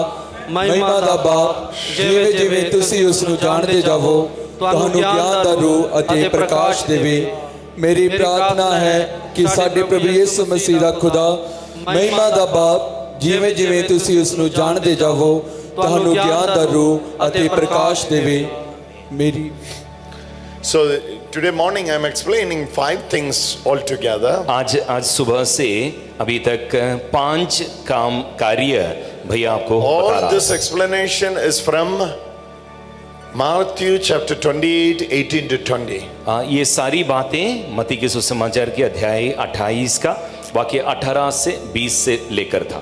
महिमा दा बाप जिਵੇਂ ਜਿਵੇਂ ਤੁਸੀਂ ਉਸ ਨੂੰ ਜਾਣਦੇ ਜਾਵੋ ਤੁਹਾਨੂੰ ਗਿਆਨ ਦਾ ਰੂਹ ਅਤੇ ਪ੍ਰਕਾਸ਼ ਦੇਵੇ। ਮੇਰੀ ਪ੍ਰਾਰਥਨਾ ਹੈ ਕਿ ਸਾਡੇ ਪ੍ਰਭੂ ਯੀਸ਼ु ਮਸੀਹ ਦਾ ਖੁਦਾ महिमा दा बाप जिवें जिवें तुसी उस नूं जाणदे जावो तुहानू ज्ञान दा रूह अते प्रकाश देवे। मेरी So today morning I am explaining 5 things all together. आज सुबह से अभी तक 5 कार्य भैया आपको बता रहा। All this explanation is from Matthew chapter 28:18 to 20. ये सारी बातें मत्ती के सुसमाचार के अध्याय 28 का वाक्य 18 से 20 से लेकर था।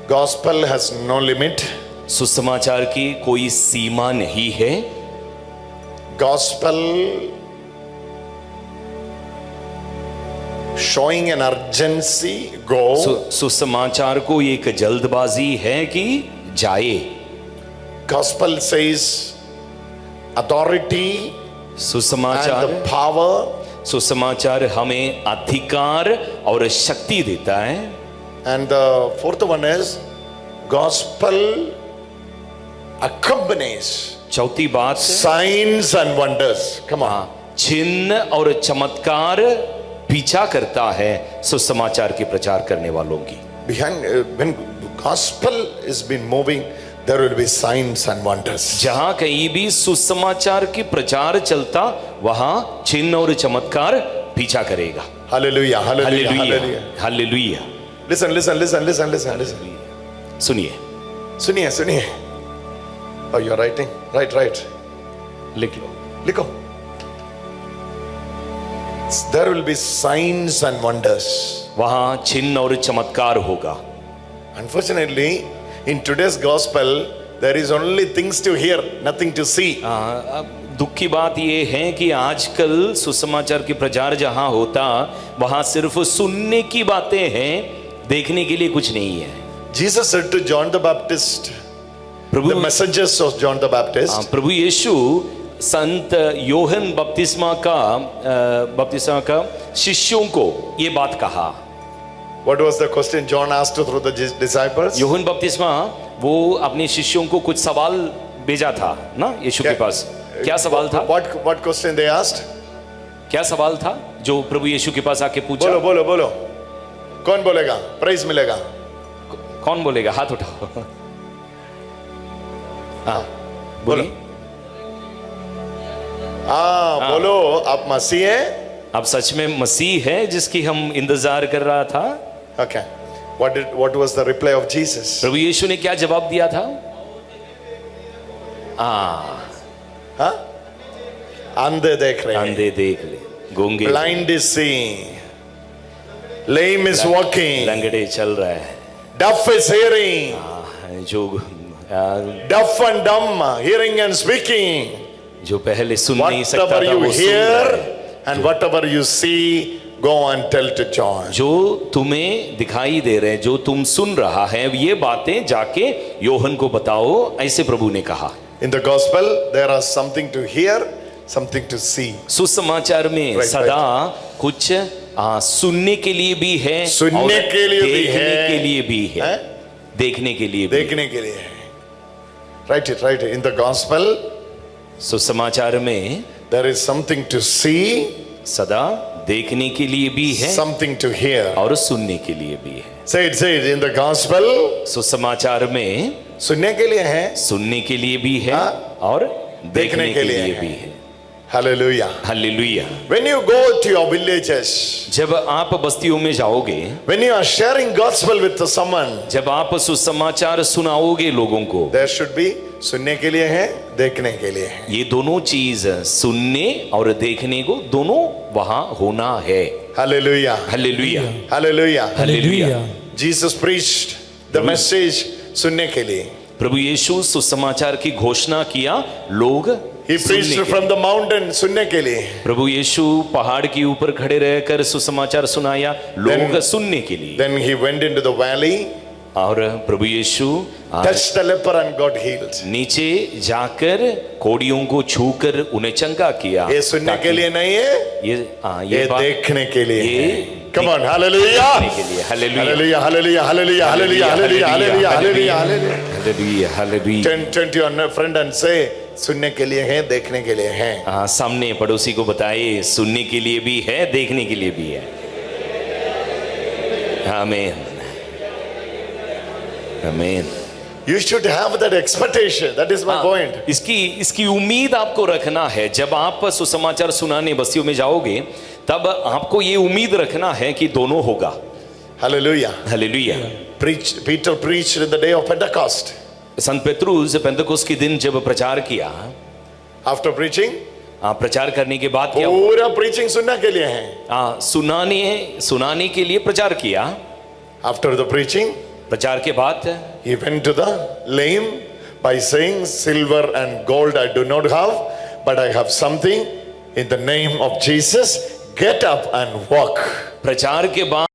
Gospel has no limit. सुसमाचार की कोई सीमा नहीं है। Gospel showing an urgency, go. सुसमाचार को एक जल्दबाजी है कि जाए। Gospel says authority सुसमाचार and the power. सुसमाचार हमें अधिकार और शक्ति देता है। And the fourth one is gospel accompanies चौथी बात signs and wonders. Come on. चिन्ह और चमत्कार पीछा करता है सुसमाचार के प्रचार करने वालों की। Behind when gospel is been moving, there will be signs and wonders. जहां कहीं भी सुसमाचार की प्रचार चलता वहां चिन्ह और चमत्कार पीछा करेगा। Hallelujah, hallelujah, hallelujah. Hallelujah. Listen. सुनिए. Oh, you're writing? Right. लिख लो। लिखो. There will be signs and wonders. वहां चिन्ह और चमत्कार होगा। Unfortunately, in today's gospel, there is only things to hear, nothing to see. दुख की बात यह है कि आजकल सुसमाचार के प्रचार जहां होता वहां सिर्फ सुनने की बातें हैं, देखने के लिए कुछ नहीं है। Jesus said to John the Baptist, the messengers of John the Baptist, प्रभु यीशु संत योहन बपतिस्मा का शिष्यों को ये बात कहा। What was the question John asked through the disciples? Yohan बपतिस्मा वो अपने शिष्यों को कुछ सवाल भेजा था ना यीशु के पास। क्या सवाल था? What question they asked? क्या सवाल था जो प्रभु यीशु के पास आके पूछा? बोलो। कौन बोलेगा? प्राइज मिलेगा। कौन बोलेगा? हाथ उठाओ। बोलिए। बोलो, आप मसीह हैं? आप सच में मसीह है जिसकी हम इंतजार कर रहा था? Okay. What was the reply of Jesus? प्रभु यीशु ने क्या जवाब दिया था? अंधे देख रहे हैं, अंधे देख ले, गूंगे, blind is seeing, lame is walking, लंगड़े चल रहा है, deaf is hearing, जो deaf and dumb hearing and speaking. जो पहले सुन नहीं सकता Whatever था you वो सुन hear रहा है। and whatever you see, go and tell to John. जो तुम्हें दिखाई दे रहे हैं, जो तुम सुन रहा है, ये बातें जाके योहन को बताओ, ऐसे प्रभु ने कहा। In the gospel there are something to hear, something to see. सुसमाचार में सदा कुछ सुनने के लिए भी है, सुनने के लिए भी है, देखने के लिए भी है, देखने के लिए भी, देखने के लिए है। Write it. In the gospel सुसमाचार में there is something to see, सदा देखने के लिए भी है, something to hear और सुनने के लिए भी है। Say it. In the gospel सुसमाचार में सुनने के लिए है, सुनने के लिए भी है हाँ, और देखने के लिए है। भी है। Hallelujah. Hallelujah. When you go to your villages, जब आप बस्तियों में जाओगे, when you are sharing gospel with someone, जब आप सुसमाचार सुनाओगे लोगों को, there should be सुनने के लिए है, देखने के लिए है। ये दोनों चीज सुनने और देखने को दोनों वहां होना है। Hallelujah. हालेलुया। Hallelujah. हालेलुया। Jesus preached the message सुनने के लिए। प्रभु यीशु सुसमाचार की घोषणा किया, लोग He preached सुनने के from the mountain सुनने के लिए। प्रभु यीशु पहाड़ के ऊपर खड़े रहकर सुसमाचार सुनाया, लोग सुनने के लिए। Then he went into the valley, और प्रभु यीशु touched the leper and got healed. नीचे जाकर कोड़ियों को छूकर उन्हें चंगा किया। ये सुनने के लिए नहीं है, ये बात देखने के लिए ये है। Come on, hallelujah. देखने के लिए। Hallelujah. Hallelujah, hallelujah, hallelujah, hallelujah, hallelujah, hallelujah, hallelujah, hallelujah. Hallelujah. Hallelujah. Turn to your friend and say, सुनने के लिए है, देखने के लिए है। हाँ, सामने पड़ोसी को बताए, सुनने के लिए भी है, देखने के लिए भी है। आमीन। आमीन। You should have that expectation. That is my point. इसकी उम्मीद आपको रखना है। जब आप सुसमाचार सुनाने बस्तियों में जाओगे, तब आपको ये उम्मीद रखना है कि दोनों होगा। Hallelujah. Hallelujah. Peter preached in the day of Pentecost. Sant Petrus Pentecost के दिन जब प्रचार किया, After preaching, प्रचार करने के बाद क्या हुआ? पूरा preaching सुनने के लिए है। सुनाने के लिए प्रचार किया। After the preaching, प्रचार के बाद he went to the lame by saying, silver and gold I do not have, but I have something in the name of Jesus. Get up and walk. प्रचार के बाद